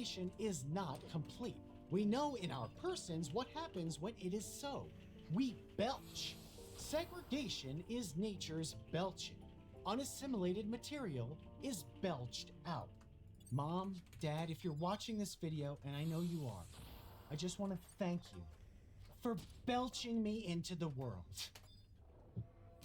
population is not complete. We know in our persons what happens when it is so. We belch. Segregation is nature's belching. Unassimilated material is belched out. Mom, Dad, if you're watching this video, and I know you are, I just want to thank you for belching me into the world.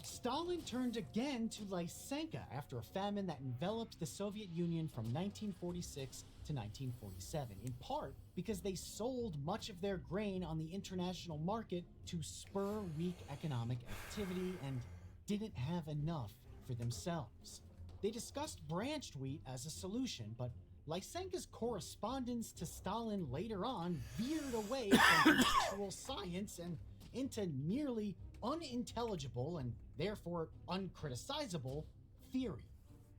Stalin turned again to Lysenko after a famine that enveloped the Soviet Union from 1946 to 1947, in part because they sold much of their grain on the international market to spur weak economic activity and didn't have enough for themselves. They discussed branched wheat as a solution, but Lysenko's correspondence to Stalin later on veered away from actual science and into nearly unintelligible and therefore uncriticizable theory.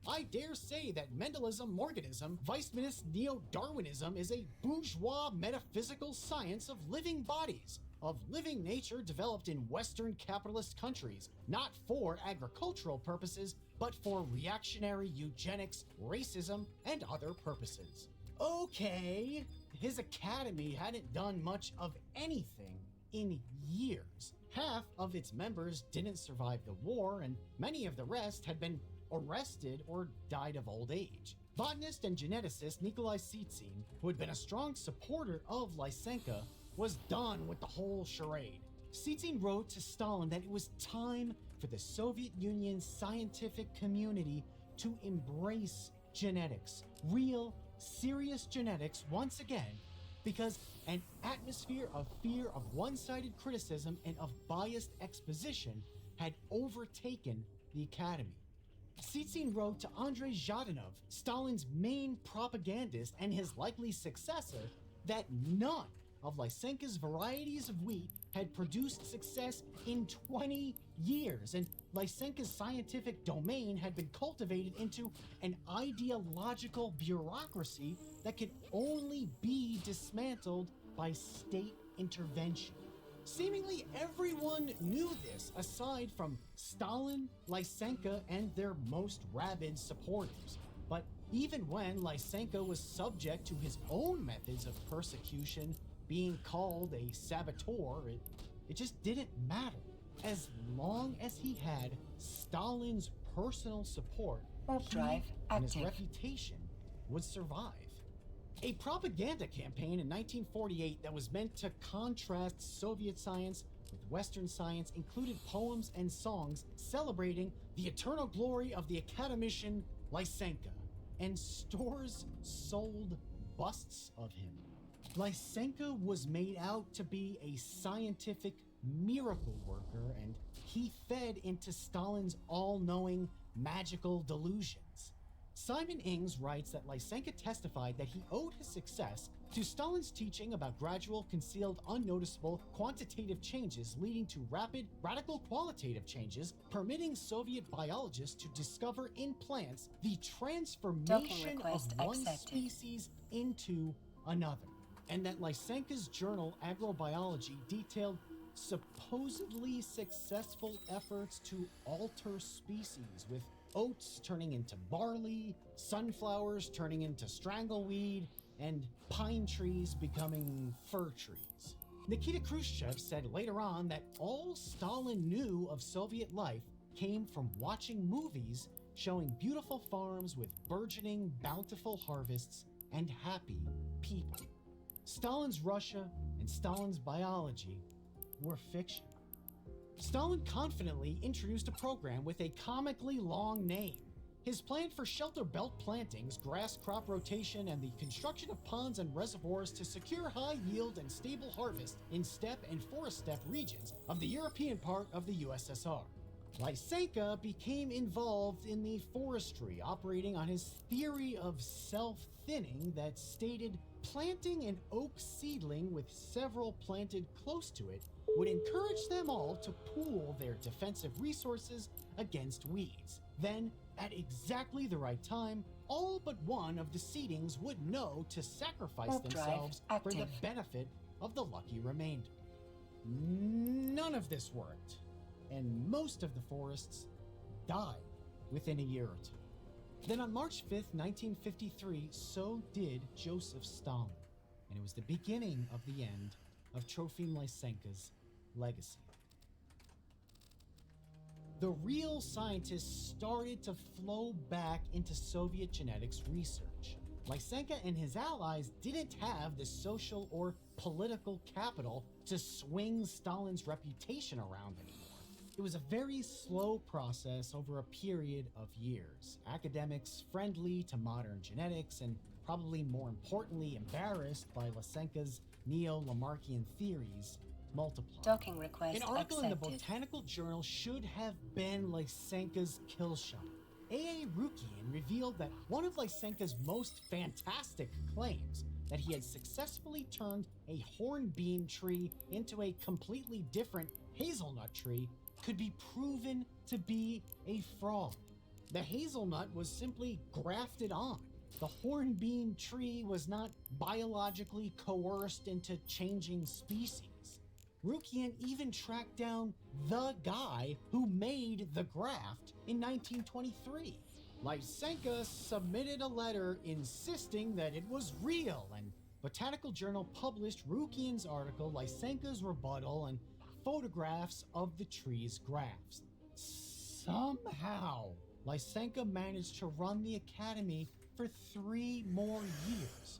I dare say that Mendelism, Morganism, Weissmanist neo-Darwinism is a bourgeois metaphysical science of living bodies, of living nature developed in Western capitalist countries, not for agricultural purposes, but for reactionary eugenics, racism, and other purposes. Okay, his academy hadn't done much of anything in years. Half of its members didn't survive the war, and many of the rest had been arrested or died of old age. Botanist and geneticist Nikolai Tsitsin, who had been a strong supporter of Lysenko, was done with the whole charade. Tsitsin wrote to Stalin that it was time for the Soviet Union's scientific community to embrace genetics, real, serious genetics once again, because an atmosphere of fear of one-sided criticism and of biased exposition had overtaken the academy. Tsitsin wrote to Andrei Zhadanov, Stalin's main propagandist and his likely successor, that none of Lysenko's varieties of wheat had produced success in 20 years, and Lysenko's scientific domain had been cultivated into an ideological bureaucracy that could only be dismantled by state intervention. Seemingly everyone knew this aside from Stalin, Lysenko, and their most rabid supporters. But even when Lysenko was subject to his own methods of persecution, being called a saboteur, it just didn't matter. As long as he had Stalin's personal support, he and his reputation would survive. A propaganda campaign in 1948 that was meant to contrast Soviet science with Western science included poems and songs celebrating the eternal glory of the academician Lysenko, and stores sold busts of him. Lysenko was made out to be a scientific miracle worker, and he fed into Stalin's all-knowing magical delusions. Simon Ings writes that Lysenko testified that he owed his success to Stalin's teaching about gradual, concealed, unnoticeable, quantitative changes leading to rapid, radical qualitative changes, permitting Soviet biologists to discover in plants the transformation of one species into another, and that Lysenko's journal Agrobiology detailed supposedly successful efforts to alter species, with oats turning into barley, sunflowers turning into strangleweed, and pine trees becoming fir trees. Nikita Khrushchev said later on that all Stalin knew of Soviet life came from watching movies showing beautiful farms with burgeoning, bountiful harvests and happy people. Stalin's Russia and Stalin's biology were fiction. Stalin confidently introduced a program with a comically long name. His plan for shelter belt plantings, grass crop rotation, and the construction of ponds and reservoirs to secure high yield and stable harvest in steppe and forest steppe regions of the European part of the USSR. Lysenko became involved in the forestry, operating on his theory of self-thinning that stated planting an oak seedling with several planted close to it would encourage them all to pool their defensive resources against weeds. Then, at exactly the right time, all but one of the seedings would know to sacrifice themselves for the benefit of the lucky remainder. None of this worked, and most of the forests died within a year or two. Then on March 5th, 1953, so did Joseph Stalin, and it was the beginning of the end of Trofim Lysenko's legacy. The real scientists started to flow back into Soviet genetics research. Lysenko and his allies didn't have the social or political capital to swing Stalin's reputation around anymore. It was a very slow process over a period of years. Academics friendly to modern genetics and probably more importantly embarrassed by Lysenko's neo-Lamarckian theories multiplied. Docking request An article accepted. in the Botanical Journal should have been Lysenko's kill shot. A.A. Rukian revealed that one of Lysenko's most fantastic claims, that he had successfully turned a hornbeam tree into a completely different hazelnut tree, could be proven to be a fraud. The hazelnut was simply grafted on. The hornbeam tree was not biologically coerced into changing species. Rukian even tracked down the guy who made the graft in 1923. Lysenko submitted a letter insisting that it was real, and Botanical Journal published Rukian's article, Lysenko's rebuttal, and photographs of the tree's grafts. Somehow, Lysenko managed to run the academy for 3 more years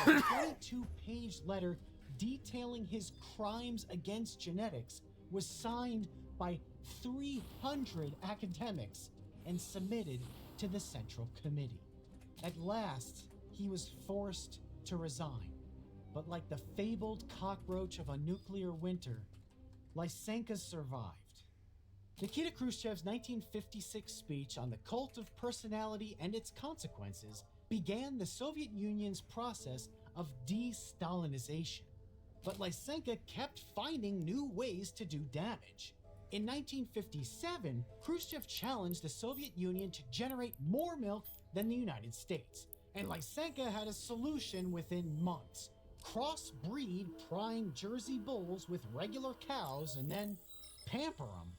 until a 22-page letter detailing his crimes against genetics was signed by 300 academics and submitted to the Central Committee. At last, he was forced to resign, but like the fabled cockroach of a nuclear winter, Lysenko survived. Nikita Khrushchev's 1956 speech on the cult of personality and its consequences began the Soviet Union's process of de-Stalinization. But Lysenko kept finding new ways to do damage. In 1957, Khrushchev challenged the Soviet Union to generate more milk than the United States, and Lysenko had a solution within months. Crossbreed prying Jersey bulls with regular cows and then pamper them.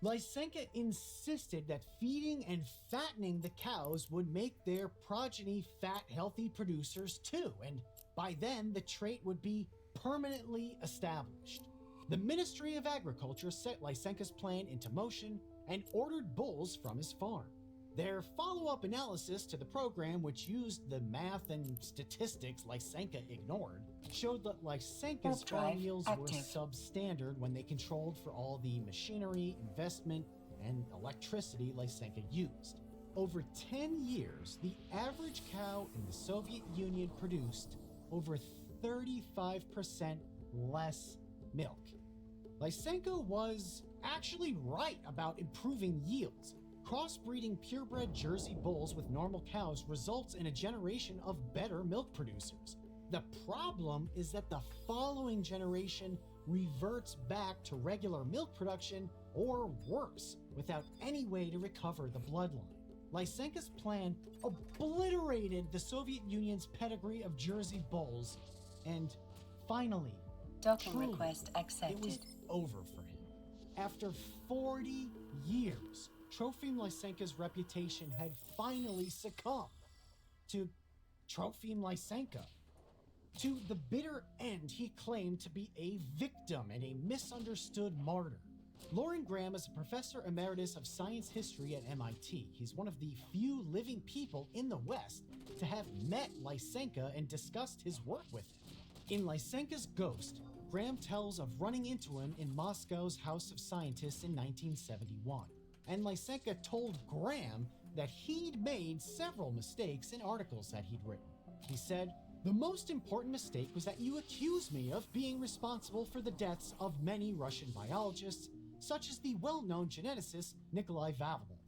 Lysenko insisted that feeding and fattening the cows would make their progeny fat, healthy producers too, and by then the trait would be permanently established. The Ministry of Agriculture set Lysenko's plan into motion and ordered bulls from his farm. Their follow-up analysis to the program, which used the math and statistics Lysenko ignored, showed that Lysenko's farm yields were substandard when they controlled for all the machinery, investment, and electricity Lysenko used. Over 10 years, the average cow in the Soviet Union produced over 35% less milk. Lysenko was actually right about improving yields. Crossbreeding purebred Jersey bulls with normal cows results in a generation of better milk producers. The problem is that the following generation reverts back to regular milk production or worse, without any way to recover the bloodline. Lysenko's plan obliterated the Soviet Union's pedigree of Jersey bulls, and finally, docking truly, request accepted. it was over for him. After 40 years, Trofim Lysenko's reputation had finally succumbed to Trofim Lysenko. To the bitter end, he claimed to be a victim and a misunderstood martyr. Lauren Graham is a professor emeritus of science history at MIT. He's one of the few living people in the West to have met Lysenko and discussed his work with him. In Lysenko's Ghost, Graham tells of running into him in Moscow's House of Scientists in 1971. And Lysenko told Graham that he'd made several mistakes in articles that he'd written. He said, "The most important mistake was that you accused me of being responsible for the deaths of many Russian biologists, such as the well-known geneticist Nikolai Vavilov.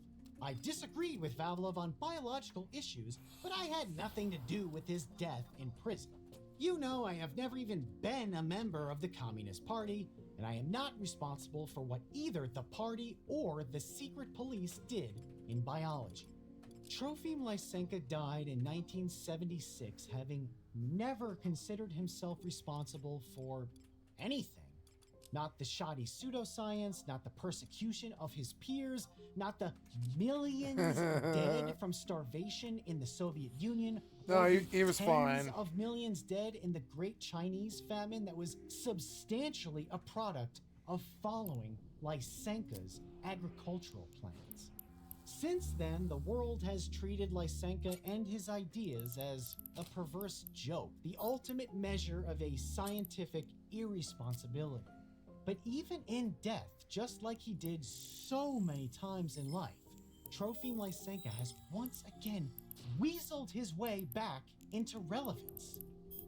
I disagreed with Vavilov on biological issues, but I had nothing to do with his death in prison. You know, I have never even been a member of the Communist Party, and I am not responsible for what either the party or the secret police did in biology." Trofim Lysenko died in 1976, having never considered himself responsible for anything. Not the shoddy pseudoscience, not the persecution of his peers, not the millions dead from starvation in the Soviet Union. No, he was tens fine. of millions dead in the Great Chinese Famine that was substantially a product of following Lysenko's agricultural plans. Since then, the world has treated Lysenko and his ideas as a perverse joke, the ultimate measure of a scientific irresponsibility. But even in death, just like he did so many times in life, Trofim Lysenko has once again weaseled his way back into relevance.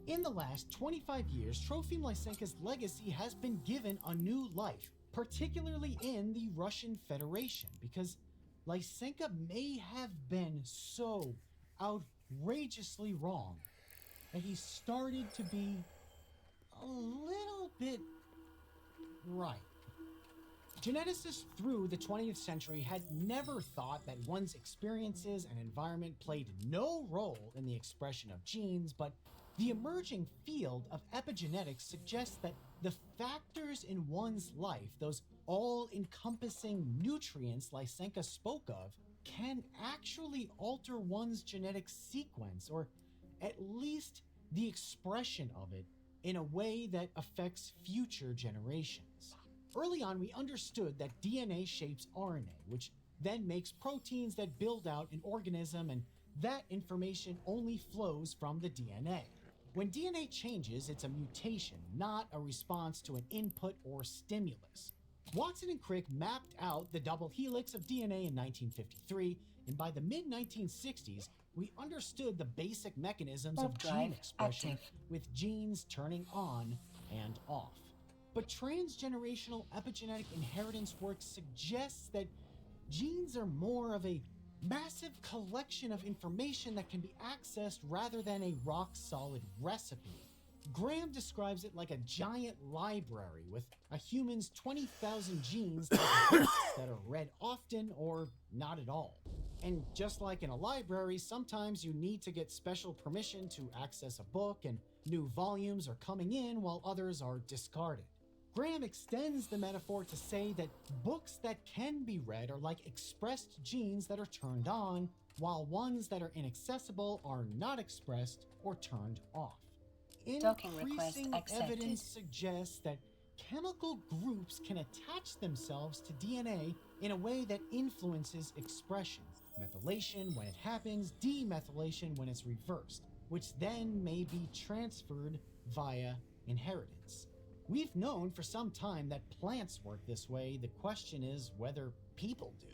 In the last 25 years, Trofim Lysenko's legacy has been given a new life, particularly in the Russian Federation, because Lysenko may have been so outrageously wrong that he started to be a little bit right. Geneticists through the 20th century had never thought that one's experiences and environment played no role in the expression of genes, but the emerging field of epigenetics suggests that the factors in one's life, those all-encompassing nutrients Lysenko spoke of, can actually alter one's genetic sequence, or at least the expression of it, in a way that affects future generations. Early on, we understood that DNA shapes RNA, which then makes proteins that build out an organism, and that information only flows from the DNA. When DNA changes, it's a mutation, not a response to an input or stimulus. Watson and Crick mapped out the double helix of DNA in 1953, and by the mid-1960s, we understood the basic mechanisms of gene expression, with genes turning on and off. But transgenerational epigenetic inheritance work suggests that genes are more of a massive collection of information that can be accessed rather than a rock-solid recipe. Graham describes it like a giant library with a human's 20,000 genes that are read often or not at all. And just like in a library, sometimes you need to get special permission to access a book, and new volumes are coming in while others are discarded. Graham extends the metaphor to say that books that can be read are like expressed genes that are turned on, while ones that are inaccessible are not expressed or turned off. Increasing evidence suggests that chemical groups can attach themselves to DNA in a way that influences expression. Methylation when it happens, demethylation when it's reversed, which then may be transferred via inheritance. We've known for some time that plants work this way. The question is whether people do.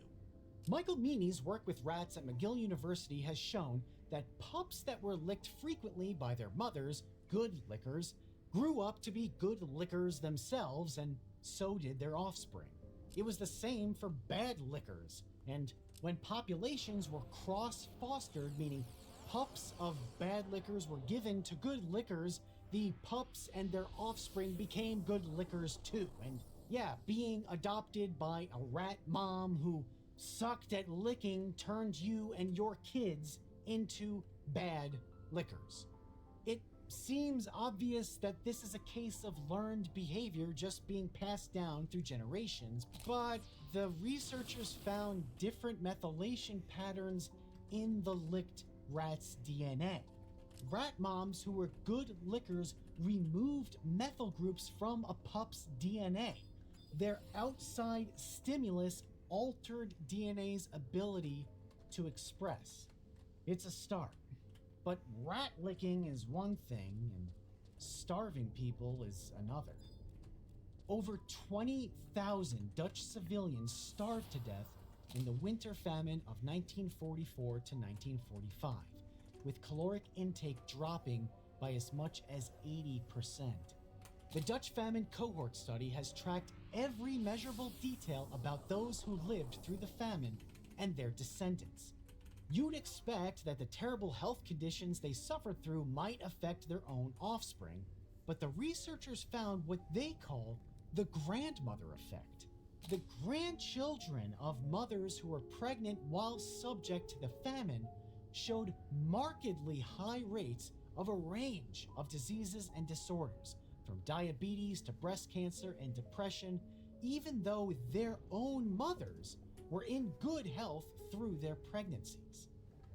Michael Meany's work with rats at McGill University has shown that pups that were licked frequently by their mothers, good lickers, grew up to be good lickers themselves, and so did their offspring. It was the same for bad lickers, and when populations were cross-fostered, meaning pups of bad lickers were given to good lickers, the pups and their offspring became good lickers too. And yeah, being adopted by a rat mom who sucked at licking turned you and your kids into bad lickers. It seems obvious that this is a case of learned behavior just being passed down through generations, but the researchers found different methylation patterns in the licked rat's DNA. Rat moms who were good lickers removed methyl groups from a pup's DNA. Their outside stimulus altered DNA's ability to express. It's a start. But rat licking is one thing, and starving people is another. Over 20,000 Dutch civilians starved to death in the winter famine of 1944 to 1945, with caloric intake dropping by as much as 80%. The Dutch famine cohort study has tracked every measurable detail about those who lived through the famine and their descendants. You'd expect that the terrible health conditions they suffered through might affect their own offspring, but the researchers found what they call the grandmother effect. The grandchildren of mothers who were pregnant while subject to the famine showed markedly high rates of a range of diseases and disorders, from diabetes to breast cancer and depression, even though their own mothers were in good health through their pregnancies.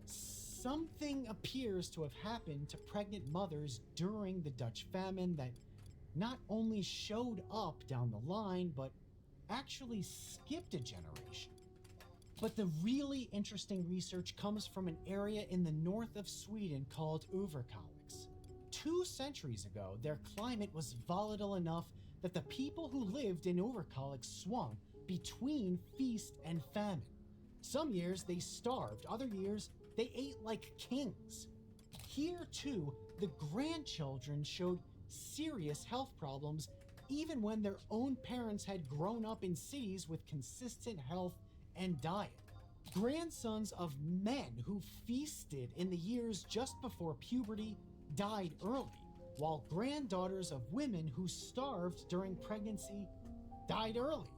Something appears to have happened to pregnant mothers during the Dutch famine that not only showed up down the line, but actually skipped a generation. But the really interesting research comes from an area in the north of Sweden called Överkalix. 2 centuries ago, their climate was volatile enough that the people who lived in Överkalix swung between feast and famine. Some years they starved, other years they ate like kings. Here too, the grandchildren showed serious health problems even when their own parents had grown up in cities with consistent health and diet. Grandsons of men who feasted in the years just before puberty died early, while granddaughters of women who starved during pregnancy died early.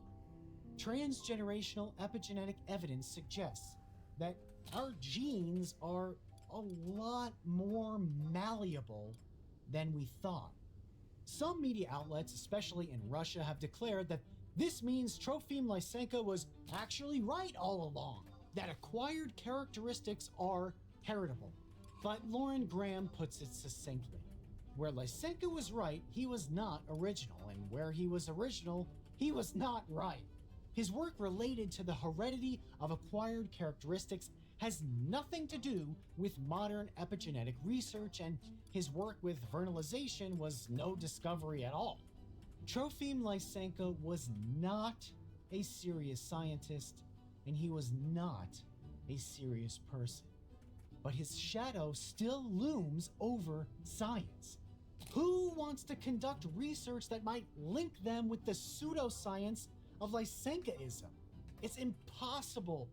Transgenerational epigenetic evidence suggests that our genes are a lot more malleable than we thought. Some media outlets, especially in Russia, have declared that this means Trofim Lysenko was actually right all along, that acquired characteristics are heritable. But Lauren Graham puts it succinctly. Where Lysenko was right, he was not original, and where he was original, he was not right. His work related to the heredity of acquired characteristics has nothing to do with modern epigenetic research, and his work with vernalization was no discovery at all. Trofim Lysenko was not a serious scientist, and he was not a serious person. But his shadow still looms over science. Who wants to conduct research that might link them with the pseudoscience of Lysenkoism? It's impossible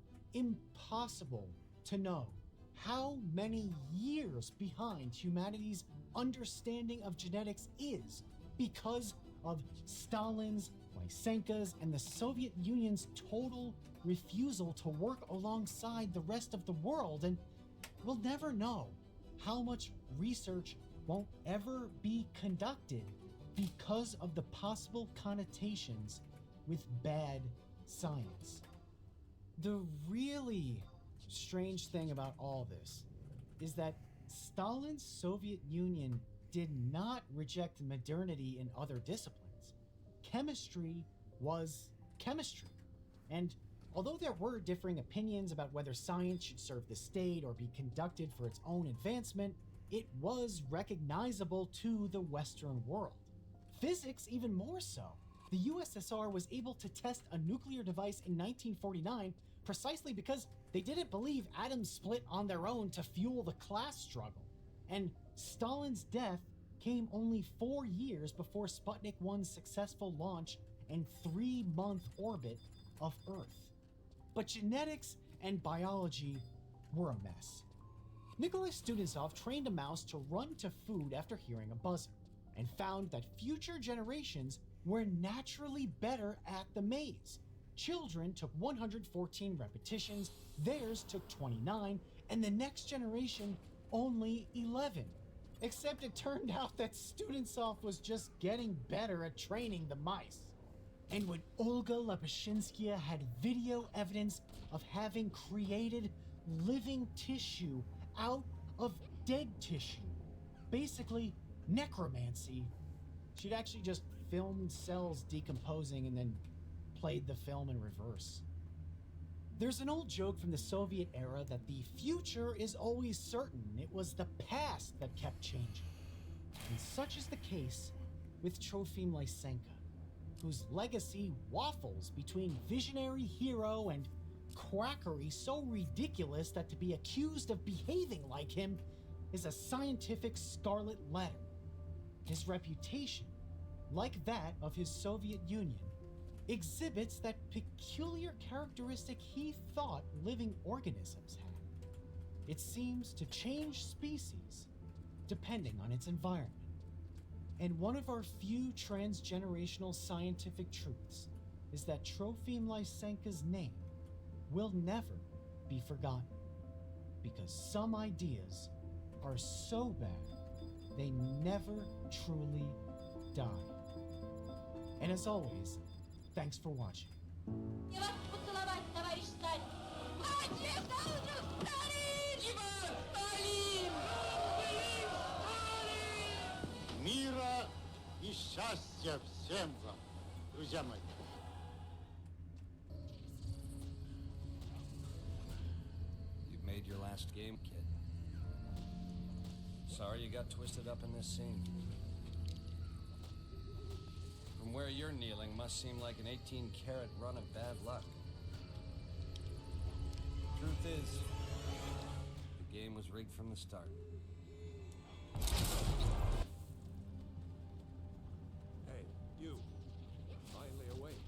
to know how many years behind humanity's understanding of genetics is because of Stalin's, Lysenko's, and the Soviet Union's total refusal to work alongside the rest of the world. And we'll never know how much research won't ever be conducted because of the possible connotations with bad science. The really strange thing about all this is that Stalin's Soviet Union did not reject modernity in other disciplines. Chemistry was chemistry. And although there were differing opinions about whether science should serve the state or be conducted for its own advancement, it was recognizable to the Western world. Physics even more so. The USSR was able to test a nuclear device in 1949 precisely because they didn't believe atoms split on their own to fuel the class struggle. And Stalin's death came only 4 years before Sputnik 1's successful launch and 3-month orbit of Earth. But genetics and biology were a mess. Nikolai Studentsov trained a mouse to run to food after hearing a buzzer, and found that future generations were naturally better at the maze. Children took 114 repetitions, theirs took 29, and the next generation only 11. Except it turned out that Studentsov was just getting better at training the mice. And when Olga Lepeshinskaya had video evidence of having created living tissue out of dead tissue, basically necromancy, she'd actually just filmed cells decomposing and then played the film in reverse. There's an old joke from the Soviet era that the future is always certain. It was the past that kept changing. And such is the case with Trofim Lysenko, whose legacy waffles between visionary hero and quackery so ridiculous that to be accused of behaving like him is a scientific scarlet letter. His reputation, like that of his Soviet Union, exhibits that peculiar characteristic he thought living organisms had. It seems to change species depending on its environment. And one of our few transgenerational scientific truths is that Trofim Lysenko's name will never be forgotten, because some ideas are so bad they never truly die. And as always, thanks for watching. Мира и счастья всем вам, друзья мои. You've made your last game, kid. Sorry you got twisted up in this scene. From where you're kneeling must seem like an 18-carat run of bad luck. Truth is, the game was rigged from the start. Hey, you. Finally awake.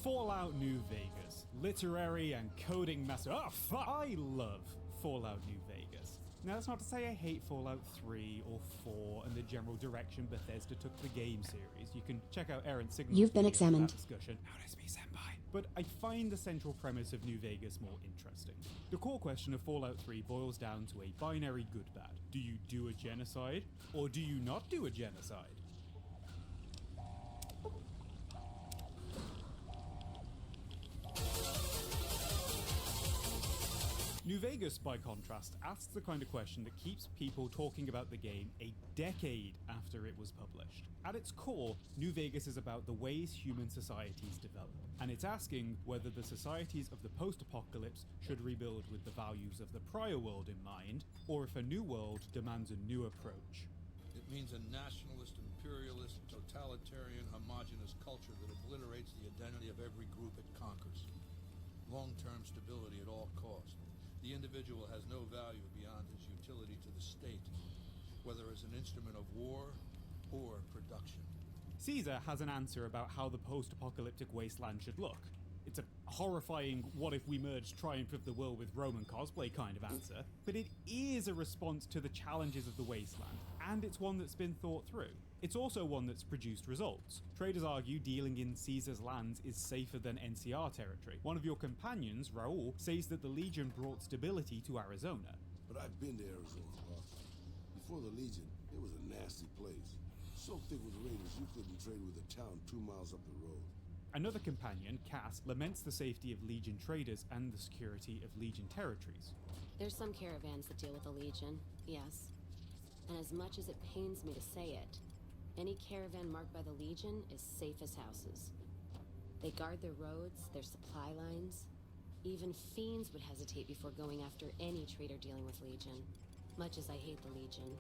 Fallout New Vegas. Literary and coding master. Oh, fuck! I love Fallout New Vegas. Now, that's not to say I hate Fallout 3 or 4 and the general direction Bethesda took the game series. You can check out Aaron's Signal. You've been examined. Discussion. Notice me, senpai. But I find the central premise of New Vegas more interesting. The core question of Fallout 3 boils down to a binary good-bad. Do you do a genocide, or do you not do a genocide? New Vegas, by contrast, asks the kind of question that keeps people talking about the game a decade after it was published. At its core, New Vegas is about the ways human societies develop, and it's asking whether the societies of the post-apocalypse should rebuild with the values of the prior world in mind, or if a new world demands a new approach. It means a nationalist, imperialist, totalitarian, homogenous culture that obliterates the identity of every group it conquers. Long-term stability at all costs. The individual has no value beyond his utility to the state, whether as an instrument of war or production. Caesar has an answer about how the post-apocalyptic wasteland should look. It's a horrifying what if we merged Triumph of the Will with Roman cosplay kind of answer, but it is a response to the challenges of the wasteland, and it's one that's been thought through. It's also one that's produced results. Traders argue dealing in Caesar's lands is safer than NCR territory. One of your companions, Raul, says that the Legion brought stability to Arizona. But I've been to Arizona, boss. Before the Legion, it was a nasty place. So thick with raiders, you couldn't trade with a town 2 miles up the road. Another companion, Cass, laments the safety of Legion traders and the security of Legion territories. There's some caravans that deal with the Legion, yes. And as much as it pains me to say it, any caravan marked by the Legion is safe as houses. They guard their roads, their supply lines. Even fiends would hesitate before going after any trader dealing with Legion. Much as I hate the Legion,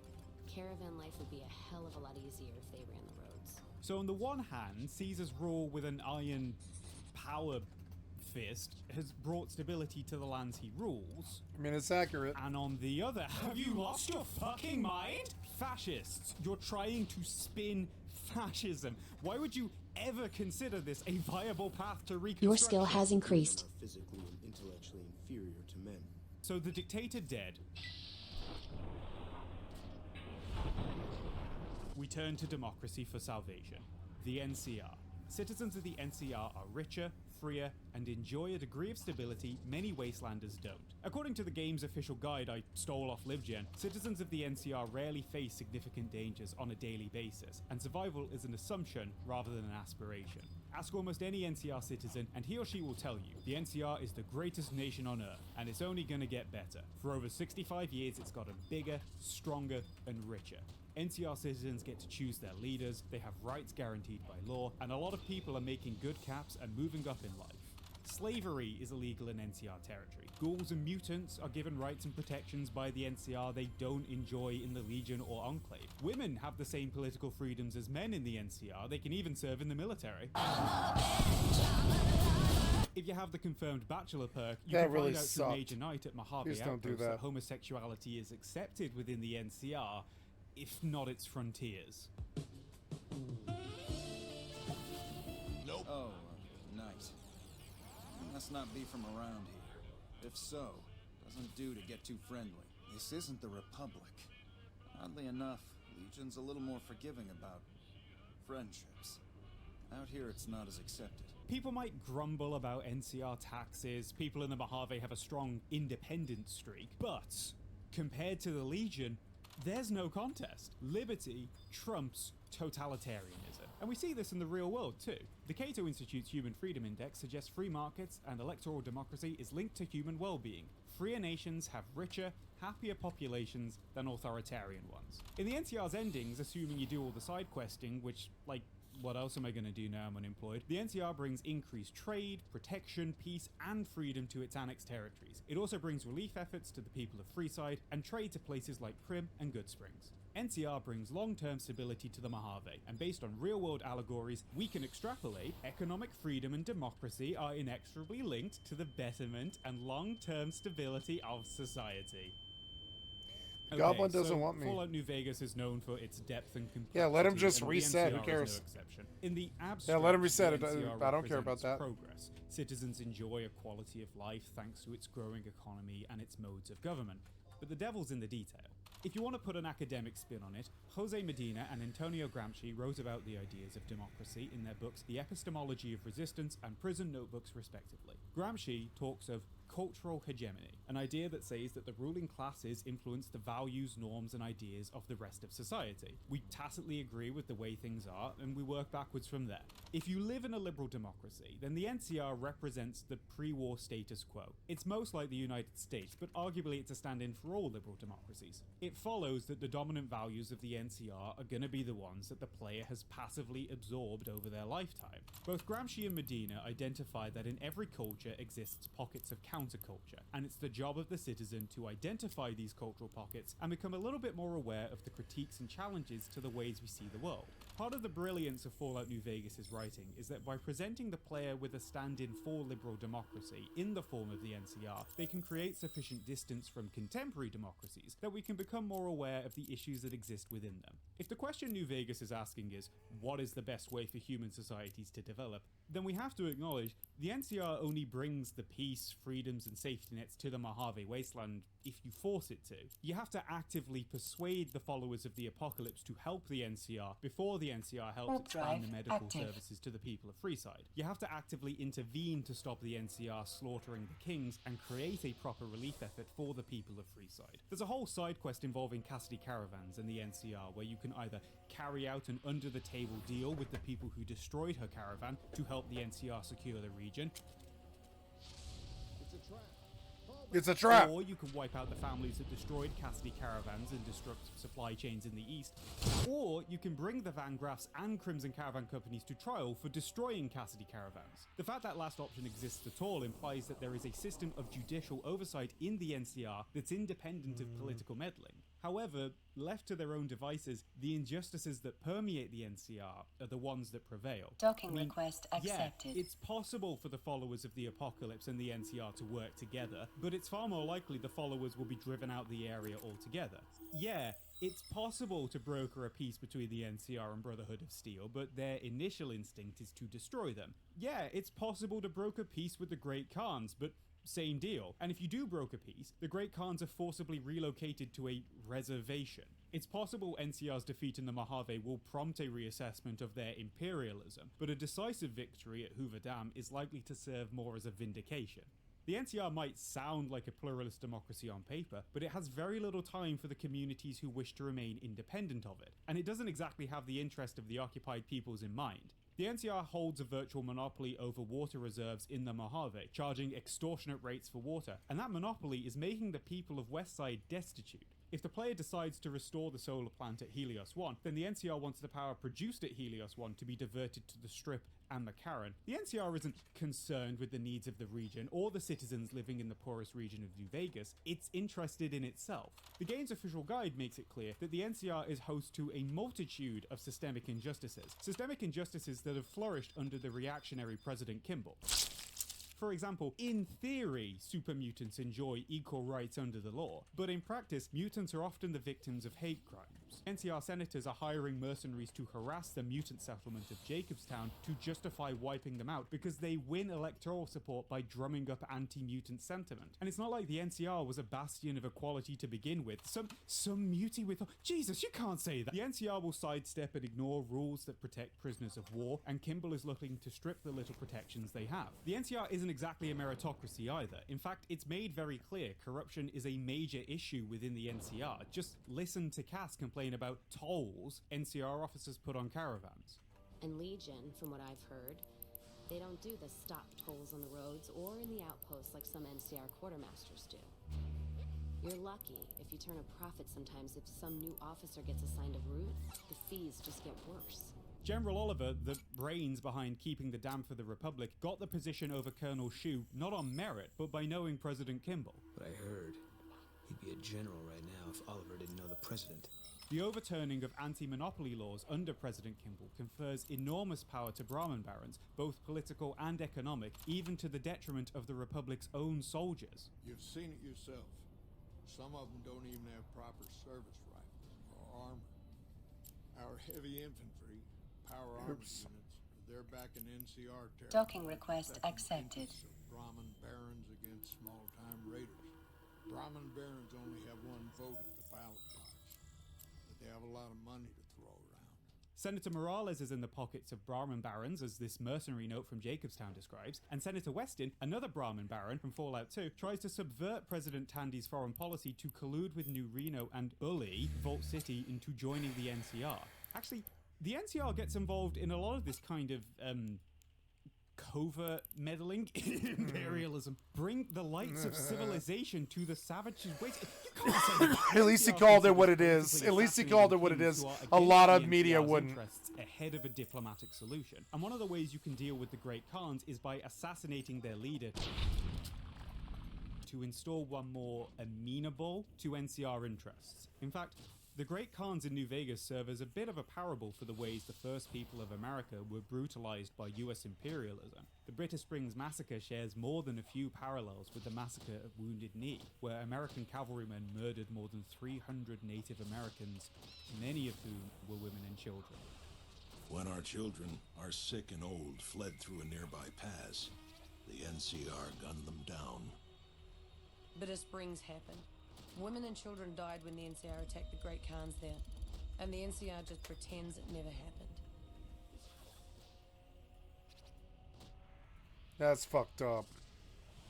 caravan life would be a hell of a lot easier if they ran the roads. So on the one hand, Caesar's rule with an iron power fist has brought stability to the lands he rules. I mean, it's accurate. And on the other, have you lost your fucking mind? Fascists, you're trying to spin fascism. Why would you ever consider this a viable path to reconstruction? Your skill has increased. Are physically and intellectually inferior to men. So the dictator dead. We turn to democracy for salvation. The NCR. Citizens of the NCR are richer, freer, and enjoy a degree of stability many Wastelanders don't. According to the game's official guide I stole off LiveGen, citizens of the NCR rarely face significant dangers on a daily basis, and survival is an assumption rather than an aspiration. Ask almost any NCR citizen, and he or she will tell you, the NCR is the greatest nation on Earth, and it's only gonna get better. For over 65 years, it's gotten bigger, stronger, and richer. NCR citizens get to choose their leaders, they have rights guaranteed by law, and a lot of people are making good caps and moving up in life. Slavery is illegal in NCR territory. Ghouls and mutants are given rights and protections by the NCR they don't enjoy in the Legion or Enclave. Women have the same political freedoms as men in the NCR, they can even serve in the military. If you have the confirmed bachelor perk, you can really find out sucked. through Major Knight at Mojave Please don't do Outpost that. that homosexuality is accepted within the NCR, if not its frontiers. Nope. Oh, nice. You must not be from around here. If so, doesn't do to get too friendly. This isn't the Republic. Oddly enough, Legion's a little more forgiving about friendships. Out here, it's not as accepted. People might grumble about NCR taxes, people in the Mojave have a strong independent streak, but compared to the Legion, there's no contest. Liberty trumps totalitarianism. And we see this in the real world too. The Cato Institute's Human Freedom Index suggests free markets and electoral democracy is linked to human well-being. Freer nations have richer, happier populations than authoritarian ones. In the NCR's endings, assuming you do all the side questing, which, like, what else am I going to do now I'm unemployed? The NCR brings increased trade, protection, peace, and freedom to its annexed territories. It also brings relief efforts to the people of Freeside and trade to places like Prim and Goodsprings. NCR brings long-term stability to the Mojave, and based on real-world allegories, we can extrapolate economic freedom and democracy are inexorably linked to the betterment and long-term stability of society. Goblin doesn't want me. Fallout New Vegas is known for its depth and complexity. Yeah, let him just and reset. the Who NCR cares? is no exception. In the abstract, Yeah, let him reset the it. NCR I don't care about represents that. Progress. Citizens enjoy a quality of life thanks to its growing economy and its modes of government. But the devil's in the detail. If you want to put an academic spin on it, Jose Medina and Antonio Gramsci wrote about the ideas of democracy in their books The Epistemology of Resistance and Prison Notebooks, respectively. Gramsci talks of cultural hegemony, an idea that says that the ruling classes influence the values, norms, and ideas of the rest of society. We tacitly agree with the way things are, and we work backwards from there. If you live in a liberal democracy, then the NCR represents the pre-war status quo. It's most like the United States, but arguably it's a stand-in for all liberal democracies. It follows that the dominant values of the NCR are going to be the ones that the player has passively absorbed over their lifetime. Both Gramsci and Medina identify that in every culture exists pockets of counterculture, and it's the job of the citizen to identify these cultural pockets and become a little bit more aware of the critiques and challenges to the ways we see the world. Part of the brilliance of Fallout New Vegas' writing is that by presenting the player with a stand-in for liberal democracy in the form of the NCR, they can create sufficient distance from contemporary democracies that we can become more aware of the issues that exist within them. If the question New Vegas is asking is, what is the best way for human societies to develop, then we have to acknowledge the NCR only brings the peace, freedoms, and safety nets to the Mojave Wasteland if you force it to. You have to actively persuade the followers of the apocalypse to help the NCR before the NCR helps expand the medical services to the people of Freeside. You have to actively intervene to stop the NCR slaughtering the kings and create a proper relief effort for the people of Freeside. There's a whole side quest involving Cassidy caravans in the NCR where you can either carry out an under-the-table deal with the people who destroyed her caravan to help the NCR secure the region. It's a trap. Or you can wipe out the families that destroyed Cassidy caravans and disrupt supply chains in the east. Or you can bring the Van Graffs and Crimson Caravan companies to trial for destroying Cassidy caravans. The fact that last option exists at all implies that there is a system of judicial oversight in the NCR that's independent of political meddling. However, left to their own devices, the injustices that permeate the NCR are the ones that prevail. Docking request accepted. Yeah, it's possible for the followers of the apocalypse and the NCR to work together, but it's far more likely the followers will be driven out the area altogether. Yeah, it's possible to broker a peace between the NCR and Brotherhood of Steel, but their initial instinct is to destroy them. Yeah, it's possible to broker peace with the Great Khans, but same deal. And if you do broker peace, the Great Khans are forcibly relocated to a reservation. It's possible NCR's defeat in the Mojave will prompt a reassessment of their imperialism, but a decisive victory at Hoover Dam is likely to serve more as a vindication. The NCR might sound like a pluralist democracy on paper, but it has very little time for the communities who wish to remain independent of it, and it doesn't exactly have the interest of the occupied peoples in mind. The NCR holds a virtual monopoly over water reserves in the Mojave, charging extortionate rates for water, and that monopoly is making the people of Westside destitute. If the player decides to restore the solar plant at Helios 1, then the NCR wants the power produced at Helios 1 to be diverted to the Strip and McCarran. The NCR isn't concerned with the needs of the region or the citizens living in the poorest region of New Vegas, it's interested in itself. The game's official guide makes it clear that the NCR is host to a multitude of systemic injustices that have flourished under the reactionary President Kimball. For example, in theory, super mutants enjoy equal rights under the law, but in practice, mutants are often the victims of hate crimes. troops. NCR senators are hiring mercenaries to harass the mutant settlement of Jacobstown to justify wiping them out because they win electoral support by drumming up anti-mutant sentiment. And it's not like the NCR was a bastion of equality to begin with. Some mutie with... Jesus, you can't say that! The NCR will sidestep and ignore rules that protect prisoners of war, and Kimball is looking to strip the little protections they have. The NCR isn't exactly a meritocracy either. In fact, it's made very clear corruption is a major issue within the NCR. Just listen to Cass complain about tolls NCR officers put on caravans. And Legion, from what I've heard, they don't do the stop tolls on the roads or in the outposts like some NCR quartermasters do. You're lucky if you turn a profit sometimes if some new officer gets assigned a route. The fees just get worse. General Oliver, the brains behind keeping the dam for the Republic, got the position over Colonel Shu not on merit, but by knowing President Kimball. But I heard he'd be a general right now if Oliver didn't know the president. The overturning of anti-monopoly laws under President Kimball confers enormous power to Brahmin barons, both political and economic, even to the detriment of the Republic's own soldiers. You've seen it yourself. Some of them don't even have proper service rifles or armor. Our heavy infantry, power armor units, they're back in NCR territory. Docking request accepted. Brahmin barons against small-time raiders. Brahmin barons only have one vote at the ballot box, but they have a lot of money to throw around. Senator Morales is in the pockets of Brahmin barons, as this mercenary note from Jacobstown describes, and Senator Weston, another Brahmin baron from Fallout 2, tries to subvert President Tandy's foreign policy to collude with New Reno and bully Vault City into joining the NCR. Actually, the NCR gets involved in a lot of this kind of, covert meddling imperialism. Bring the lights of civilization to the savages' ways. You can't say that. At least he called it what it is. At least he called it what it is. A lot of media wouldn't. Ahead of a diplomatic solution. And one of the ways you can deal with the Great Khans is by assassinating their leader to install one more amenable to NCR interests. In fact, the Great Khans in New Vegas serve as a bit of a parable for the ways the first people of America were brutalized by US imperialism. The Bitter Springs Massacre shares more than a few parallels with the Massacre of Wounded Knee, where American cavalrymen murdered more than 300 Native Americans, many of whom were women and children. When our children, our sick and old, fled through a nearby pass, the NCR gunned them down. Bitter Springs happened. Women and children died when the NCR attacked the Great Khans there, and the NCR just pretends it never happened. That's fucked up.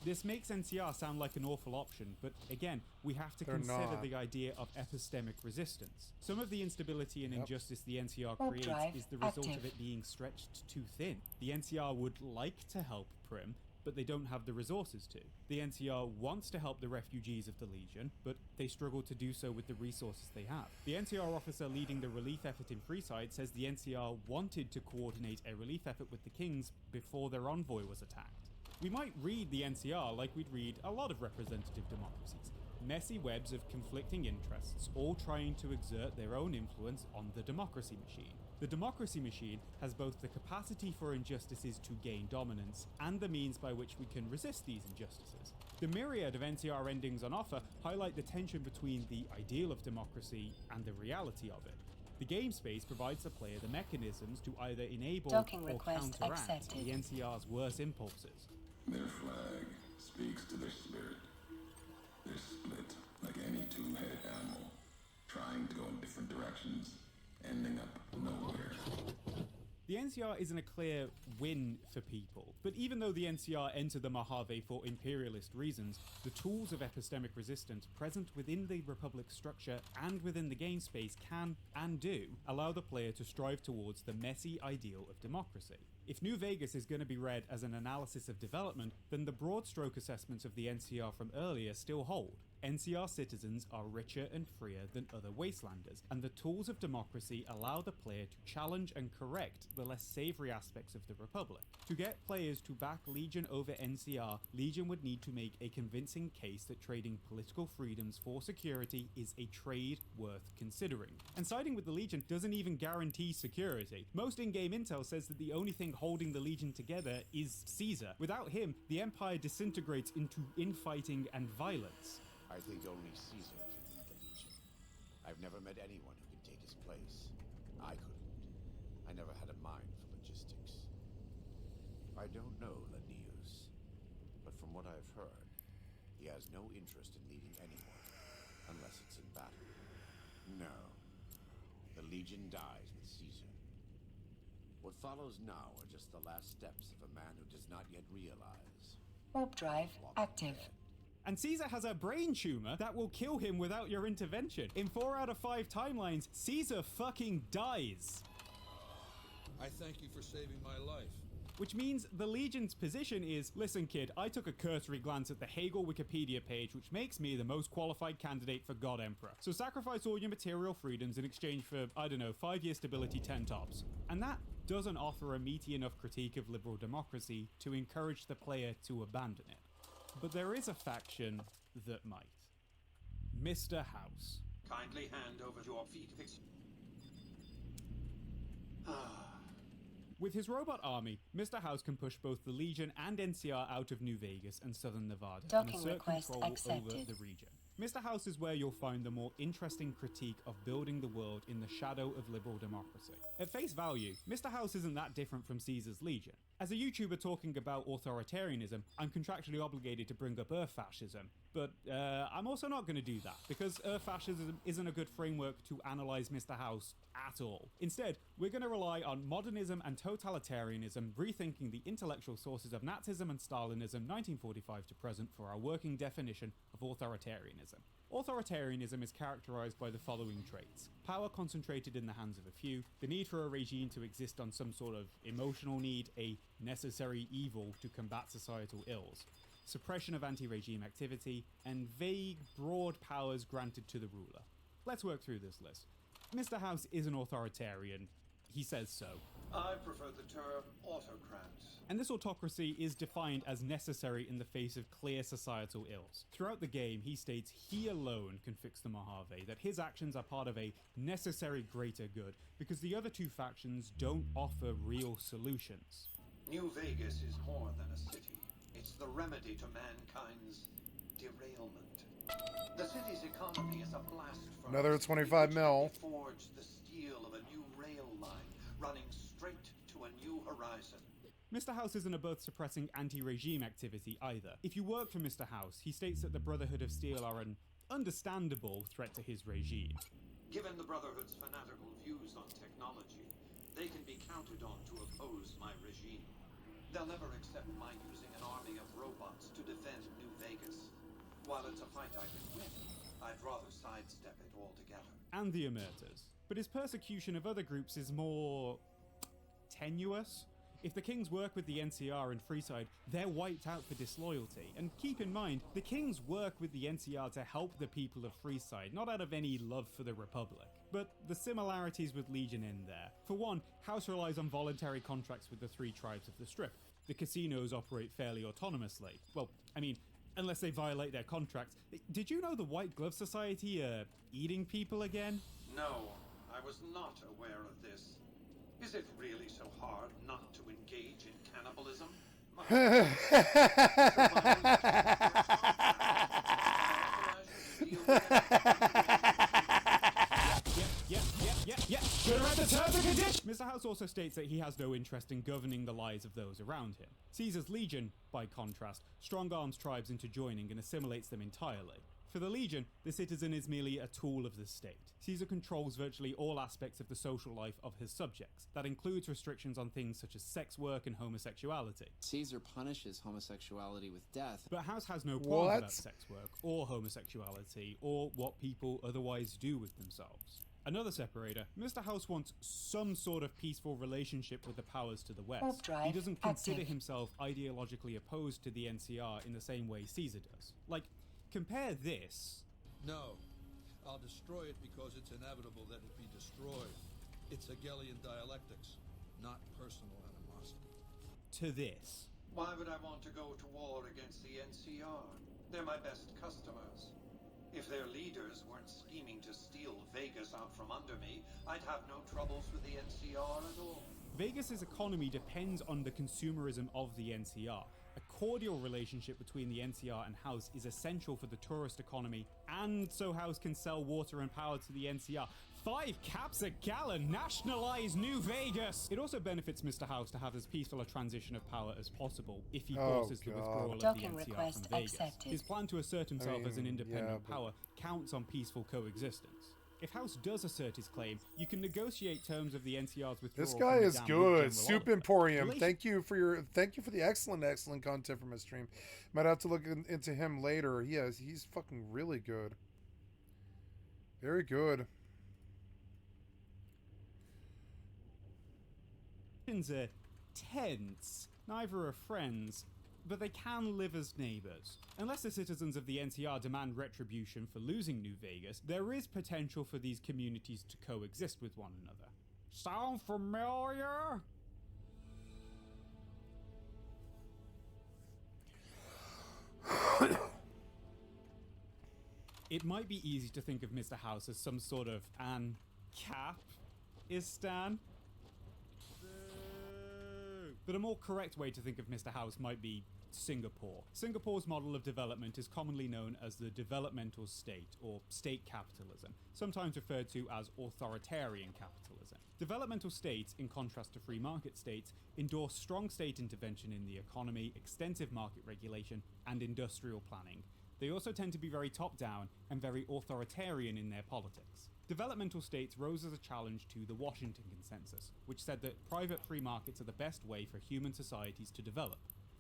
This makes NCR sound like an awful option, but again, we have to consider the idea of epistemic resistance. Some of the instability and injustice the NCR creates is the result of it being stretched too thin. The NCR would like to help Prim, but they don't have the resources to. The NCR wants to help the refugees of the Legion, but they struggle to do so with the resources they have. The NCR officer leading the relief effort in Freeside says the NCR wanted to coordinate a relief effort with the Kings before their envoy was attacked. We might read the NCR like we'd read a lot of representative democracies. Messy webs of conflicting interests, all trying to exert their own influence on the democracy machine. The democracy machine has both the capacity for injustices to gain dominance and the means by which we can resist these injustices. The myriad of NCR endings on offer highlight the tension between the ideal of democracy and the reality of it. The game space provides the player the mechanisms to either enable or counteract the NCR's worst impulses. Their flag speaks to their spirit. They're split like any two-headed animal, trying to go in different directions, ending up nowhere. The NCR isn't a clear win for people, but even though the NCR entered the Mojave for imperialist reasons, the tools of epistemic resistance present within the Republic's structure and within the game space can, and do, allow the player to strive towards the messy ideal of democracy. If New Vegas is going to be read as an analysis of development, then the broad stroke assessments of the NCR from earlier still hold. NCR citizens are richer and freer than other wastelanders, and the tools of democracy allow the player to challenge and correct the less savory aspects of the Republic. To get players to back Legion over NCR, Legion would need to make a convincing case that trading political freedoms for security is a trade worth considering. And siding with the Legion doesn't even guarantee security. Most in-game intel says that the only thing holding the Legion together is Caesar. Without him, the Empire disintegrates into infighting and violence. I think only Caesar can lead the Legion. I've never met anyone who can take I don't know Lanius, but from what I've heard, he has no interest in leading anyone, unless it's in battle. No. The Legion dies with Caesar. What follows now are just the last steps of a man who does not yet realize. Warp drive active. And Caesar has a brain tumor that will kill him without your intervention. In 4 out of 5 timelines, Caesar fucking dies. I thank you for saving my life. Which means the Legion's position is, listen kid, I took a cursory glance at the Hegel Wikipedia page, which makes me the most qualified candidate for God Emperor. So sacrifice all your material freedoms in exchange for, I don't know, 5-year stability 10 tops. And that doesn't offer a meaty enough critique of liberal democracy to encourage the player to abandon it. But there is a faction that might. Mr. House. Kindly hand over your feet. With his robot army, Mr. House can push both the Legion and NCR out of New Vegas and southern Nevada and assert control over the region. Mr. House is where you'll find the more interesting critique of building the world in the shadow of liberal democracy. At face value, Mr. House isn't that different from Caesar's Legion. As a YouTuber talking about authoritarianism, I'm contractually obligated to bring up Earth fascism, but I'm also not going to do that, because Earth fascism isn't a good framework to analyze Mr. House at all. Instead, we're going to rely on modernism and totalitarianism, rethinking the intellectual sources of Nazism and Stalinism 1945 to present for our working definition of authoritarianism. Authoritarianism is characterized by the following traits: power concentrated in the hands of a few, the need for a regime to exist on some sort of emotional need, a necessary evil to combat societal ills, suppression of anti-regime activity, and vague, broad powers granted to the ruler. Let's work through this list. Mr. House is an authoritarian. He says so. I prefer the term autocrat. And this autocracy is defined as necessary in the face of clear societal ills. Throughout the game, he states he alone can fix the Mojave, that his actions are part of a necessary greater good, because the other two factions don't offer real solutions. New Vegas is more than a city. It's the remedy to mankind's derailment. The city's economy is a blast furnace. Another 25 mil. Forge the steel of a new rail line running straight to a new horizon. Mr. House isn't above suppressing anti-regime activity either. If you work for Mr. House, he states that the Brotherhood of Steel are an understandable threat to his regime. Given the Brotherhood's fanatical views on technology, they can be counted on to oppose my regime. They'll never accept my using an army of robots to defend New Vegas. While it's a fight I can win, I'd rather sidestep it altogether. And the Emerters. But his persecution of other groups is more tenuous. If the Kings work with the NCR and Freeside, they're wiped out for disloyalty. And keep in mind, the Kings work with the NCR to help the people of Freeside, not out of any love for the Republic. But the similarities with Legion end there. For one, House relies on voluntary contracts with the 3 tribes of the Strip. The casinos operate fairly autonomously. Well, I mean, unless they violate their contracts. Did you know the White Glove Society are eating people again? No, I was not aware of this. Is it really so hard not to engage in cannibalism? Yeah. Should have read the terms and conditions. Mr. House also states that he has no interest in governing the lives of those around him. Caesar's Legion, by contrast, strong-arms tribes into joining and assimilates them entirely. For the Legion, the citizen is merely a tool of the state. Caesar controls virtually all aspects of the social life of his subjects. That includes restrictions on things such as sex work and homosexuality. Caesar punishes homosexuality with death. But House has no qualms about sex work, or homosexuality, or what people otherwise do with themselves. Another separator, Mr. House wants some sort of peaceful relationship with the powers to the west. He doesn't consider himself ideologically opposed to the NCR in the same way Caesar does. Like, compare this. No. I'll destroy it because it's inevitable that it be destroyed. It's Hegelian dialectics, not personal animosity. To this. Why would I want to go to war against the NCR? They're my best customers. If their leaders weren't scheming to steal Vegas out from under me, I'd have no troubles with the NCR at all. Vegas's economy depends on the consumerism of the NCR. A cordial relationship between the NCR and House is essential for the tourist economy, and so House can sell water and power to the NCR. 5 caps a gallon, nationalize New Vegas! It also benefits Mr. House to have as peaceful a transition of power as possible if he forces the withdrawal of the NCR from Vegas. His plan to assert himself as an independent power counts on peaceful coexistence. If House does assert his claim, you can negotiate terms of the NCR's withdrawal. This guy is good. Soup Emporium. Thank you for the excellent content from his stream. Might have to look into him later. He's fucking really good. Very good. Are tense. Neither are friends, but they can live as neighbors. Unless the citizens of the NCR demand retribution for losing New Vegas, there is potential for these communities to coexist with one another. Sound familiar? It might be easy to think of Mr. House as some sort of Cap-istan. But a more correct way to think of Mr. House might be Singapore. Singapore's model of development is commonly known as the developmental state, or state capitalism, sometimes referred to as authoritarian capitalism. Developmental states, in contrast to free market states, endorse strong state intervention in the economy, extensive market regulation, and industrial planning. They also tend to be very top-down and very authoritarian in their politics. Developmental states rose as a challenge to the Washington Consensus, which said that private free markets are the best way for human societies to develop.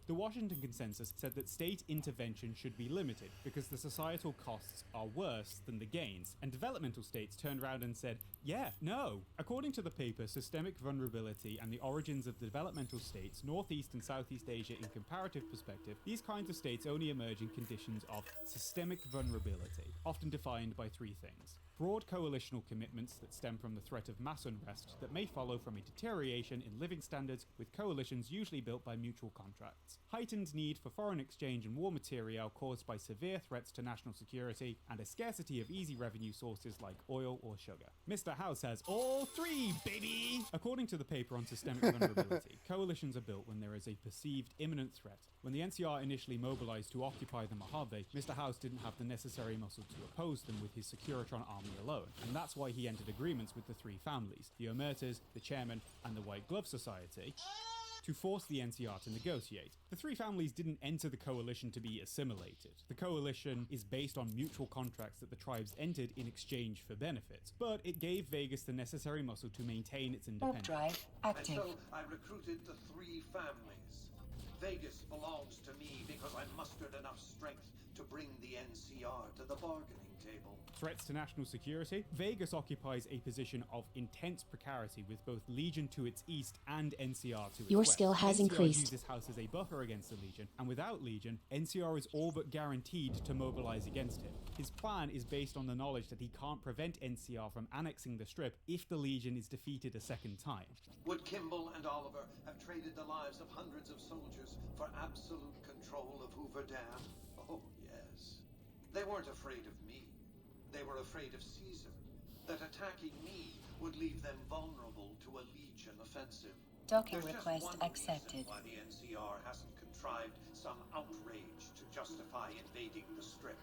The Washington Consensus said that state intervention should be limited because the societal costs are worse than the gains, and developmental states turned around and said, yeah, no. According to the paper Systemic Vulnerability and the Origins of the Developmental States, Northeast and Southeast Asia in Comparative Perspective, these kinds of states only emerge in conditions of systemic vulnerability, often defined by 3 things. Broad coalitional commitments that stem from the threat of mass unrest that may follow from a deterioration in living standards, with coalitions usually built by mutual contracts. Heightened need for foreign exchange and war material caused by severe threats to national security, and a scarcity of easy revenue sources like oil or sugar. Mr. House has all 3, baby! According to the paper on systemic vulnerability, coalitions are built when there is a perceived imminent threat. When the NCR initially mobilized to occupy the Mojave, Mr. House didn't have the necessary muscle to oppose them with his Securitron army alone, and that's why he entered agreements with the 3 families, the Omertas, the Chairman, and the White Glove Society, to force the NCR to negotiate. The 3 families didn't enter the coalition to be assimilated. The coalition is based on mutual contracts that the tribes entered in exchange for benefits, but it gave Vegas the necessary muscle to maintain its independence. Drive active. And so I recruited the 3 families. Vegas belongs to me because I mustered enough strength to bring the NCR to the bargaining table. Threats to national security? Vegas occupies a position of intense precarity with both Legion to its east and NCR to its Your west. skill has NCR increased. uses House as a buffer against the Legion, and without Legion, NCR is all but guaranteed to mobilize against him. His plan is based on the knowledge that he can't prevent NCR from annexing the Strip if the Legion is defeated a second time. Would Kimball and Oliver have traded the lives of hundreds of soldiers for absolute control of Hoover Dam? Oh, yes. They weren't afraid of me. They were afraid of Caesar, that attacking me would leave them vulnerable to a Legion offensive. Docking There's request just one accepted. reason why the NCR hasn't contrived some outrage to justify invading the Strip.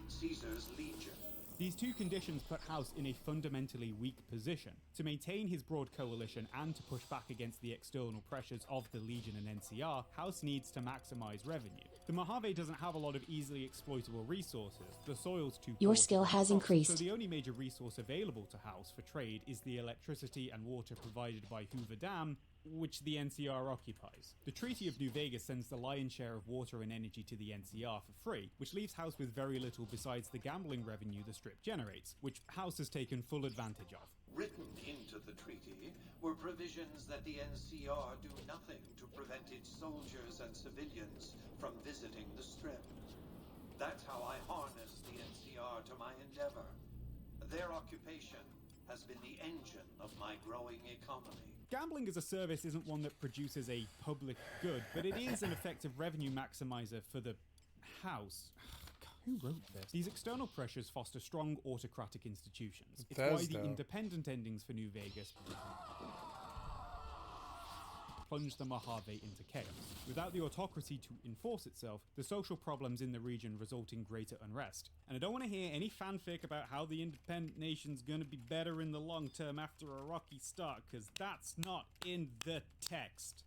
Caesar's Legion. These 2 conditions put House in a fundamentally weak position. To maintain his broad coalition and to push back against the external pressures of the Legion and NCR, House needs to maximize revenue. The Mojave doesn't have a lot of easily exploitable resources. The soil's too Your poor skill to has cross, increased. So the only major resource available to House for trade is the electricity and water provided by Hoover Dam, which the NCR occupies. The Treaty of New Vegas sends the lion's share of water and energy to the NCR for free, which leaves House with very little besides the gambling revenue the Strip generates, which House has taken full advantage of. Written into the treaty were provisions that the NCR do nothing to prevent its soldiers and civilians from visiting the Strip. That's how I harness the NCR to my endeavor. Their occupation has been the engine of my growing economy. Gambling as a service isn't one that produces a public good, but it is an effective revenue maximizer for the House. Who wrote this? These external pressures foster strong autocratic institutions. It's why the independent endings for New Vegas plunged the Mojave into chaos. Without the autocracy to enforce itself, the social problems in the region result in greater unrest. And I don't want to hear any fanfic about how the independent nation's gonna be better in the long term after a rocky start, because that's not in the text.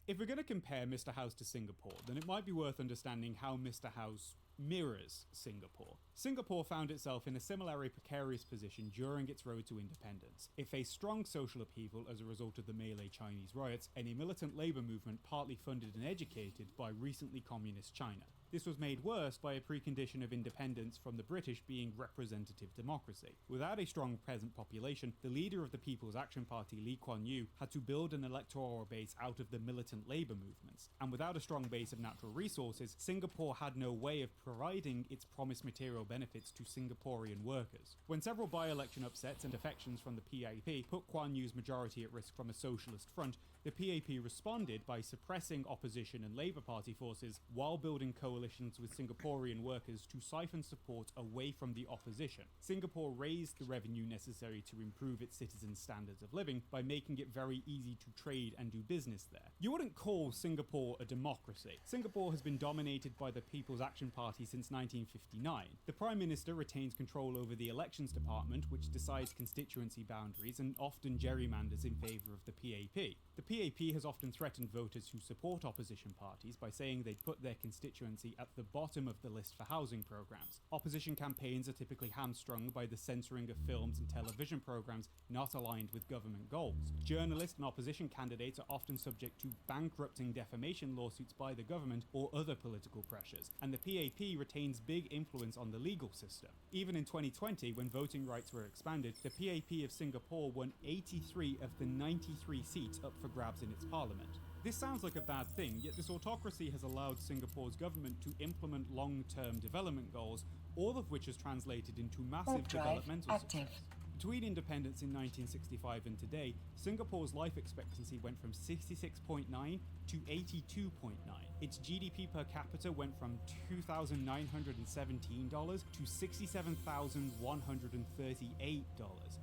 If we're going to compare Mr. House to Singapore, then it might be worth understanding how Mr. House mirrors Singapore. Singapore found itself in a similarly precarious position during its road to independence. It faced strong social upheaval as a result of the Malay Chinese riots and a militant labour movement partly funded and educated by recently communist China. This was made worse by a precondition of independence from the British being representative democracy. Without a strong present population, the leader of the People's Action Party, Lee Kuan Yew, had to build an electoral base out of the militant labour movements. And without a strong base of natural resources, Singapore had no way of providing its promised material benefits to Singaporean workers. When several by-election upsets and defections from the PAP put Kuan Yew's majority at risk from a socialist front, the PAP responded by suppressing opposition and Labour Party forces while building coalitions with Singaporean workers to siphon support away from the opposition. Singapore raised the revenue necessary to improve its citizens' standards of living by making it very easy to trade and do business there. You wouldn't call Singapore a democracy. Singapore has been dominated by the People's Action Party since 1959. The Prime Minister retains control over the elections department, which decides constituency boundaries and often gerrymanders in favour of the PAP. The PAP has often threatened voters who support opposition parties by saying they'd put their constituency at the bottom of the list for housing programs. Opposition campaigns are typically hamstrung by the censoring of films and television programs not aligned with government goals. Journalists and opposition candidates are often subject to bankrupting defamation lawsuits by the government or other political pressures, and the PAP retains big influence on the legal system. Even in 2020, when voting rights were expanded, the PAP of Singapore won 83 of the 93 seats up for grabs in its parliament. This sounds like a bad thing, yet this autocracy has allowed Singapore's government to implement long-term development goals, all of which has translated into massive developmental success. Between independence in 1965 and today, Singapore's life expectancy went from 66.9 to 82.9. Its GDP per capita went from $2,917 to $67,138.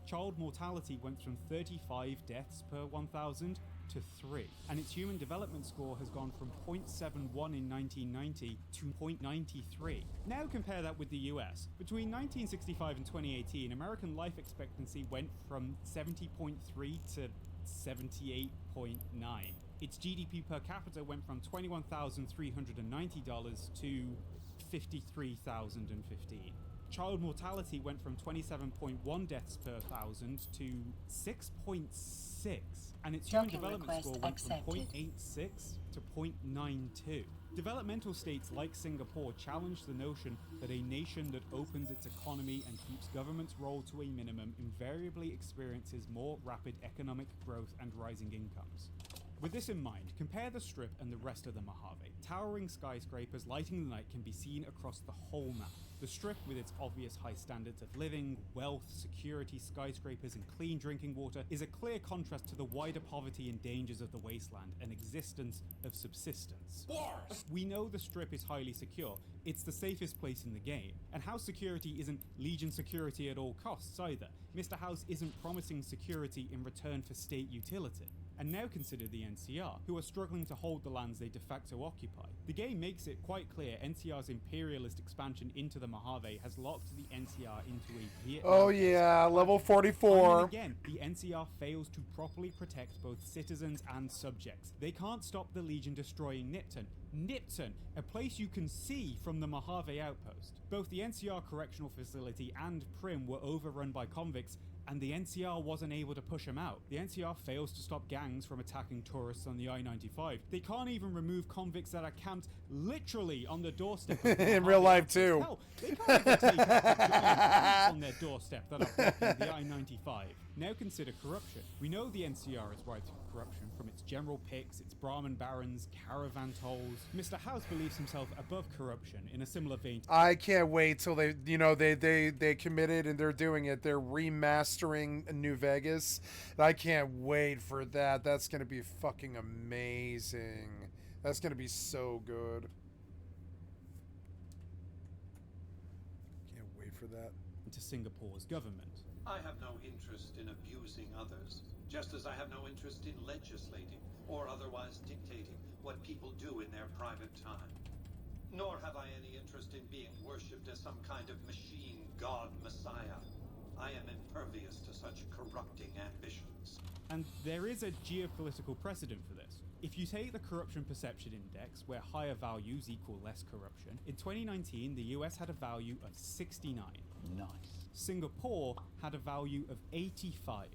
Child mortality went from 35 deaths per 1,000 to 3, and its human development score has gone from 0.71 in 1990 to 0.93. Now compare that with the US. Between 1965 and 2018, American life expectancy went from 70.3 to 78.9. Its GDP per capita went from $21,390 to $53,015. Child mortality went from 27.1 deaths per 1,000 to 6.6, and its human development score went from 0.86 to 0.92. Developmental states like Singapore challenge the notion that a nation that opens its economy and keeps government's role to a minimum invariably experiences more rapid economic growth and rising incomes. With this in mind, compare the Strip and the rest of the Mojave. Towering skyscrapers lighting the night can be seen across the whole map. The Strip, with its obvious high standards of living, wealth, security, skyscrapers, and clean drinking water, is a clear contrast to the wider poverty and dangers of the wasteland, an existence of subsistence. Wars! We know the Strip is highly secure. It's the safest place in the game. And house security isn't Legion security at all costs either. Mr. House isn't promising security in return for state utility. And now consider the NCR, who are struggling to hold the lands they de facto occupy. The game makes it quite clear NCR's imperialist expansion into the Mojave has locked the NCR into a Vietnam. Oh yeah, level 44. And again, the NCR fails to properly protect both citizens and subjects. They can't stop the Legion destroying Nipton. Nipton, a place you can see from the Mojave outpost. Both the NCR Correctional Facility and Prim were overrun by convicts, and the NCR wasn't able to push them out. The NCR fails to stop gangs from attacking tourists on the I-95. They can't even remove convicts that are camped literally on the doorstep of the in real life too. Hell, they can't even take out the giant on their doorstep that are blocking the I-95. Now consider corruption. We know the NCR is rife with corruption from its general picks, its Brahmin barons, caravan tolls. Mr. House believes himself above corruption in a similar vein. I can't wait till they committed and they're doing it. They're remastering New Vegas. And I can't wait for that. That's going to be fucking amazing. That's going to be so good. Can't wait for that. To Singapore's government. I have no interest in abusing others, just as I have no interest in legislating. or otherwise dictating what people do in their private time. Nor have I any interest in being worshipped as some kind of machine god messiah. I am impervious to such corrupting ambitions. And there is a geopolitical precedent for this. If you take the Corruption Perception Index, where higher values equal less corruption, in 2019 the US had a value of 69. Nice. Singapore had a value of 85.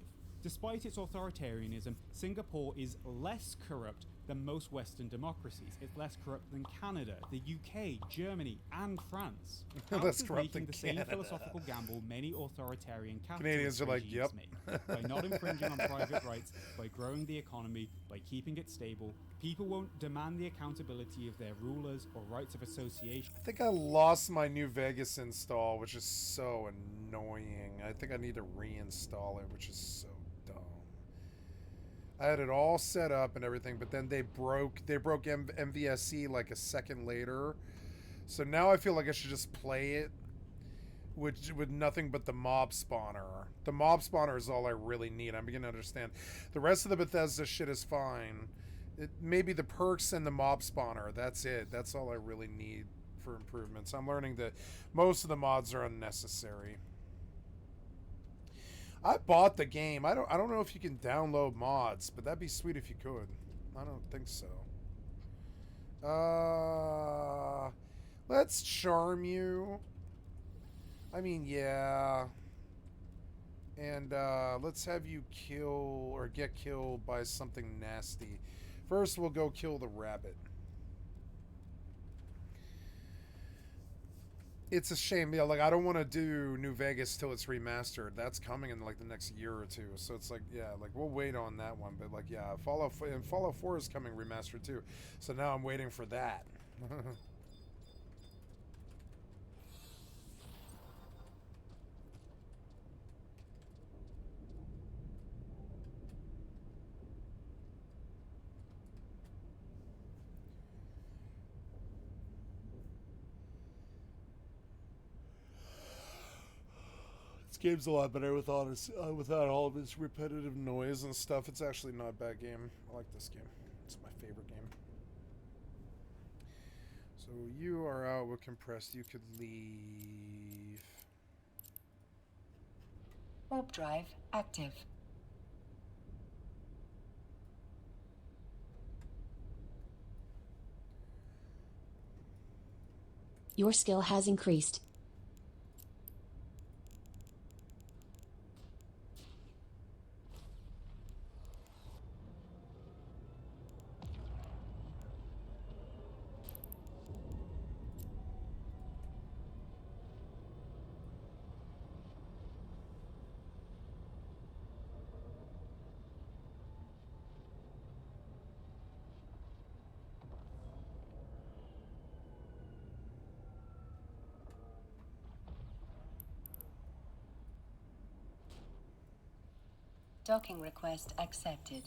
Despite its authoritarianism, Singapore is less corrupt than most Western democracies. It's less corrupt than Canada, the UK, Germany, and France. Less corrupt making than the same Canada. philosophical gamble many authoritarian Canadians capitalist are like, regimes yep. make. By not infringing on private rights, by growing the economy, by keeping it stable, people won't demand the accountability of their rulers or rights of association. I think I lost my New Vegas install, which is so annoying. I think I need to reinstall it, which is so dumb. I had it all set up and everything, but then they broke MVSC like a second later. So now I feel like I should just play it with nothing but the mob spawner. The mob spawner is all I really need. I'm beginning to understand. The rest of the Bethesda shit is fine. Maybe the perks and the mob spawner. That's it. That's all I really need for improvements. I'm learning that most of the mods are unnecessary. I bought the game. I don't know if you can download mods, but that'd be sweet if you could. I don't think so. Let's charm you. I mean, yeah. And let's have you kill or get killed by something nasty. First, we'll go kill the rabbit. It's a shame, yeah. Like, I don't want to do New Vegas till it's remastered. That's coming in like the next year or two. So it's like, yeah, like we'll wait on that one. But like, yeah, Fallout 4 is coming remastered too. So now I'm waiting for that. This game's a lot better without all of its repetitive noise and stuff. It's actually not a bad game. I like this game. It's my favorite game. So you are out with compressed. You could leave. Warp drive active. Your skill has increased. Docking request accepted.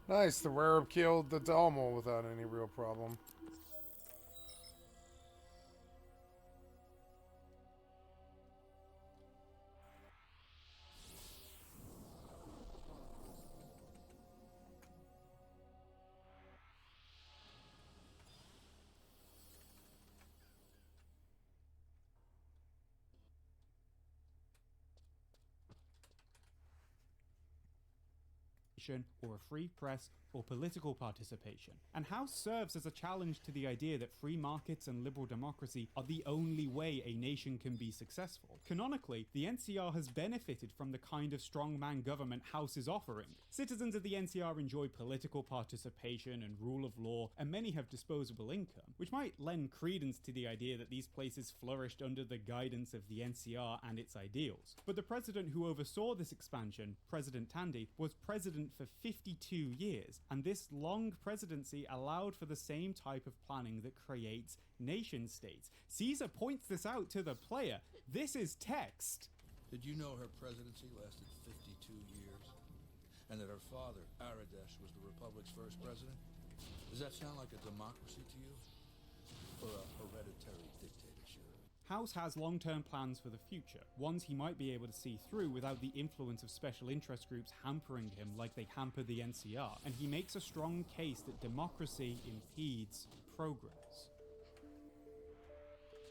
Nice, the werewolf killed the Dalmo without any real problem. Or a free press or political participation. And House serves as a challenge to the idea that free markets and liberal democracy are the only way a nation can be successful. Canonically, the NCR has benefited from the kind of strongman government House is offering. Citizens of the NCR enjoy political participation and rule of law, and many have disposable income, which might lend credence to the idea that these places flourished under the guidance of the NCR and its ideals. But the president who oversaw this expansion, President Tandy, was president for 52 years, and this long presidency allowed for the same type of planning that creates nation states. Caesar points this out to the player. This is text. Did you know her presidency lasted 52 years? And that her father, Aradesh, was the Republic's first president? Does that sound like a democracy to you? Or a hereditary dictatorship? House has long-term plans for the future, ones he might be able to see through without the influence of special interest groups hampering him like they hamper the NCR, and he makes a strong case that democracy impedes progress.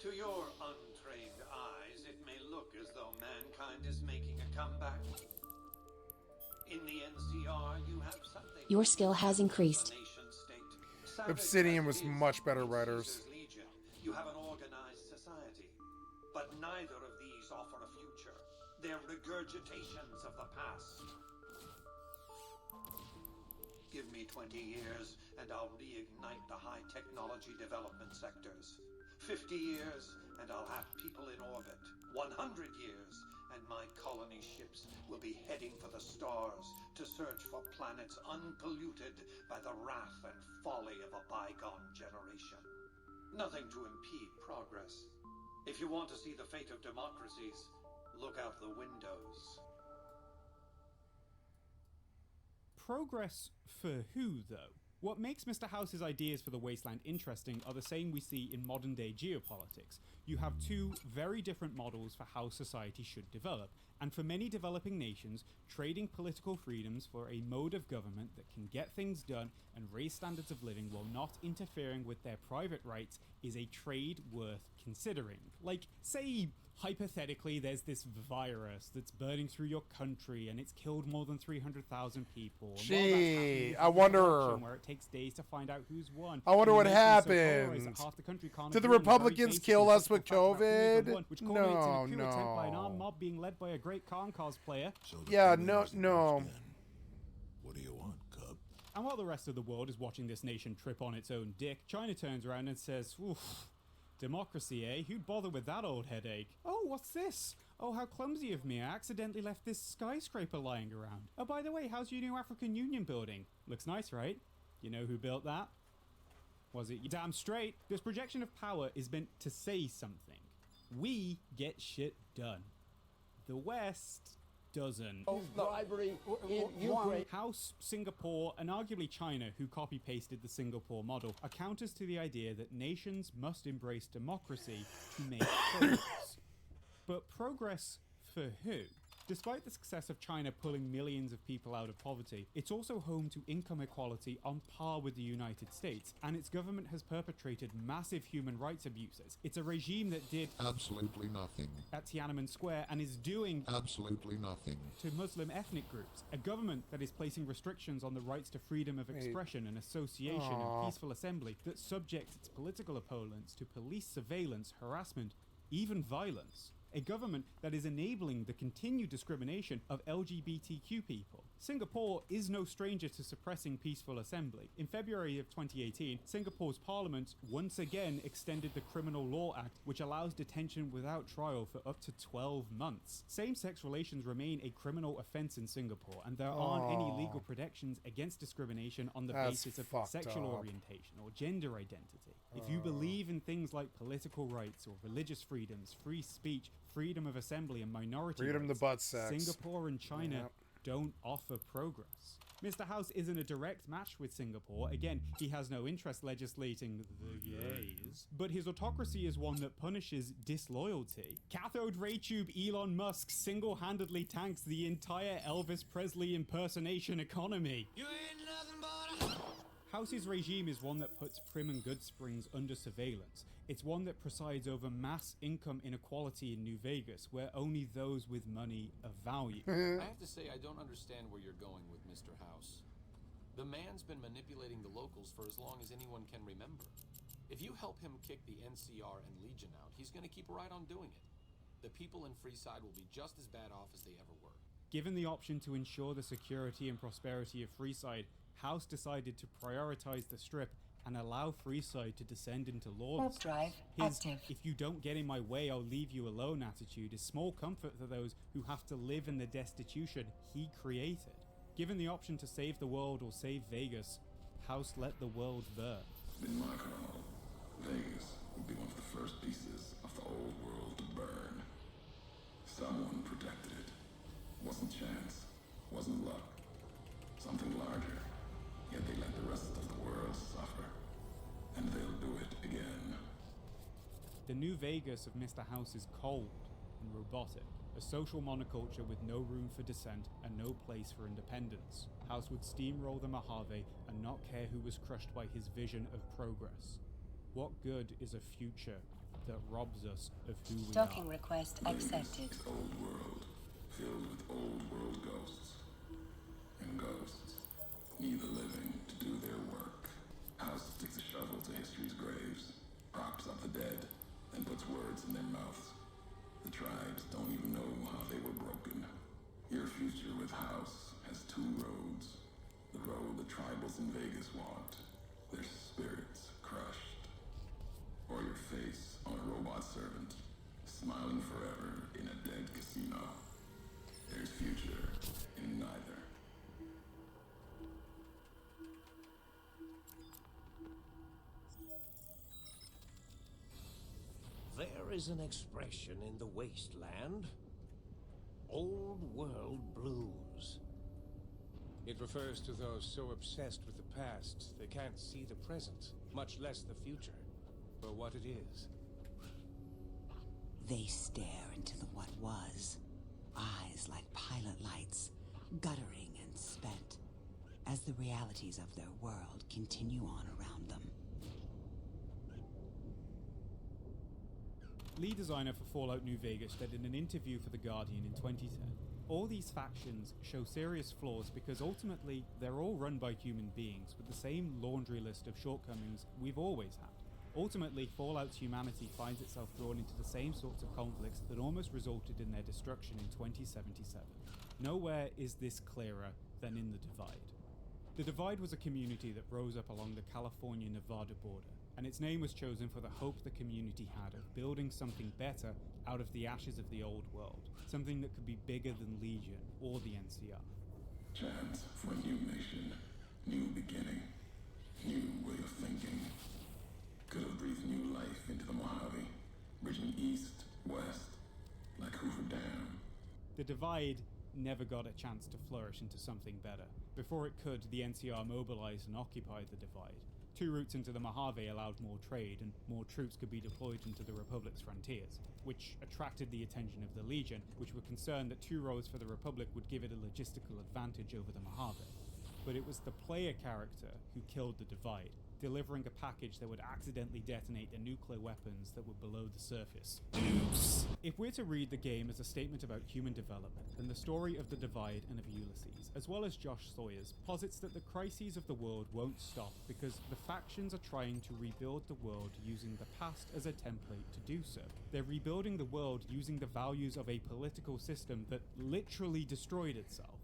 To your untrained eyes, it may look as though mankind is making a comeback. In the NCR, you have something. Your skill has increased. Obsidian was much better writers. You have an organized society, but neither of these offer a future. They're regurgitations of the past. Give me 20 years, and I'll reignite the high technology development sectors. 50 years, and I'll have people in orbit. 100 years, and my colony ships will be heading for the stars to search for planets unpolluted by the wrath and folly of a bygone generation. Nothing to impede progress. If you want to see the fate of democracies, look out the windows. Progress for who, though? What makes Mr. House's ideas for the Wasteland interesting are the same we see in modern-day geopolitics. You have two very different models for how society should develop, and for many developing nations, trading political freedoms for a mode of government that can get things done and raise standards of living while not interfering with their private rights is a trade worth considering. Like, say, hypothetically, there's this virus that's burning through your country and it's killed more than 300,000 people. Gee, I wonder. Where it takes days to find out who's won. I wonder what happened. Did the Republicans kill us with COVID? Which culminates in a coup attempt by an armed mob being led by a great Khan cosplayer. Yeah, no. What do you want, Cub? And while the rest of the world is watching this nation trip on its own dick, China turns around and says, oof, democracy, eh? Who'd bother with that old headache? Oh, what's this? Oh, how clumsy of me. I accidentally left this skyscraper lying around. Oh, by the way, how's your new African Union building? Looks nice, right? You know who built that? Was it you? Damn straight. This projection of power is meant to say something. We get shit done. The West doesn't. Bribery in Ukraine. House, Singapore, and arguably China, who copy-pasted the Singapore model, are counters to the idea that nations must embrace democracy to make progress. But progress for who? Despite the success of China pulling millions of people out of poverty, it's also home to income equality on par with the United States, and its government has perpetrated massive human rights abuses. It's a regime that did absolutely nothing at Tiananmen Square and is doing absolutely nothing to Muslim ethnic groups. A government that is placing restrictions on the rights to freedom of expression and association and peaceful assembly, that subjects its political opponents to police surveillance, harassment, even violence. A government that is enabling the continued discrimination of LGBTQ people. Singapore is no stranger to suppressing peaceful assembly. In February of 2018, Singapore's parliament once again extended the Criminal Law Act, which allows detention without trial for up to 12 months. Same-sex relations remain a criminal offense in Singapore, and there aren't any legal protections against discrimination on the basis of sexual orientation or gender identity. If you believe in things like political rights or religious freedoms, free speech, freedom of assembly, and minority freedom rights, to butt sex, Singapore and China don't offer progress. Mr. House isn't a direct match with Singapore. Again, he has no interest legislating the gays. But his autocracy is one that punishes disloyalty. Cathode ray tube Elon Musk single-handedly tanks the entire Elvis Presley impersonation economy. You ain't nothing but a... House's regime is one that puts Prim and Goodsprings under surveillance. It's one that presides over mass income inequality in New Vegas, where only those with money are valued. I have to say, I don't understand where you're going with Mr. House. The man's been manipulating the locals for as long as anyone can remember. If you help him kick the NCR and Legion out, he's going to keep right on doing it. The people in Freeside will be just as bad off as they ever were. Given the option to ensure the security and prosperity of Freeside, House decided to prioritize the Strip and allow Freeside to descend into lawlessness. Drive active. If you don't get in my way, I'll leave you alone attitude is small comfort for those who have to live in the destitution he created. Given the option to save the world or save Vegas, House let the world burn. In my call, Vegas will be one of the first pieces of the old world to burn. Someone protected it. Wasn't chance, wasn't luck. Something larger. Yet they let the rest of the world suffer. And they'll do it again. The The New Vegas of Mr. House is cold and robotic, a social monoculture with no room for dissent and no place for independence. House would steamroll the Mojave and not care who was crushed by his vision of progress. What good is a future that robs us of who we are? Docking request accepted. Old world, filled with old world ghosts. And ghosts need the living to do their work. House sticks a shovel to history's graves, props up the dead, and puts words in their mouths. The tribes don't even know how they were broken. Your future with House has two roads. The road the tribals in Vegas want, their spirits crushed. Or your face on a robot servant, smiling forever in a dead casino. There's future in neither. There is an expression in the wasteland. Old world blues. It refers to those so obsessed with the past, they can't see the present, much less the future, for what it is. They stare into the what was, eyes like pilot lights, guttering and spent, as the realities of their world continue on around them. Lead designer for Fallout New Vegas said in an interview for The Guardian in 2010, all these factions show serious flaws because ultimately they're all run by human beings with the same laundry list of shortcomings we've always had. Ultimately, Fallout's humanity finds itself drawn into the same sorts of conflicts that almost resulted in their destruction in 2077. Nowhere is this clearer than in The Divide. The Divide was a community that rose up along the California-Nevada border, and its name was chosen for the hope the community had of building something better out of the ashes of the old world, something that could be bigger than Legion or the NCR. Chance for a new mission, new beginning, new way of thinking. Could have breathed new life into the Mojave, bridging east, west, like Hoover Dam. The Divide never got a chance to flourish into something better. Before it could, the NCR mobilized and occupied the Divide. 2 routes into the Mojave allowed more trade, and more troops could be deployed into the Republic's frontiers, which attracted the attention of the Legion, which were concerned that 2 roads for the Republic would give it a logistical advantage over the Mojave. But it was the player character who killed the Divide, delivering a package that would accidentally detonate the nuclear weapons that were below the surface. Oops. If we're to read the game as a statement about human development, then the story of the Divide and of Ulysses, as well as Josh Sawyer's, posits that the crises of the world won't stop because the factions are trying to rebuild the world using the past as a template to do so. They're rebuilding the world using the values of a political system that literally destroyed itself.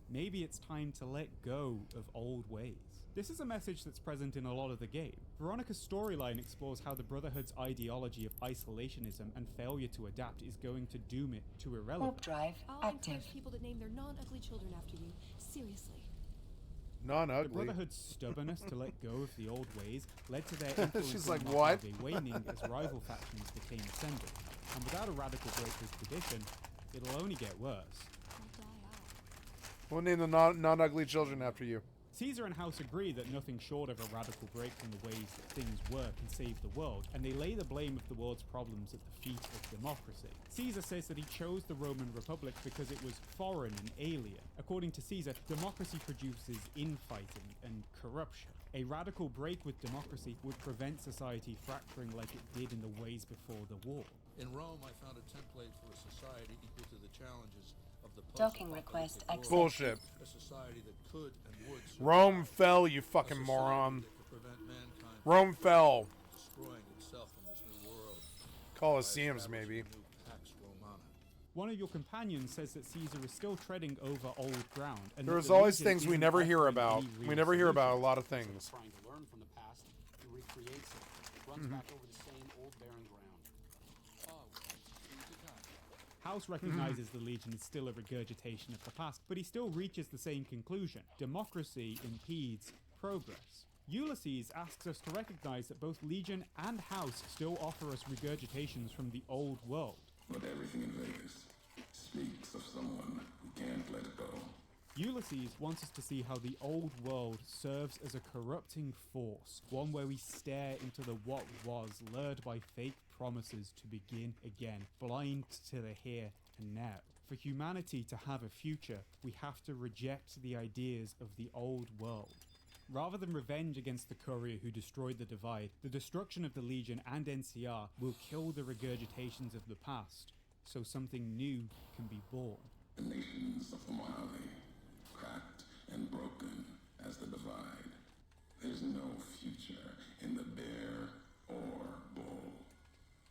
Maybe it's time to let go of old ways. This is a message that's present in a lot of the game. Veronica's storyline explores how the Brotherhood's ideology of isolationism and failure to adapt is going to doom it to irrelevance. Warp drive I'll active. encourage people to name their non-ugly children after you. Seriously. Non-ugly. The Brotherhood's stubbornness to let go of the old ways led to their influence She's in like, the what? Mojave waning as rival factions became ascendant. And without a radical break with tradition, it'll only get worse. We'll name the non-ugly children after you. Caesar and House agree that nothing short of a radical break from the ways that things were can save the world, and they lay the blame of the world's problems at the feet of democracy. Caesar says that he chose the Roman Republic because it was foreign and alien. According to Caesar, democracy produces infighting and corruption. A radical break with democracy would prevent society fracturing like it did in the ways before the war. In Rome, I found a template for a society equal to the challenges of the Docking request accepted. Bullshit. A society that could and would survive. Rome fell, you fucking moron. Rome fell. Destroying itself in this new world. Colosseums, maybe. One of your companions says that Caesar is still treading over old ground. And There's always things we never hear about. We never hear about a lot of things. Trying to learn from the past and recreates it. Runs back over the same old barren ground. House recognizes the Legion is still a regurgitation of the past, but he still reaches the same conclusion. Democracy impedes progress. Ulysses asks us to recognize that both Legion and House still offer us regurgitations from the old world. But everything in Vegas speaks of someone who can't let go. Ulysses wants us to see how the old world serves as a corrupting force, one where we stare into the what was, lured by fake promises to begin again, blind to the here and now. For humanity to have a future, we have to reject the ideas of the old world. Rather than revenge against the courier who destroyed the Divide, the destruction of the Legion and NCR will kill the regurgitations of the past, so something new can be born. The nations of the Mojave, cracked and broken as the Divide. There's no future in the bear or bull.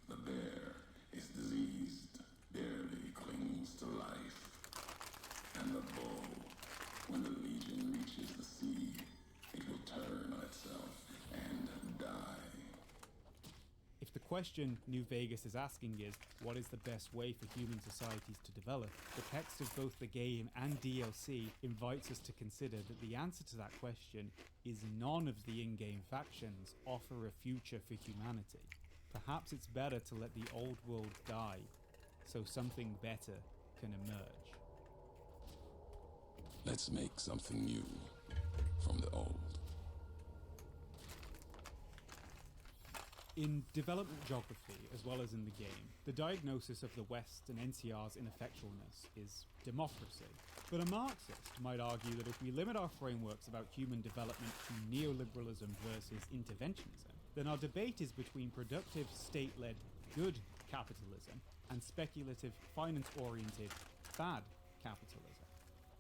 The bear is diseased, barely clings to life. And the bull, when the Legion reaches the sea, it will turn on itself and die. If the question New Vegas is asking is, what is the best way for human societies to develop, the text of both the game and DLC invites us to consider that the answer to that question is none of the in-game factions offer a future for humanity. Perhaps it's better to let the old world die, so something better can emerge. Let's make something new from the old. In development geography, as well as in the game, the diagnosis of the West and NCR's ineffectualness is democracy. But a Marxist might argue that if we limit our frameworks about human development to neoliberalism versus interventionism, then our debate is between productive, state-led, good capitalism and speculative, finance-oriented, bad capitalism.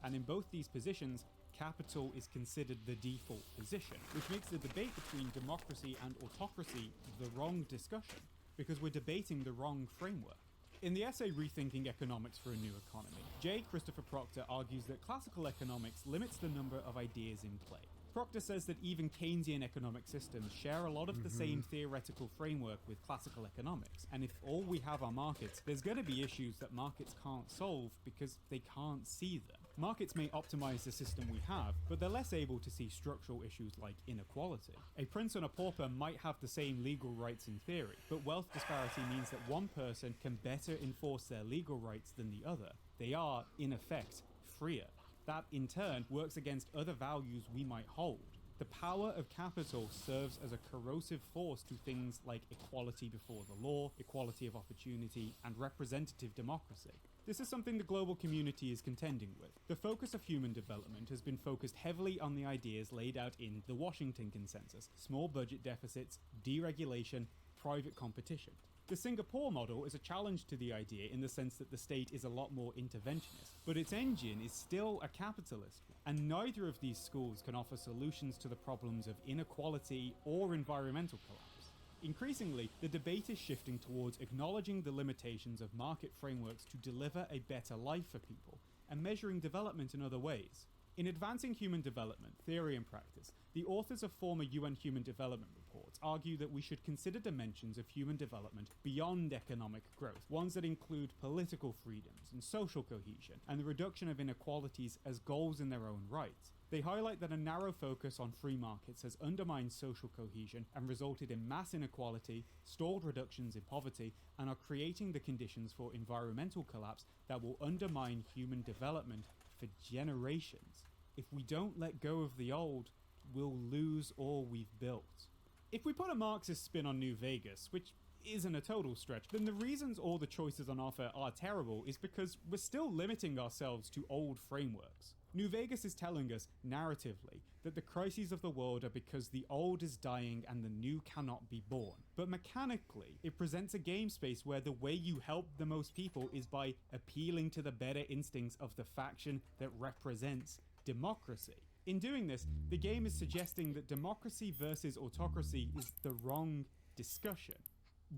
And in both these positions, capital is considered the default position, which makes the debate between democracy and autocracy the wrong discussion, because we're debating the wrong framework. In the essay Rethinking Economics for a New Economy, J. Christopher Proctor argues that classical economics limits the number of ideas in play. Proctor says that even Keynesian economic systems share a lot of the same theoretical framework with classical economics, and if all we have are markets, there's going to be issues that markets can't solve because they can't see them. Markets may optimize the system we have, but they're less able to see structural issues like inequality. A prince and a pauper might have the same legal rights in theory, but wealth disparity means that one person can better enforce their legal rights than the other. They are, in effect, freer. That, in turn, works against other values we might hold. The power of capital serves as a corrosive force to things like equality before the law, equality of opportunity, and representative democracy. This is something the global community is contending with. The focus of human development has been focused heavily on the ideas laid out in the Washington Consensus: small budget deficits, deregulation, private competition. The Singapore model is a challenge to the idea in the sense that the state is a lot more interventionist, but its engine is still a capitalist one, and neither of these schools can offer solutions to the problems of inequality or environmental collapse. Increasingly, the debate is shifting towards acknowledging the limitations of market frameworks to deliver a better life for people, and measuring development in other ways. In Advancing Human Development, Theory and Practice, the authors of former UN Human Development reports argue that we should consider dimensions of human development beyond economic growth, ones that include political freedoms and social cohesion, and the reduction of inequalities as goals in their own right. They highlight that a narrow focus on free markets has undermined social cohesion and resulted in mass inequality, stalled reductions in poverty, and are creating the conditions for environmental collapse that will undermine human development for generations. If we don't let go of the old, we'll lose all we've built. If we put a Marxist spin on New Vegas, which isn't a total stretch, then the reasons all the choices on offer are terrible is because we're still limiting ourselves to old frameworks. New Vegas is telling us, narratively, that the crises of the world are because the old is dying and the new cannot be born. But mechanically, it presents a game space where the way you help the most people is by appealing to the better instincts of the faction that represents democracy. In doing this, the game is suggesting that democracy versus autocracy is the wrong discussion.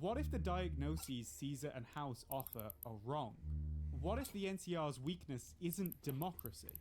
What if the diagnoses Caesar and House offer are wrong? What if the NCR's weakness isn't democracy?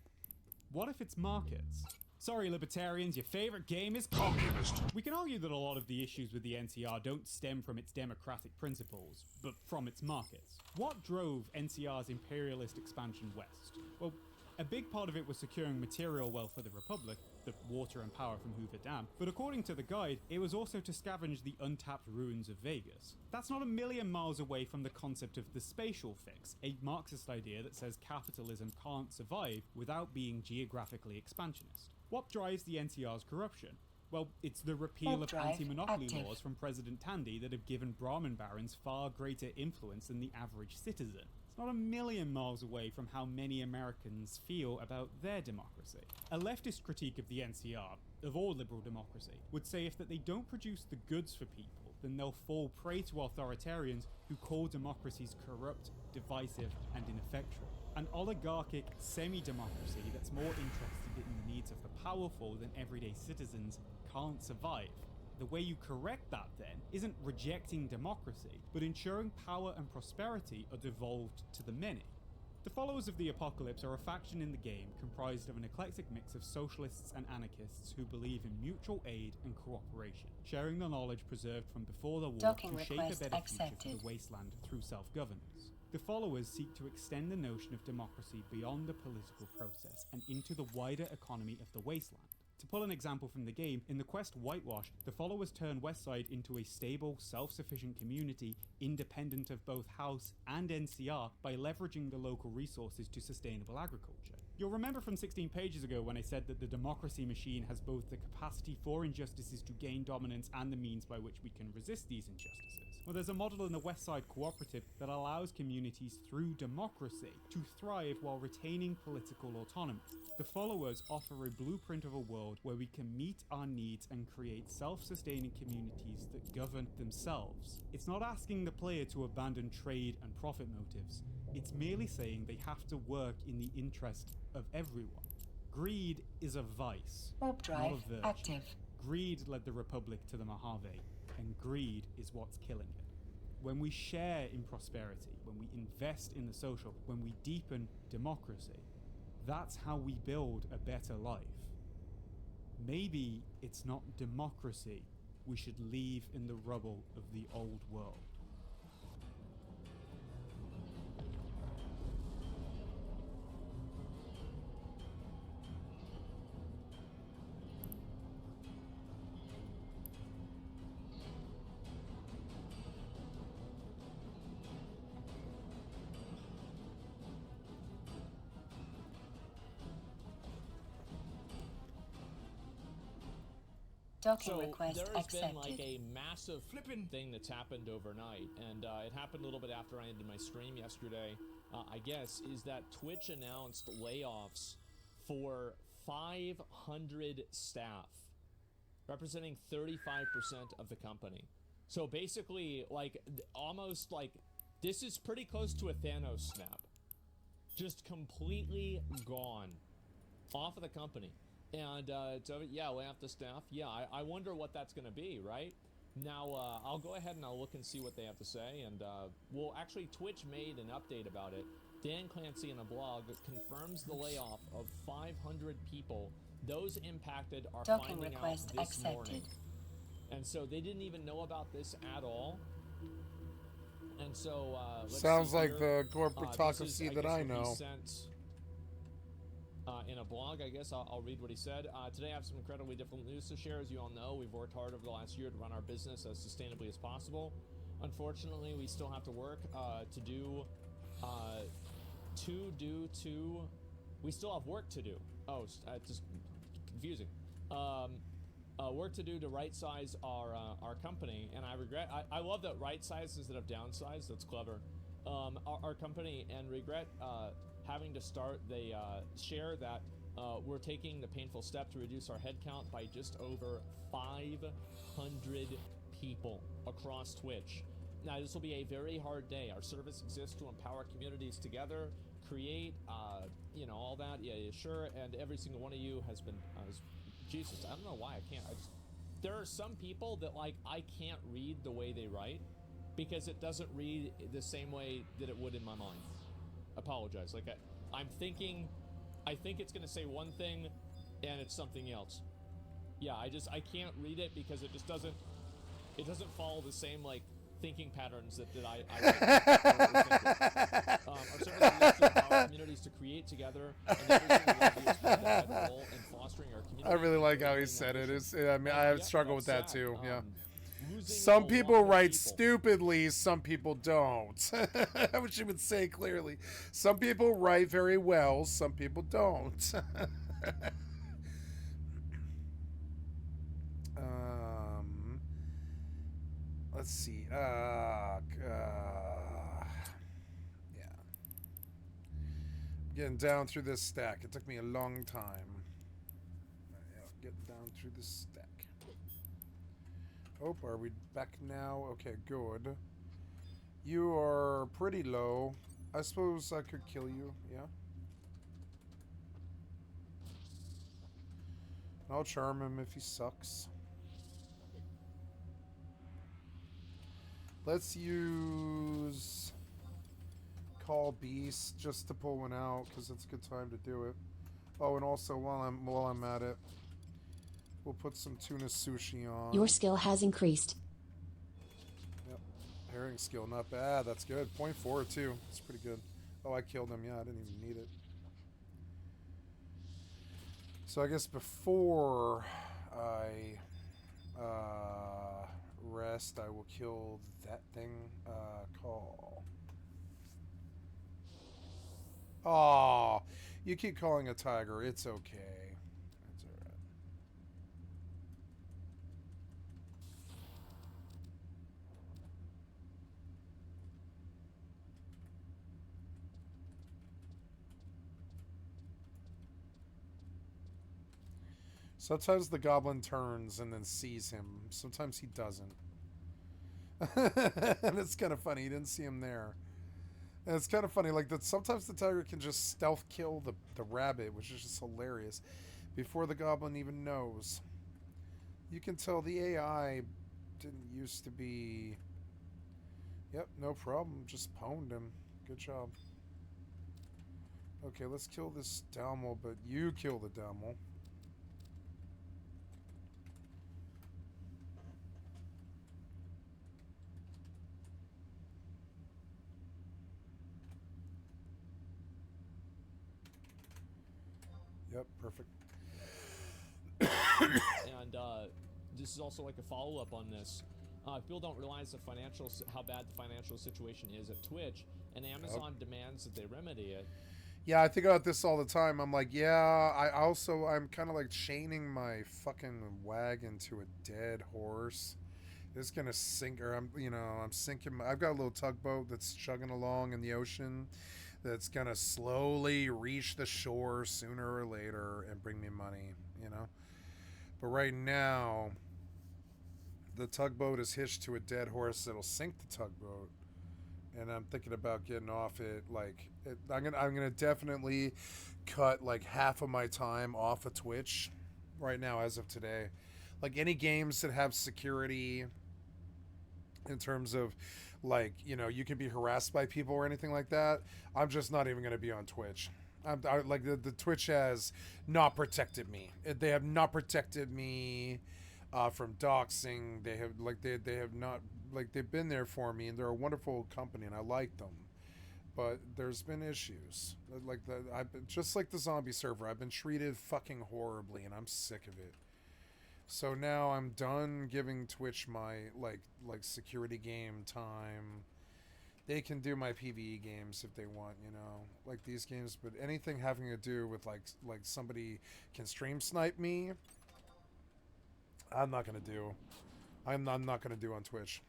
What if it's markets? Sorry, libertarians, your favorite game is communist. We can argue that a lot of the issues with the NCR don't stem from its democratic principles, but from its markets. What drove NCR's imperialist expansion west? Well, A big part of it was securing material wealth for the Republic, the water and power from Hoover Dam, but according to the guide, it was also to scavenge the untapped ruins of Vegas. That's not a million miles away from the concept of the spatial fix, a Marxist idea that says capitalism can't survive without being geographically expansionist. What drives the NCR's corruption? Well, it's the repeal of anti-monopoly laws from President Tandy that have given Brahmin barons far greater influence than the average citizen. It's not a million miles away from how many Americans feel about their democracy. A leftist critique of the NCR, of all liberal democracy, would say if that they don't produce the goods for people, then they'll fall prey to authoritarians who call democracies corrupt, divisive, and ineffectual. An oligarchic semi-democracy that's more interested in the needs of the powerful than everyday citizens can't survive. The way you correct that, then, isn't rejecting democracy, but ensuring power and prosperity are devolved to the many. The followers of the apocalypse are a faction in the game comprised of an eclectic mix of socialists and anarchists who believe in mutual aid and cooperation, sharing the knowledge preserved from before the war to shape a better future for the wasteland through self-governance. The followers seek to extend the notion of democracy beyond the political process and into the wider economy of the wasteland. To pull an example from the game, in the quest Whitewash, the followers turn Westside into a stable, self-sufficient community independent of both House and NCR by leveraging the local resources to sustainable agriculture. You'll remember from 16 pages ago when I said that the democracy machine has both the capacity for injustices to gain dominance and the means by which we can resist these injustices. Well, there's a model in the Westside Cooperative that allows communities through democracy to thrive while retaining political autonomy. The followers offer a blueprint of a world where we can meet our needs and create self-sustaining communities that govern themselves. It's not asking the player to abandon trade and profit motives. It's merely saying they have to work in the interest of everyone. Greed is a vice, not a virtue. Greed led the Republic to the Mojave, and greed is what's killing it. When we share in prosperity, when we invest in the social, when we deepen democracy, that's how we build a better life. Maybe it's not democracy we should leave in the rubble of the old world. So there's been like a massive flipping thing that's happened overnight, and it happened a little bit after I ended my stream yesterday, I guess, is that Twitch announced layoffs for 500 staff, representing 35% of the company. So basically, like, almost like, this is pretty close to a Thanos snap. Just completely gone off of the company. And so, yeah, lay off the staff. Yeah, I wonder what that's going to be, right? Now, I'll go ahead and I'll look and see what they have to say. And, well, actually, Twitch made an update about it. Dan Clancy in a blog confirms the layoff of 500 people. Those impacted are finding out this morning. And so they didn't even know about this at all. And so, sounds like the corporatocracy that I know. In a blog, I guess I'll read what he said. Today I have some incredibly different news to share. As you all know, we've worked hard over the last year to run our business as sustainably as possible. Unfortunately, we still have to work we still have work to do. Oh, just confusing. Work to do to right size our company, and I regret. I love that right size instead of downsize. That's clever. Our company, and regret having to start. They share that we're taking the painful step to reduce our headcount by just over 500 people across Twitch. Now, this will be a very hard day. Our service exists to empower communities together, create, you know, all that. Yeah, sure. And every single one of you has been, Jesus, I don't know why I can't. There are some people that, like, I can't read the way they write because it doesn't read the same way that it would in my mind. Apologize. Like, I'm thinking, I think it's going to say one thing and it's something else. Yeah, I can't read it because it just doesn't follow the same, like, thinking patterns that I our service exists to empower communities communities to create together. And the vision of EvE is playing a vital role in fostering our community. I really and like how he furthering said that it. vision. I mean, I Yeah, struggle with that's that too. sad. Yeah. Losing Some a people lot of write people. stupidly, some people don't. I wish you would say clearly. Some people write very well, some people don't. Let's see. Yeah. Getting down through this stack. It took me a long time. Getting down through this stack. Oh, are we back now? Okay, good. You are pretty low. I suppose I could kill you, yeah? I'll charm him if he sucks. Let's use Call Beast just to pull one out because it's a good time to do it. Oh, and also while I'm at it, we'll put some tuna sushi on. Your skill has increased. Yep. Herring skill, not bad. That's good. 0.4 too. That's pretty good. Oh, I killed him. Yeah, I didn't even need it. So I guess before I rest, I will kill that thing. Call. Aw, you keep calling a tiger. It's okay. It's alright. Sometimes the goblin turns and then sees him. Sometimes he doesn't. And it's kind of funny. He didn't see him there. And it's kind of funny, like, that sometimes the tiger can just stealth kill the rabbit, which is just hilarious, before the goblin even knows. You can tell the AI didn't used to be... Yep, no problem. Just pwned him. Good job. Okay, let's kill this Dalmal, but you kill the Dalmal. Yep, perfect. And this is also like a follow-up on this. People don't realize how bad the financial situation is at Twitch, and Amazon demands that they remedy it. Yeah, I think about this all the time. I'm like, yeah, I'm kind of like chaining my fucking wagon to a dead horse. It's gonna sink, or I'm sinking. I've got a little tugboat that's chugging along in the ocean that's gonna slowly reach the shore sooner or later and bring me money, you know? But right now, the tugboat is hitched to a dead horse that'll sink the tugboat. And I'm thinking about getting off it. I'm gonna definitely cut like half of my time off of Twitch right now as of today. Like any games that have security in terms of like, you can be harassed by people or anything like that, I'm just not even going to be on Twitch. Like the Twitch has not protected me. They have not protected me from doxing. They have not, like, they've been there for me, and they're a wonderful company and I like them. But there's been issues. Just like the zombie server, I've been treated fucking horribly and I'm sick of it. So now I'm done giving Twitch my like security game time. They can do my PvE games if they want, like these games, but anything having to do with like somebody can stream snipe me, I'm not gonna do. I'm not gonna do on Twitch.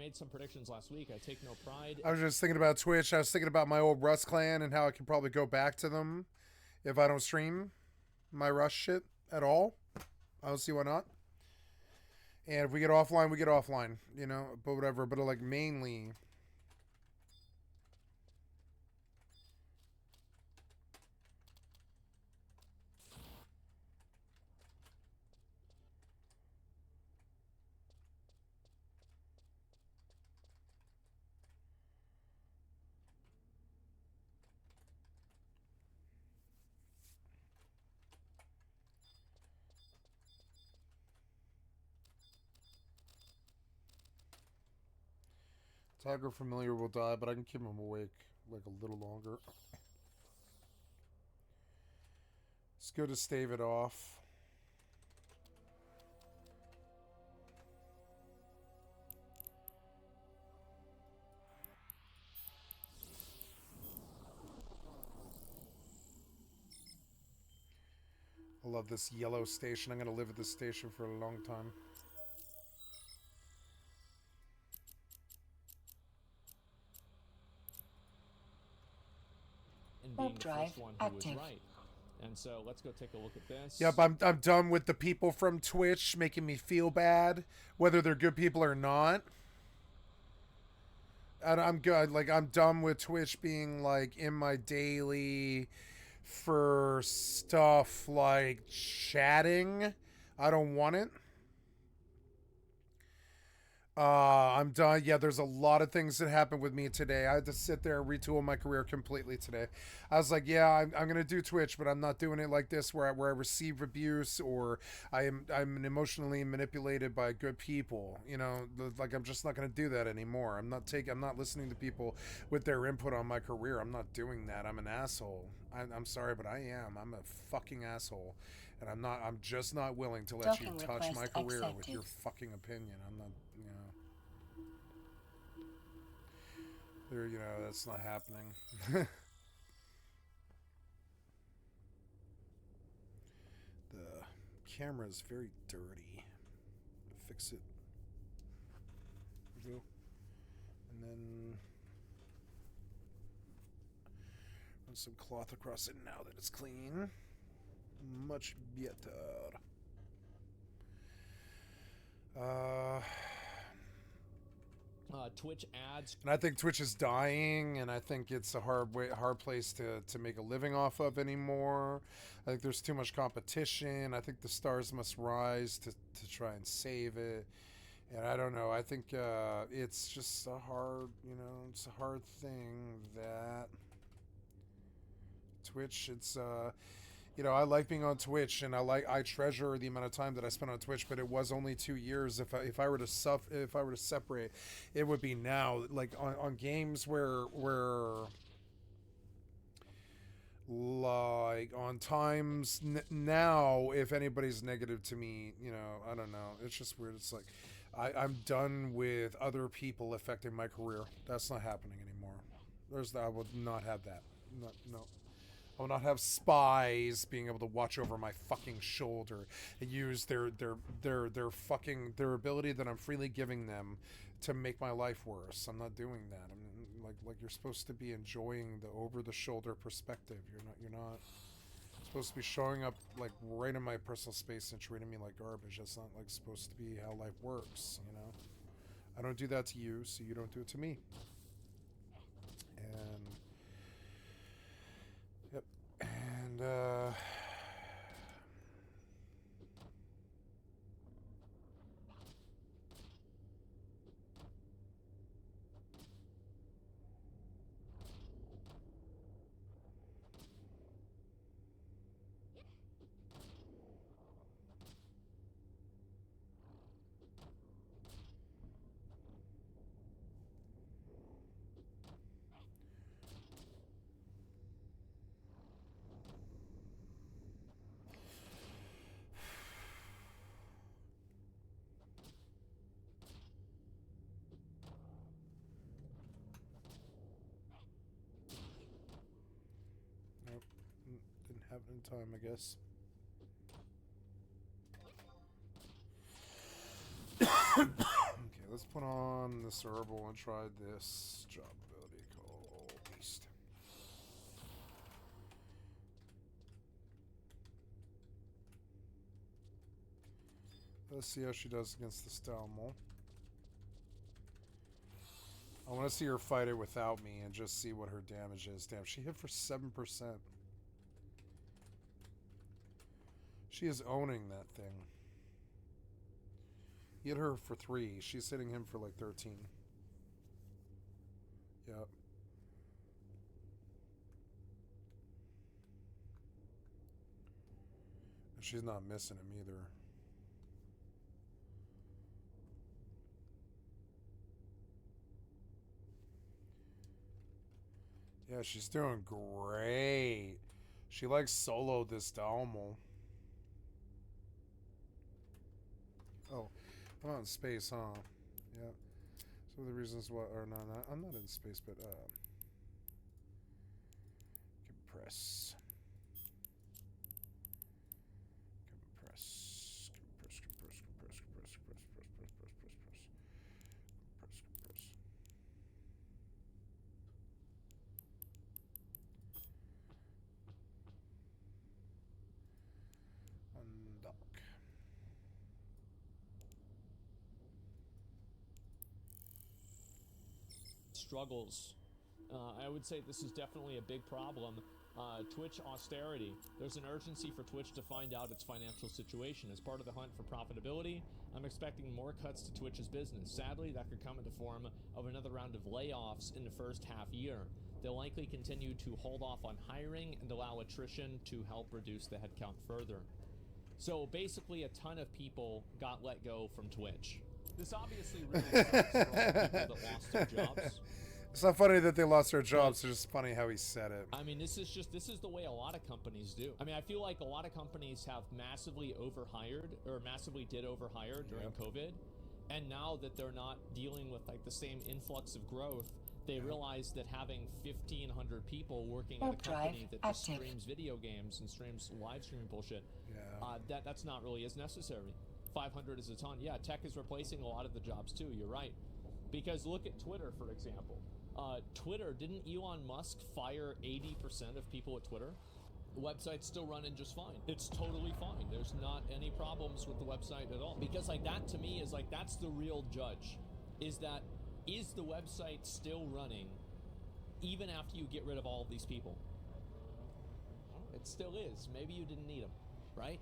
made some predictions last week. I take no pride. I was just thinking about Twitch. I was thinking about my old Rust clan and how I could probably go back to them if I don't stream my Rust shit at all. I don't see why not. And if we get offline, we get offline, you know, but whatever. But like mainly... Tiger Familiar will die, but I can keep him awake like a little longer. It's good to stave it off. I love this yellow station. I'm going to live at this station for a long time. And being the first one who was right. And so let's go take a look at this. Yep, I'm done with the people from Twitch making me feel bad, whether they're good people or not. And I'm good. Like, I'm done with Twitch being like in my daily for stuff like chatting. I don't want it. I'm done. Yeah, there's a lot of things that happened with me today. I had to sit there and retool my career completely today. I was like, yeah, I'm going to do Twitch, but I'm not doing it like this where I receive abuse or I'm emotionally manipulated by good people. You know, like I'm just not going to do that anymore. I'm not listening to people with their input on my career. I'm not doing that. I'm an asshole. I'm sorry, but I am. I'm a fucking asshole. And I'm just not willing to let you touch my career with your fucking opinion. I'm not, you know. You know, that's not happening. The camera is very dirty. Fix it. And then run some cloth across it now that it's clean. Much better. Twitch ads. And I think Twitch is dying, and I think it's a hard place to make a living off of anymore. I think there's too much competition. I think the stars must rise to try and save it. And I don't know. I think it's just a hard, you know, it's a hard thing that Twitch, it's you know, I like being on Twitch, and I treasure the amount of time that I spent on Twitch. But it was only 2 years. If I were to separate, it would be now. Like on games where like on times now, if anybody's negative to me, you know, I don't know. It's just weird. It's like I'm done with other people affecting my career. That's not happening anymore. I would not have that. No. I will not have spies being able to watch over my fucking shoulder and use their ability that I'm freely giving them to make my life worse. I'm not doing that. I'm like you're supposed to be enjoying the over-the-shoulder perspective. You're not supposed to be showing up like right in my personal space and treating me like garbage. That's not like supposed to be how life works, you know? I don't do that to you, so you don't do it to me. And And, didn't have it in time, I guess. Okay, let's put on this herbal and try this job ability called Beast. Let's see how she does against the Stalmol. I want to see her fight it without me and just see what her damage is. Damn, she hit for 7%. She is owning that thing. He hit her for 3. She's hitting him for like 13. Yep. And she's not missing him either. Yeah, she's doing great. She like soloed this Dalmo. Oh, I'm out in space, huh? Yeah. So the reasons why, or no, I'm not in space, but compress. Struggles. I would say this is definitely a big problem. Twitch austerity. There's an urgency for Twitch to find out its financial situation. As part of the hunt for profitability, I'm expecting more cuts to Twitch's business. Sadly, that could come in the form of another round of layoffs in the first half year. They'll likely continue to hold off on hiring and allow attrition to help reduce the headcount further. So basically, a ton of people got let go from Twitch. This obviously really sucks for all the people that lost their jobs. It's not funny that they lost their jobs. It's just funny how he said it. I mean, this is the way a lot of companies do. I mean, I feel like a lot of companies have massively overhired or massively did overhire during COVID. And now that they're not dealing with like the same influx of growth, they realize that having 1,500 people working at a company that just streams video games and streams live streaming bullshit, that's not really as necessary. 500 is a ton. Yeah, tech is replacing a lot of the jobs too. You're right. Because look at Twitter, for example. Twitter, didn't Elon Musk fire 80% of people at Twitter? The website's still running just fine. It's totally fine. There's not any problems with the website at all. Because like that to me is like, that's the real judge. Is the website still running even after you get rid of all of these people? It still is. Maybe you didn't need them, right?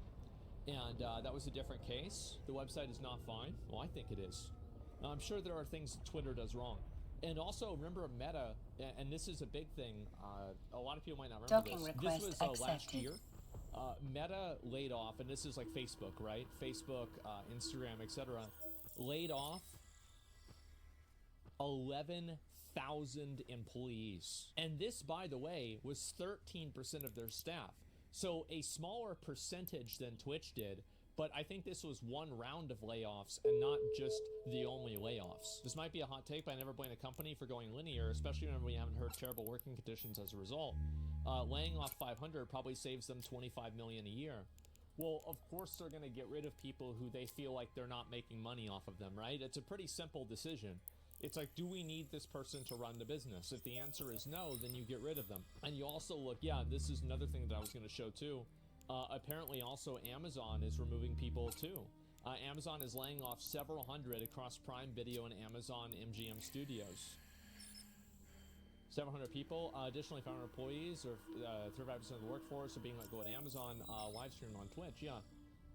And that was a different case. The website is not fine. Well, I think it is. I'm sure there are things that Twitter does wrong. And also, remember Meta, and this is a big thing. A lot of people might not remember this. This was last year. Meta laid off, and this is like Facebook, right? Facebook, Instagram, etc. Laid off 11,000 employees. And this, by the way, was 13% of their staff. So a smaller percentage than Twitch did, but I think this was one round of layoffs and not just the only layoffs. This might be a hot take, but I never blame a company for going linear, especially when we haven't heard terrible working conditions as a result. Laying off 500 probably saves them $25 million a year. Well, of course they're going to get rid of people who they feel like they're not making money off of them, right? It's a pretty simple decision. It's like, do we need this person to run the business? If the answer is no, then you get rid of them. And you also look, this is another thing that I was going to show too. Apparently also Amazon is removing people too. Amazon is laying off several hundred across Prime Video and Amazon MGM Studios. 700 people. Additionally, 500 employees, or 35% of the workforce, are being let go at Amazon live stream on Twitch. Yeah,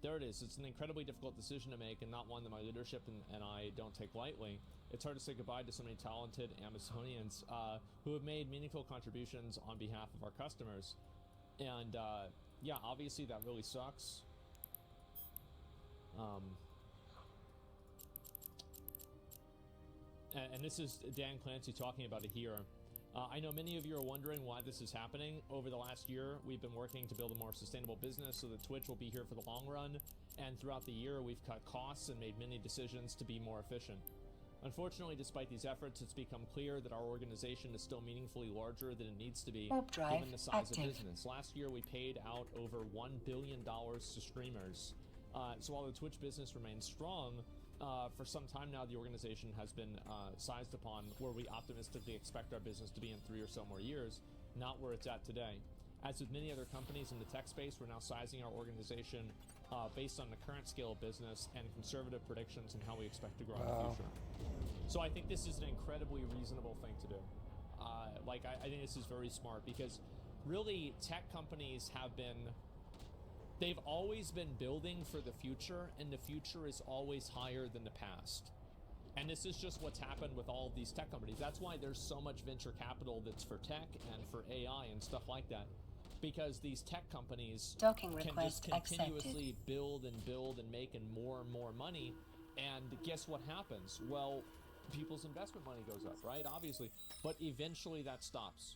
there it is. It's an incredibly difficult decision to make, and not one that my leadership and I don't take lightly. It's hard to say goodbye to so many talented Amazonians who have made meaningful contributions on behalf of our customers. And yeah, obviously that really sucks. And this is Dan Clancy talking about it here. I know many of you are wondering why this is happening. Over the last year, we've been working to build a more sustainable business so that Twitch will be here for the long run. And throughout the year, we've cut costs and made many decisions to be more efficient. Unfortunately, despite these efforts, it's become clear that our organization is still meaningfully larger than it needs to be, given the size of business. Last year, we paid out over $1 billion to streamers. So while the Twitch business remains strong, for some time now, the organization has been sized upon where we optimistically expect our business to be in 3 or so more years, not where it's at today. As with many other companies in the tech space, we're now sizing our organization based on the current scale of business and conservative predictions and how we expect to grow in the future. So I think this is an incredibly reasonable thing to do. I think this is very smart because really tech companies they've always been building for the future, and the future is always higher than the past. And this is just what's happened with all of these tech companies. That's why there's so much venture capital that's for tech and for AI and stuff like that. Because these tech companies can just continuously build and making more and more money. And guess what happens? Well, people's investment money goes up, right? Obviously. But eventually that stops.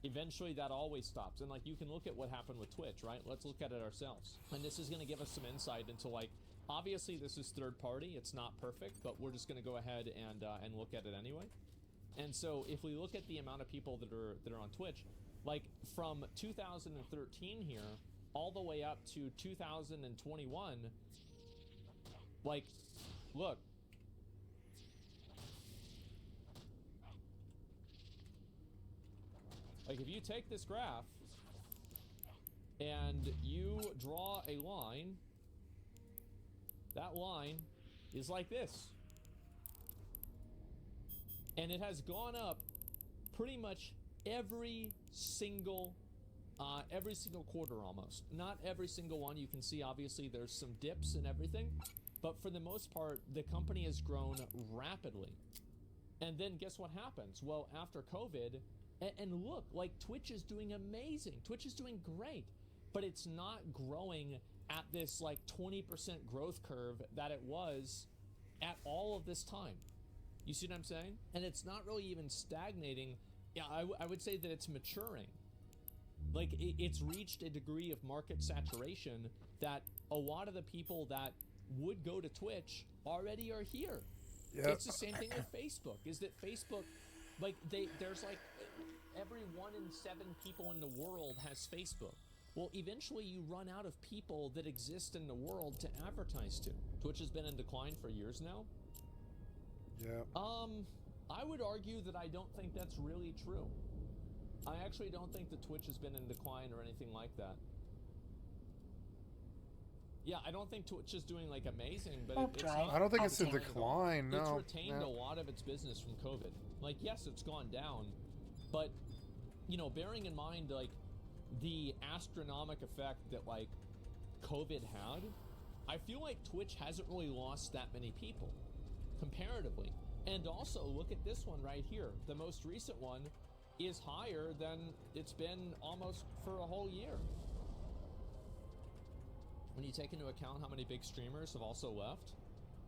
Eventually that always stops. And like, you can look at what happened with Twitch, right? Let's look at it ourselves. And this is going to give us some insight into, like, obviously this is third party. It's not perfect, but we're just going to go ahead and look at it anyway. And so if we look at the amount of people that are on Twitch, like from 2013 here all the way up to 2021, like, look. Like, if you take this graph and you draw a line, that line is like this. And it has gone up pretty much every single quarter almost. Not every single one. You can see, obviously, there's some dips and everything. But for the most part, the company has grown rapidly. And then guess what happens? Well, after COVID... And look, like, Twitch is doing amazing. Twitch is doing great. But it's not growing at this, like, 20% growth curve that it was at all of this time. You see what I'm saying? And it's not really even stagnating. Yeah, I would say that it's maturing. Like, it's reached a degree of market saturation that a lot of the people that would go to Twitch already are here. Yep. It's the same thing with Facebook, is that Facebook... Like, there's like every 1 in 7 people in the world has Facebook. Well, eventually you run out of people that exist in the world to advertise to. Twitch has been in decline for years now. Yeah. I would argue that I don't think that's really true. I actually don't think that Twitch has been in decline or anything like that. Yeah, I don't think Twitch is doing, like, amazing, but it's not. I don't think it's in decline, no. It's retained a lot of its business from COVID. Like, yes, it's gone down, but, you know, bearing in mind, like, the astronomical effect that, like, COVID had, I feel like Twitch hasn't really lost that many people, comparatively. And also, look at this one right here. The most recent one is higher than it's been almost for a whole year. When you take into account how many big streamers have also left,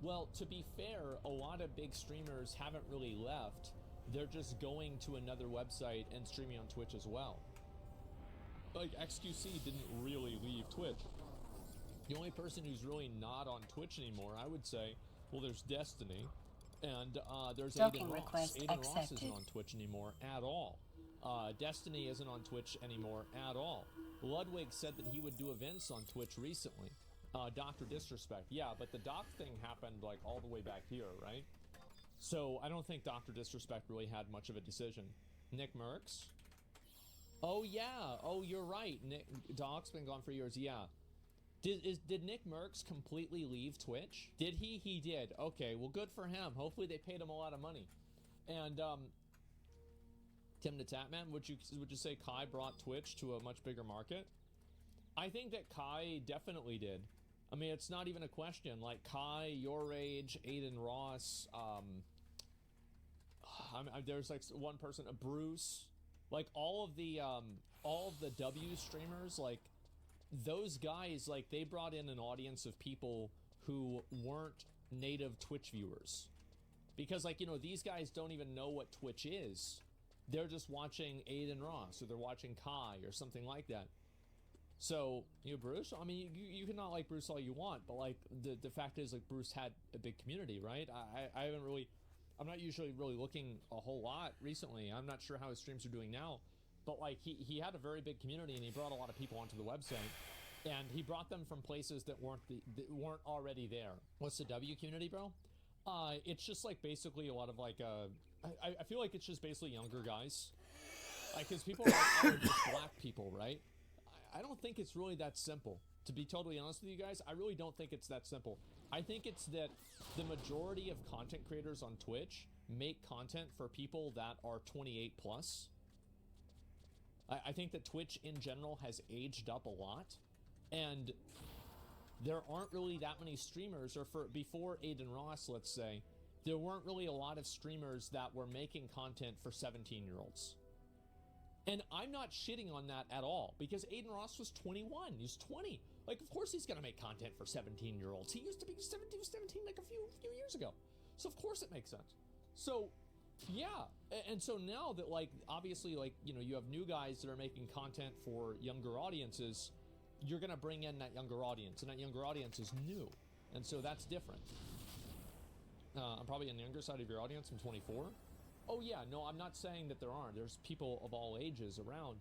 well, to be fair, a lot of big streamers haven't really left. They're just going to another website and streaming on Twitch as well. Like, XQC didn't really leave Twitch. The only person who's really not on Twitch anymore, I would say, well, there's Destiny, and there's Aiden Ross. Aiden Ross isn't on Twitch anymore at all. Destiny isn't on Twitch anymore at all. Ludwig said that he would do events on Twitch recently. Dr. Disrespect. Yeah, but the Doc thing happened, like, all the way back here, right? So I don't think Dr. Disrespect really had much of a decision. Nick Merckx? Oh, yeah. Oh, you're right. Doc's been gone for years. Yeah. Did Nick Merckx completely leave Twitch? Did he? He did. Okay, well, good for him. Hopefully they paid him a lot of money. And, Tim the Tatman, would you say Kai brought Twitch to a much bigger market? I think that Kai definitely did. I mean, it's not even a question. Like, Kai, Your Age, Aiden Ross, there's like one person, Bruce, like all of the W streamers, like those guys, like they brought in an audience of people who weren't native Twitch viewers. Because, like, you know, these guys don't even know what Twitch is. They're just watching Aiden Ross, or they're watching Kai, or something like that. So, you know, Bruce, I mean, you can not like Bruce all you want, but, like, the fact is, like, Bruce had a big community, right? I'm not usually really looking a whole lot recently. I'm not sure how his streams are doing now, but, like, he had a very big community, and he brought a lot of people onto the website. And he brought them from places that weren't already there. What's the W community, bro? It's just like basically a lot of like I feel like it's just basically younger guys. Like, because people are like, oh, just black people, right? I don't think it's really that simple. To be totally honest with you guys, I really don't think it's that simple. I think it's that the majority of content creators on Twitch make content for people that are 28 plus. I think that Twitch in general has aged up a lot, and there aren't really that many streamers, or before Aiden Ross, let's say, there weren't really a lot of streamers that were making content for 17-year-olds. And I'm not shitting on that at all, because Aiden Ross was 21. He's 20. Like, of course he's gonna make content for 17-year-olds. He used to be 17 like a few years ago. So of course it makes sense. So, yeah. And so now that, like, obviously, like, you know, you have new guys that are making content for younger audiences, you're gonna bring in that younger audience, and that younger audience is new. And so that's different. I'm probably on the younger side of your audience. I'm 24. Oh yeah, no, I'm not saying that there aren't. There's people of all ages around,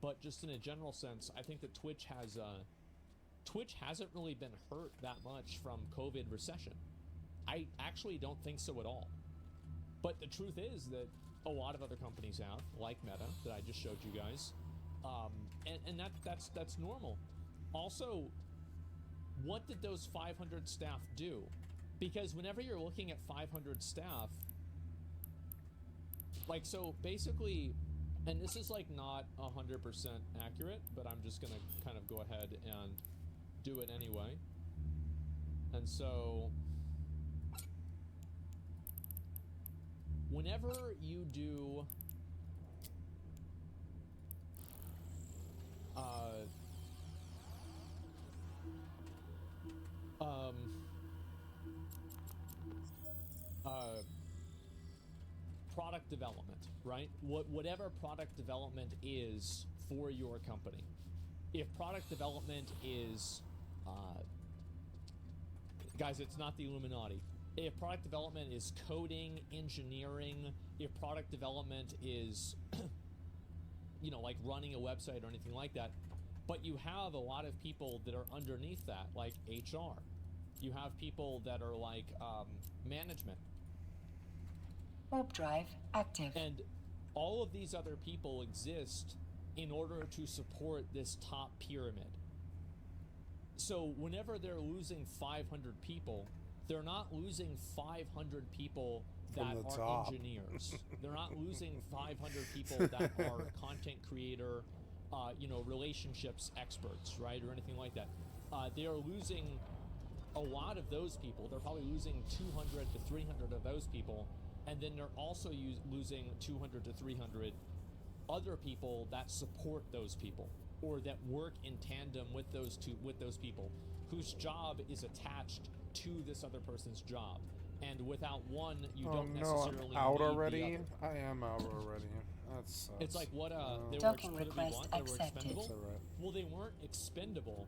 but just in a general sense, I think that Twitch hasn't really been hurt that much from COVID recession. I actually don't think so at all. But the truth is that a lot of other companies have, like Meta, that I just showed you guys, and that's normal. Also, what did those 500 staff do? Because whenever you're looking at 500 staff, like, so basically, and this is like not 100% accurate, but I'm just gonna kind of go ahead and do it anyway. And so, whenever you do product development, right? Whatever product development is for your company. If product development is, guys, it's not the Illuminati. If product development is coding, engineering, if product development is, you know, like running a website or anything like that, but you have a lot of people that are underneath that, like HR. You have people that are like management. Warp drive active. And all of these other people exist in order to support this top pyramid. So whenever they're losing 500 people, they're not losing 500 people that are top. engineers. They're not losing 500 people that are content creator, you know, relationships experts, right, or anything like that. They are losing a lot of those people. They're probably losing 200 to 300 of those people, and then they're also losing 200 to 300 other people that support those people, or that work in tandem with those people, whose job is attached to this other person's job. And without one, you don't necessarily I'm out need already. the other. I am out already. That sucks. It's like what they were Docking expendable. request They were accepted. expendable. That's all right. Well, they weren't expendable.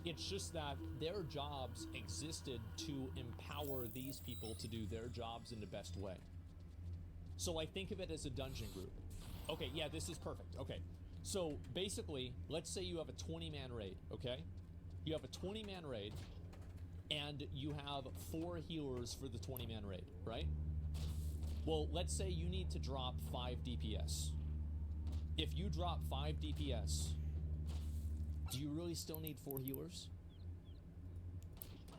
It's just that their jobs existed to empower these people to do their jobs in the best way. So, like, think of it as a dungeon group. Okay, yeah, this is perfect. Okay, so basically, let's say you have a 20-man raid, okay? You have a 20-man raid, and you have 4 healers for the 20-man raid, right? Well, let's say you need to drop 5 DPS. If you drop 5 DPS, do you really still need 4 healers?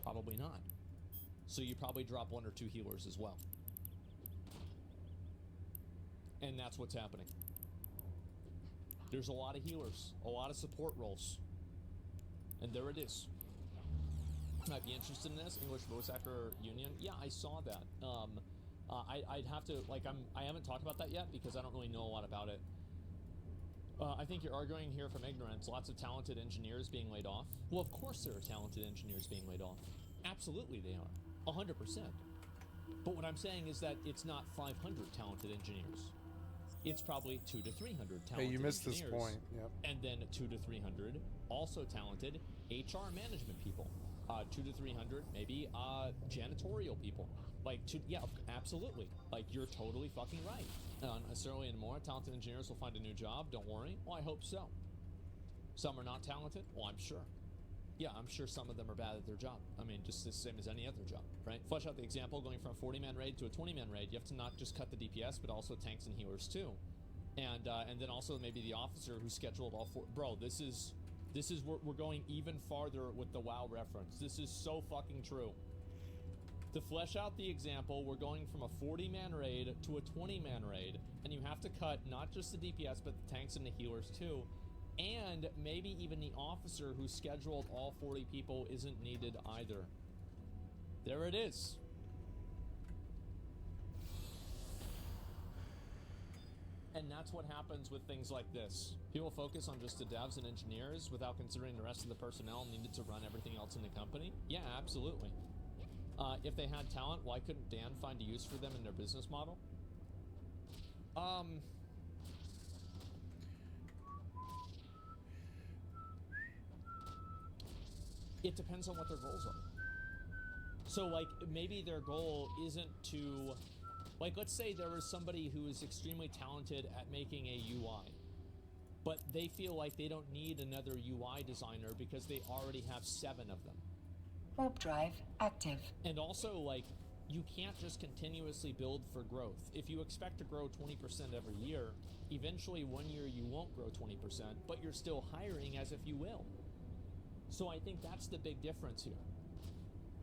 Probably not. So you probably drop 1 or 2 healers as well. And that's what's happening. There's a lot of healers, a lot of support roles. And there it is. Might be interested in this, English Voice Actor Union. Yeah, I saw that. I'd have to, like, I haven't talked about that yet because I don't really know a lot about it. I think you're arguing here from ignorance. Lots of talented engineers being laid off. Well, of course there are talented engineers being laid off. Absolutely they are. 100%. But what I'm saying is that it's not 500 talented engineers. It's probably 200 to 300 talented Hey, you missed this engineers. point. Yep. And then 200 to 300 also talented HR management people. 200 to 300 maybe janitorial people. Like, yeah, absolutely. Like, you're totally fucking right. Necessarily and more talented engineers will find a new job. Don't worry. Well, I hope so. Some are not talented. Well, I'm sure. Yeah, I'm sure some of them are bad at their job. I mean, just the same as any other job, right? Flesh out the example, going from a 40-man raid to a 20-man raid, you have to not just cut the DPS, but also tanks and healers too. And then also maybe the officer who scheduled all four. Bro, this is we're going even farther with the WoW reference. This is so fucking true. To flesh out the example, we're going from a 40-man raid to a 20-man raid, and you have to cut not just the DPS, but the tanks and the healers too. And maybe even the officer who scheduled all 40 people isn't needed either. There it is. And that's what happens with things like this. People focus on just the devs and engineers without considering the rest of the personnel needed to run everything else in the company. Yeah, absolutely. If they had talent, why couldn't Dan find a use for them in their business model? It depends on what their goals are. So, like, maybe their goal isn't to... Like, let's say there was somebody who is extremely talented at making a UI, but they feel like they don't need another UI designer because they already have 7 of them. Warp drive active. And also, like, you can't just continuously build for growth. If you expect to grow 20% every year, eventually one year you won't grow 20%, but you're still hiring as if you will. So I think that's the big difference here.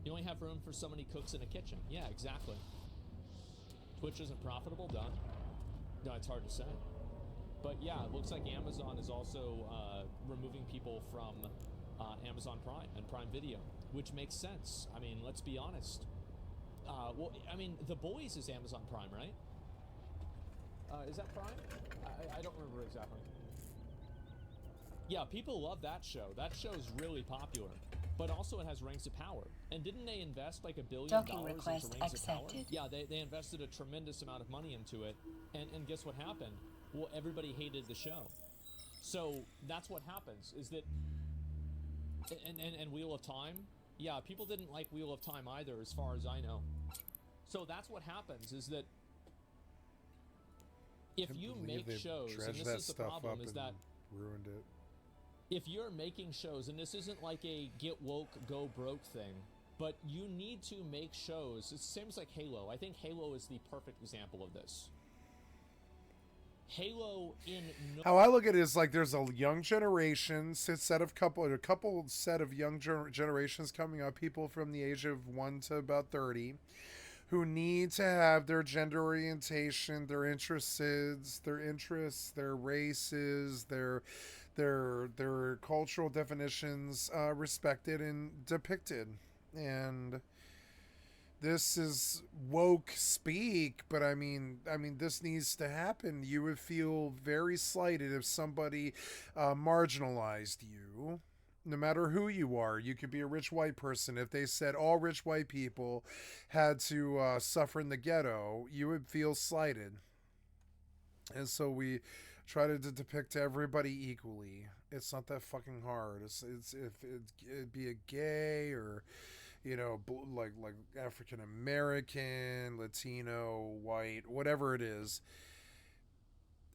You only have room for so many cooks in a kitchen. Yeah, exactly. Twitch isn't profitable? Done. No, it's hard to say. But yeah, it looks like Amazon is also removing people from Amazon Prime and Prime Video, which makes sense. I mean, let's be honest. Well, I mean, The Boys is Amazon Prime, right? Is that Prime? I don't remember exactly. Yeah, people love that show. That show's really popular. But also it has Rings of Power. And didn't they invest like $1 billion into Rings of Power? Yeah, they invested a tremendous amount of money into it. And guess what happened? Well, everybody hated the show. So that's what happens, is that... And Wheel of Time? Yeah, people didn't like Wheel of Time either, as far as I know. So that's what happens, is that... If you make shows, and this is the problem, is that... ruined it. If you're making shows, and this isn't like a get woke, go broke thing, but you need to make shows. It's the same as like Halo. I think Halo is the perfect example of this. Halo in no... How I look at it is like there's a young generation, a couple set of young generations coming up, people from the age of 1 to about 30, who need to have their gender orientation, their interests, their races, their cultural definitions respected and depicted. And this is woke speak, but I mean this needs to happen. You would feel very slighted if somebody marginalized you, no matter who you are. You could be a rich white person. If they said all rich white people had to suffer in the ghetto, you would feel slighted. And so we try to depict everybody equally. It's not that fucking hard. It's if it'd be a gay or, you know, like African American, Latino, white, whatever it is.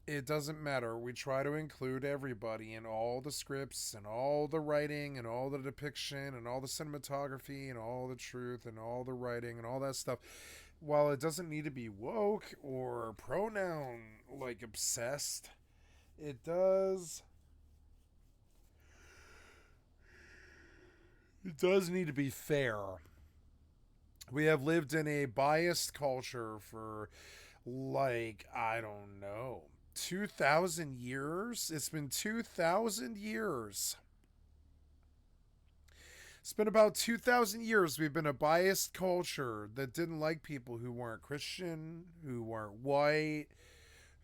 It doesn't matter. We try to include everybody in all the scripts and all the writing and all the depiction and all the cinematography and all the truth and all the writing and all that stuff. While it doesn't need to be woke or pronoun like obsessed, it does need to be fair. We have lived in a biased culture for, like, I don't know, 2,000 years? It's been 2,000 years. It's been about 2,000 years we've been a biased culture that didn't like people who weren't Christian, who weren't white,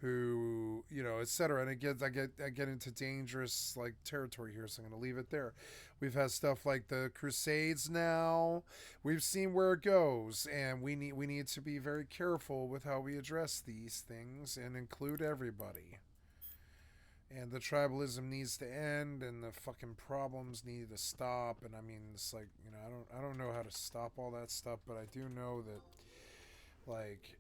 who, you know, etc. And again, I get into dangerous like territory here, so I'm going to leave it there. We've had stuff like the Crusades now. We've seen where it goes, and we need to be very careful with how we address these things and include everybody. And the tribalism needs to end, and the fucking problems need to stop. And I mean, it's like, you know, I don't know how to stop all that stuff, but I do know that, like,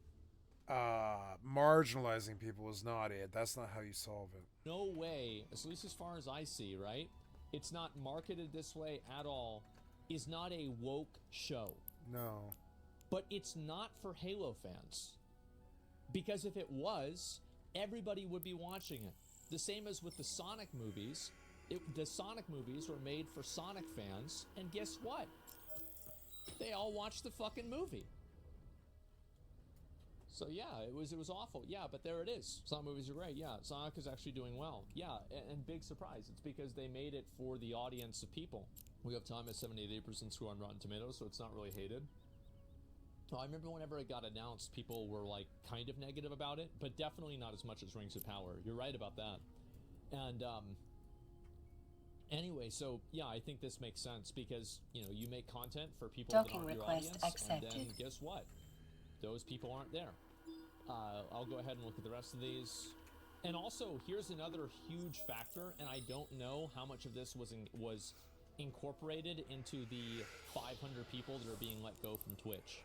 marginalizing people is not it. That's not how you solve it. No way, at least as far as I see, right? it's not marketed this way at all, is not a woke show. No. But it's not for Halo fans. Because if it was, everybody would be watching it. The same as with the Sonic movies. The Sonic movies were made for Sonic fans, and guess what? They all watched the fucking movie. So yeah, it was awful. Yeah, but there it is. Sonic movies are great. Yeah, Sonic is actually doing well. Yeah, and big surprise. It's because they made it for the audience of people. We have time at 78% score on Rotten Tomatoes, so it's not really hated. I remember whenever it got announced, people were like kind of negative about it, but definitely not as much as Rings of Power. You're right about that. And anyway, so yeah, I think this makes sense because, you know, you make content for people that aren't your audience, and then guess what? Those people aren't there. I'll go ahead and look at the rest of these. And also, here's another huge factor, and I don't know how much of this was incorporated into the 500 people that are being let go from Twitch.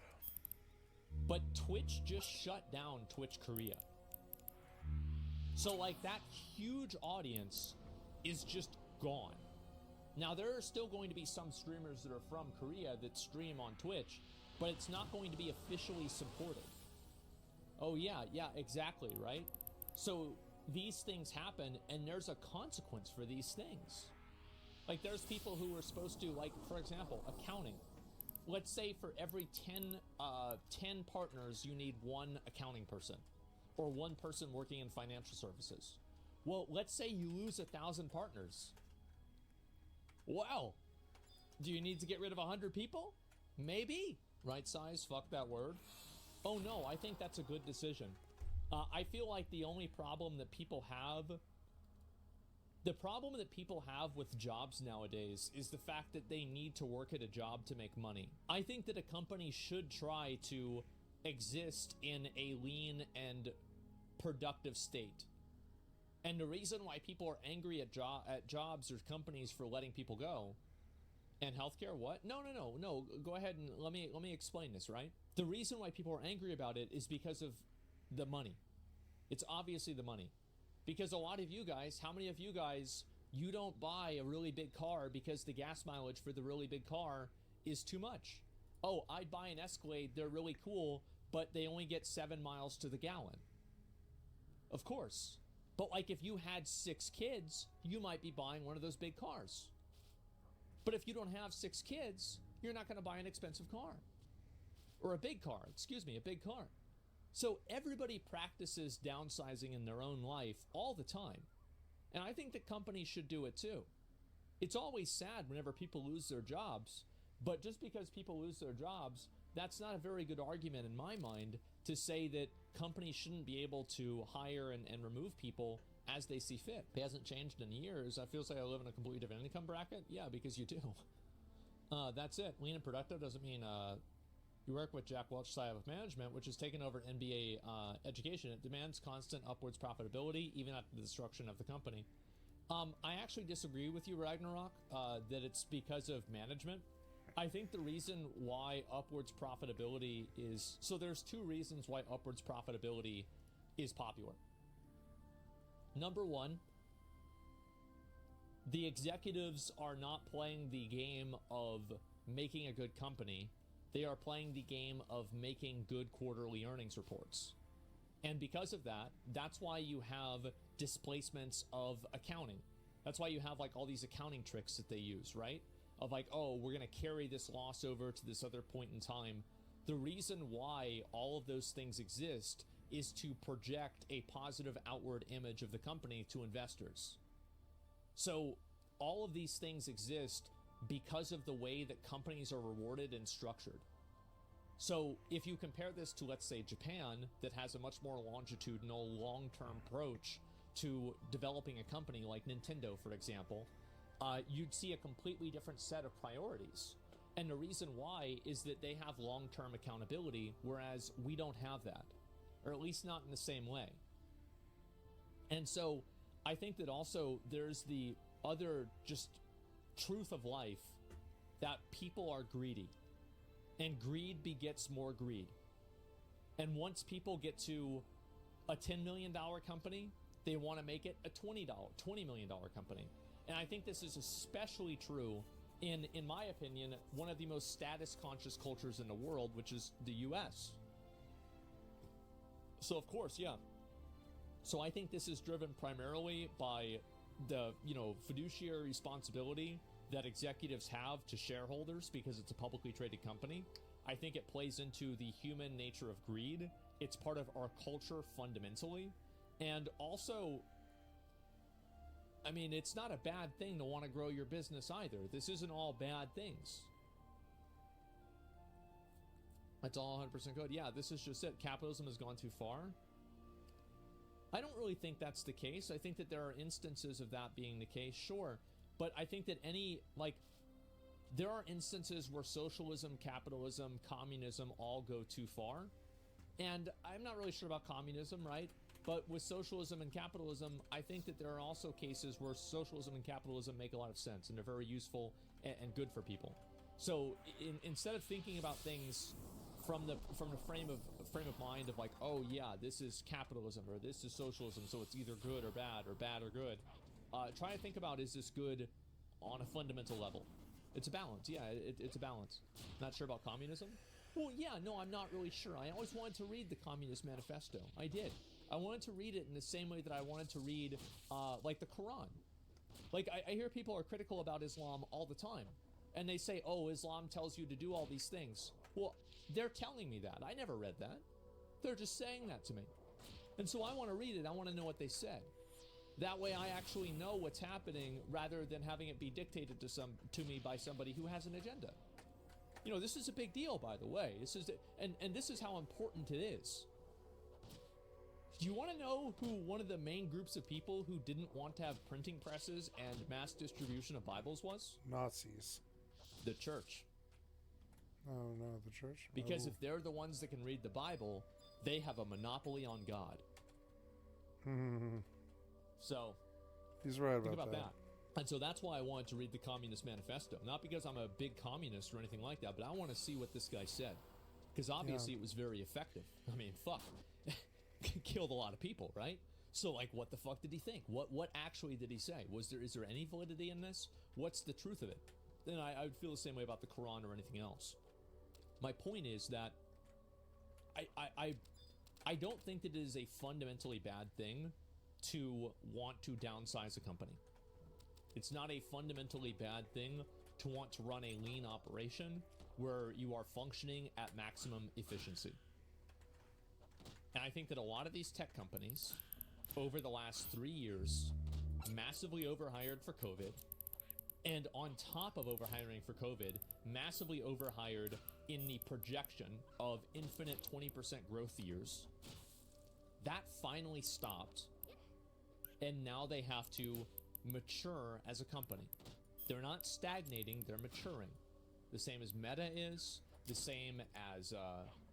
But Twitch just shut down Twitch Korea. So like that huge audience is just gone. Now there are still going to be some streamers that are from Korea that stream on Twitch, but it's not going to be officially supported. Oh yeah, exactly, right? So these things happen and there's a consequence for these things. Like there's people who are supposed to, like, for example, accounting. Let's say for every 10 partners, you need one accounting person or one person working in financial services. Well, let's say you lose 1,000 partners. Wow. Do you need to get rid of 100 people? Maybe. Right size, fuck that word. Oh no, I think that's a good decision. I feel like the only problem that people have with jobs nowadays is the fact that they need to work at a job to make money. I think that a company should try to exist in a lean and productive state. And the reason why people are angry at jobs or companies for letting people go, and healthcare, what? No. Go ahead and let me explain this, right? The reason why people are angry about it is because of the money. It's obviously the money. Because a lot of you guys, how many of you guys, you don't buy a really big car because the gas mileage for the really big car is too much? Oh, I'd buy an Escalade, they're really cool, but they only get 7 miles to the gallon. Of course. But like if you had 6 kids, you might be buying one of those big cars. But if you don't have 6 kids, you're not going to buy an expensive car. Or a big car, a big car. So everybody practices downsizing in their own life all the time. And I think that companies should do it too. It's always sad whenever people lose their jobs, but just because people lose their jobs, that's not a very good argument in my mind to say that companies shouldn't be able to hire and remove people as they see fit. It hasn't changed in years. I feel like I live in a completely different income bracket. Yeah, because you do. That's it. Lean and productive doesn't mean you work with Jack Welch style of management, which has taken over NBA education. It demands constant upwards profitability, even after the destruction of the company. I actually disagree with you, Ragnarok, that it's because of management. I think the reason why upwards profitability is... So there's 2 reasons why upwards profitability is popular. Number 1, the executives are not playing the game of making a good company. They are playing the game of making good quarterly earnings reports. And because of that, that's why you have displacements of accounting. That's why you have like all these accounting tricks that they use, right? Of like, oh, we're going to carry this loss over to this other point in time. The reason why all of those things exist is to project a positive outward image of the company to investors. So all of these things exist because of the way that companies are rewarded and structured. So if you compare this to, let's say, Japan, that has a much more longitudinal, long-term approach to developing a company like Nintendo, for example, you'd see a completely different set of priorities. And the reason why is that they have long-term accountability, whereas we don't have that, or at least not in the same way. And so I think that also there's the other just truth of life that people are greedy, and greed begets more greed. And once people get to a $10 million company, they want to make it a $20 million company. And I think this is especially true in my opinion, one of the most status-conscious cultures in the world, which is the U.S. So, of course, yeah. So I think this is driven primarily by the, fiduciary responsibility that executives have to shareholders because it's a publicly traded company. I think it plays into the human nature of greed. It's part of our culture fundamentally. And also, I mean, it's not a bad thing to want to grow your business either. This isn't all bad things. That's all 100% good. Yeah, this is just it. Capitalism has gone too far. I don't really think that's the case. I think that there are instances of that being the case, sure. But I think that there are instances where socialism, capitalism, communism all go too far. And I'm not really sure about communism, right? But with socialism and capitalism, I think that there are also cases where socialism and capitalism make a lot of sense and they're very useful and good for people. So instead of thinking about things from the frame of mind of like, oh yeah, this is capitalism or this is socialism, so it's either good or bad or good, try to think about, is this good on a fundamental level? It's a balance. Yeah, it's a balance. Not sure about communism? Well, yeah, no, I'm not really sure. I always wanted to read the Communist Manifesto. I did. I wanted to read it in the same way that I wanted to read, like, the Quran. Like, I hear people are critical about Islam all the time. And they say, oh, Islam tells you to do all these things. Well, they're telling me that. I never read that. They're just saying that to me. And so I want to read it. I want to know what they said. That way I actually know what's happening rather than having it be dictated to me by somebody who has an agenda. This is a big deal, by the way. And this is how important it is. Do you want to know who one of the main groups of people who didn't want to have printing presses and mass distribution of Bibles was? Nazis. The church. Oh, no, the church? Because if they're the ones that can read the Bible, they have a monopoly on God. So, he's right think about that. And so that's why I wanted to read the Communist Manifesto. Not because I'm a big communist or anything like that, but I want to see what this guy said. Because obviously it was very effective. I mean, fuck. Killed a lot of people, right? So, like, what the fuck did he think? What actually did he say? Is there any validity in this? What's the truth of it? Then I would feel the same way about the Quran or anything else. My point is that I don't think that it is a fundamentally bad thing to want to downsize a company. It's not a fundamentally bad thing to want to run a lean operation where you are functioning at maximum efficiency. And I think that a lot of these tech companies over the last 3 years massively overhired for COVID, and on top of overhiring for COVID, massively overhired in the projection of infinite 20% growth years. That finally stopped, and now they have to mature as a company. They're not stagnating, they're maturing. The same as Meta is, the same as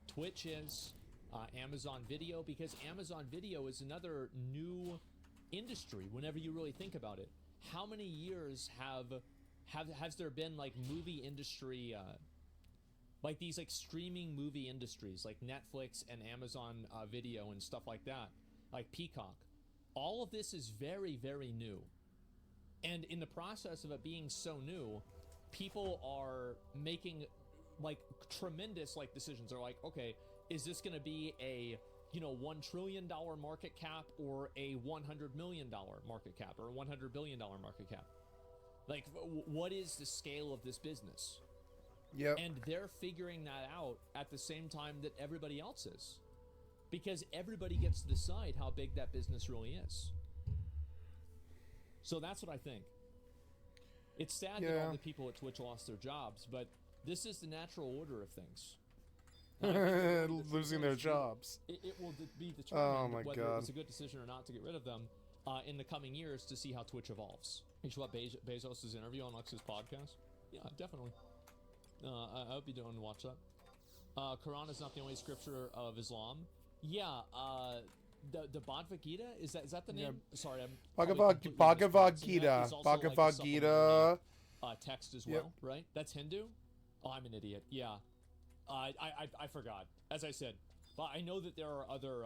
Twitch is, Amazon Video, because Amazon Video is another new industry whenever you really think about it. How many years has there been like movie industry, like these like streaming movie industries like Netflix and Amazon Video and stuff like that, like Peacock? All of this is very, very new. And in the process of it being so new, people are making like tremendous like decisions. They're like, okay, is this going to be a $1 trillion market cap or a $100 million market cap or a $100 billion market cap? Like, what is the scale of this business? Yep. And they're figuring that out at the same time that everybody else is, because everybody gets to decide how big that business really is. So that's what I think. It's sad that all the people at Twitch lost their jobs, but this is the natural order of things. Losing their jobs. It will be determined whether it was a good decision or not to get rid of them in the coming years to see how Twitch evolves. You should watch Bezos' interview on Lux's podcast. Yeah, definitely. I hope you don't watch that. Quran is not the only scripture of Islam. Yeah, the Bhagavad Gita, is that the name? Yeah. Sorry, I'm Bhagavad Gita. Bhagavad Gita. Text as well, right? That's Hindu? Oh, I'm an idiot. Yeah. I forgot. As I said, but I know that there are other.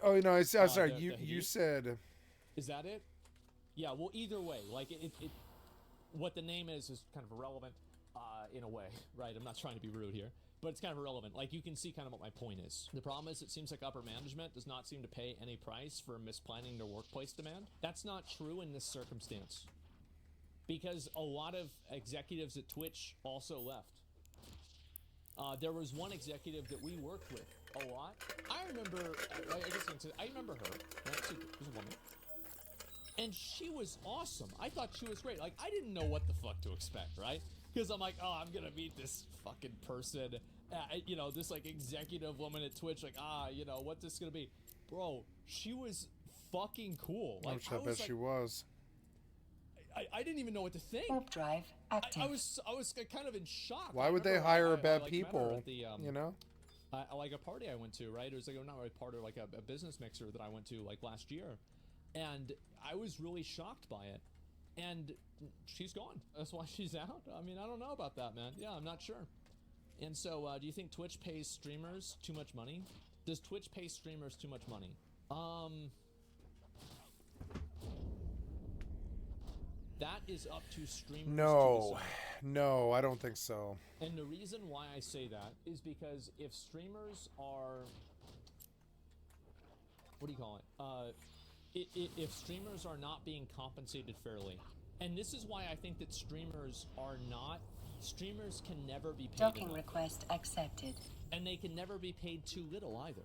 Oh no! Sorry. You said. Is that it? Yeah, well, either way, like what the name is kind of irrelevant in a way, right? I'm not trying to be rude here, but it's kind of irrelevant. Like, you can see kind of what my point is. The problem is, it seems like upper management does not seem to pay any price for misplanning their workplace demand. That's not true in this circumstance, because a lot of executives at Twitch also left. There was one executive that we worked with a lot. I remember, I remember her, right? She's a woman. And she was awesome. I thought she was great. Like, I didn't know what the fuck to expect, right? Because I'm like, oh, I'm gonna meet this fucking person, you know, this like executive woman at Twitch, like, you know, what's this gonna be? Bro, she was fucking cool. Like, I bet she was. I didn't even know what to think. Warp drive active. I was kind of in shock. Why would they hire bad people? You know? Like a party I went to, right? It was like not really a party, like a business mixer that I went to like last year, and I was really shocked by it. And she's gone. That's why she's out. I mean, I don't know about that, man. Yeah, I'm not sure. And so, do you think Twitch pays streamers too much money? Does Twitch pay streamers too much money? That is up to streamers to decide. No, I don't think so. And the reason why I say that is because if streamers are, what do you call it? If streamers are not being compensated fairly, and this is why I think that streamers can never be paid Docking enough. request accepted. And they can never be paid too little either.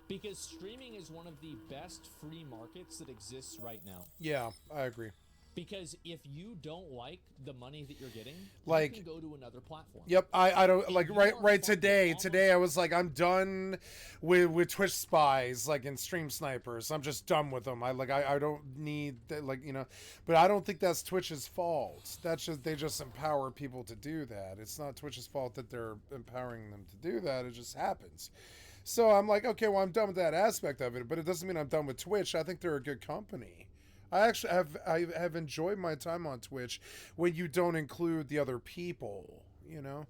Because streaming is one of the best free markets that exists right now. Yeah, I agree. Because if you don't like the money that you're getting, like, you can go to another platform. Yep, I don't like right today. Today I was like, I'm done with Twitch spies, like in stream snipers. I'm just done with them. I don't need that, like, you know. But I don't think that's Twitch's fault. That's just they just empower people to do that. It's not Twitch's fault that they're empowering them to do that. It just happens. So I'm like, okay, well, I'm done with that aspect of it, but it doesn't mean I'm done with Twitch. I think they're a good company. I actually have enjoyed my time on Twitch when you don't include the other people, you know?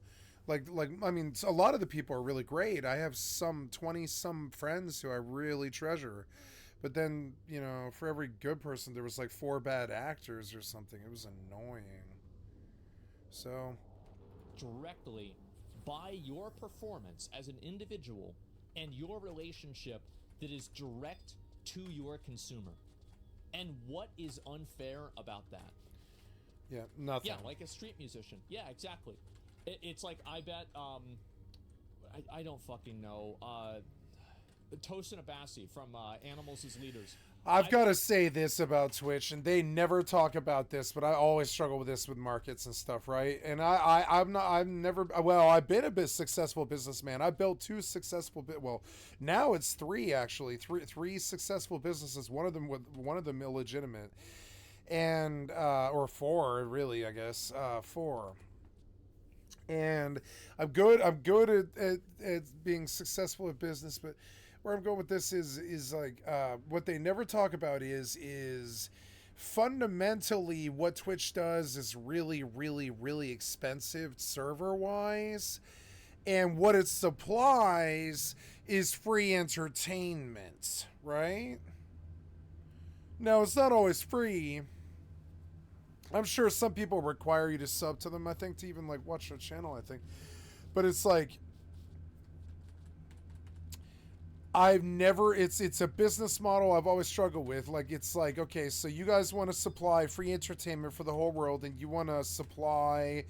Like I mean, a lot of the people are really great. I have some 20-some friends who I really treasure. But then, you know, for every good person, there was like 4 bad actors or something. It was annoying. So... directly by your performance as an individual and your relationship that is direct to your consumer. And what is unfair about that? Yeah, nothing. Yeah, like a street musician. Yeah, exactly. It's like, I bet, I don't fucking know, Tosin Abassi from Animals as Leaders. I've got to say this about Twitch, and they never talk about this, but I always struggle with this with markets and stuff, right? And I've been a bit successful businessman. I built 2 successful well, now it's 3 actually, three successful businesses. One of them illegitimate, and or 4 really, I guess, 4. And I'm good at being successful at business, but where I'm going with this is like what they never talk about is fundamentally what Twitch does is really, really, really expensive server-wise, and what it supplies is free entertainment, right? Now, it's not always free. I'm sure some people require you to sub to them, I think, to even like watch their channel, I think. But it's like, it's a business model I've always struggled with. Like, it's like, okay, so you guys want to supply free entertainment for the whole world, and you want to supply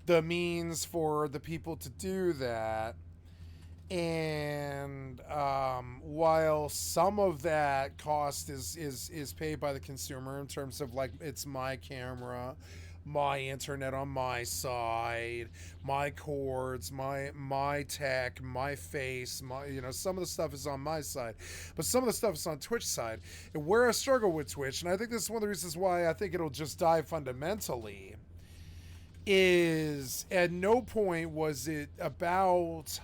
the means for the people to do that. And while some of that cost is paid by the consumer in terms of like, it's my camera, my internet on my side, my cords, my tech, my face, you know, some of the stuff is on my side, but some of the stuff is on Twitch side. And where I struggle with Twitch, and I think this is one of the reasons why I think it'll just die fundamentally, is at no point was it about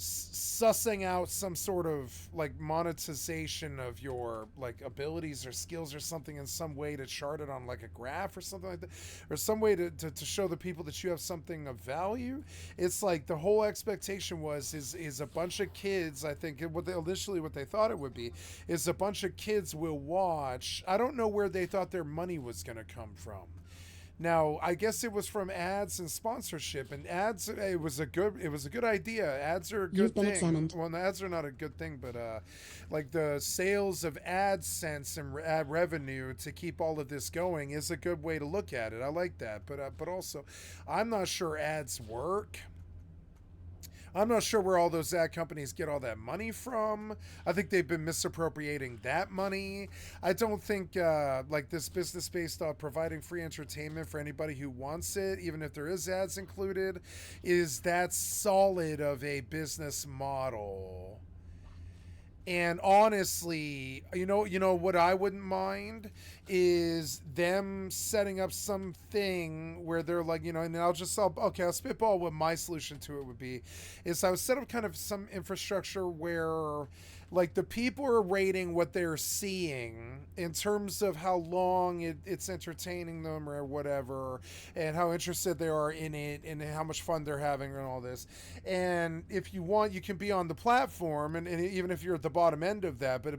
sussing out some sort of like monetization of your like abilities or skills or something in some way to chart it on like a graph or something like that, or some way to show the people that you have something of value. It's like the whole expectation is a bunch of kids. I think what they thought it would be is a bunch of kids will watch. I don't know where they thought their money was going to come from. Now, I guess it was from ads and sponsorship, and ads. It was a good idea. Ads are a good You've been thing. examined. Well, the ads are not a good thing, but like the sales of AdSense and ad revenue to keep all of this going is a good way to look at it. I like that, but also, I'm not sure ads work. I'm not sure where all those ad companies get all that money from. I think they've been misappropriating that money. I don't think like this business based on providing free entertainment for anybody who wants it, even if there is ads included, is that solid of a business model. And honestly, you know what I wouldn't mind is them setting up something where they're like, and I'll spitball what my solution to it would be, is I would set up kind of some infrastructure where like the people are rating what they're seeing in terms of how long it's entertaining them or whatever, and how interested they are in it and how much fun they're having and all this. And if you want, you can be on the platform, and even if you're at the bottom end of that, but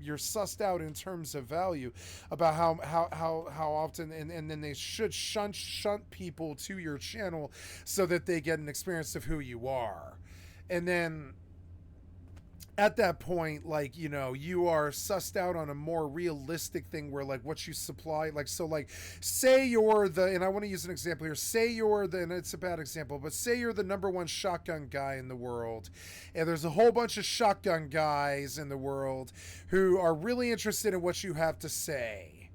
you're sussed out in terms of value about how often, and then they should shunt people to your channel so that they get an experience of who you are. And then at that point, like, you are sussed out on a more realistic thing where like what you supply, like, so like say you're the, and I want to use an example here, say you're the, and it's a bad example, but say you're the #1 shotgun guy in the world, and there's a whole bunch of shotgun guys in the world who are really interested in what you have to say.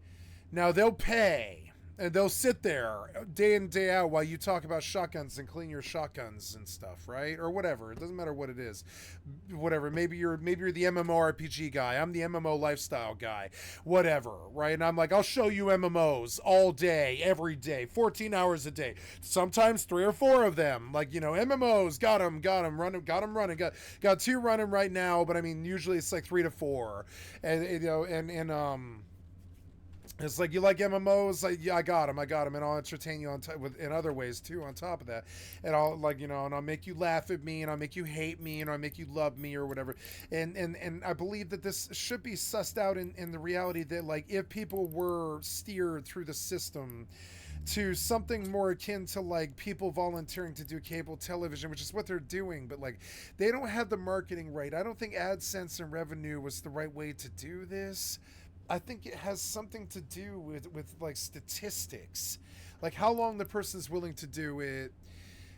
Now they'll pay. And they'll sit there day in, day out while you talk about shotguns and clean your shotguns and stuff, right? Or whatever. It doesn't matter what it is. Whatever. Maybe you're the MMORPG guy. I'm the MMO lifestyle guy. Whatever, right? And I'm like, I'll show you MMOs all day, every day, 14 hours a day. Sometimes 3 or 4 of them. Like, MMOs, got them running. Got 2 running right now, but I mean, usually it's like 3 to 4. And it's like, you like MMOs? Like, yeah, I got them, and I'll entertain you in other ways too. On top of that, and I'll and I'll make you laugh at me, and I'll make you hate me, and I'll make you love me, or whatever. And I believe that this should be sussed out in the reality that, like, if people were steered through the system to something more akin to like people volunteering to do cable television, which is what they're doing, but like they don't have the marketing right. I don't think AdSense and revenue was the right way to do this. I think it has something to do with like statistics, like how long the person's willing to do it,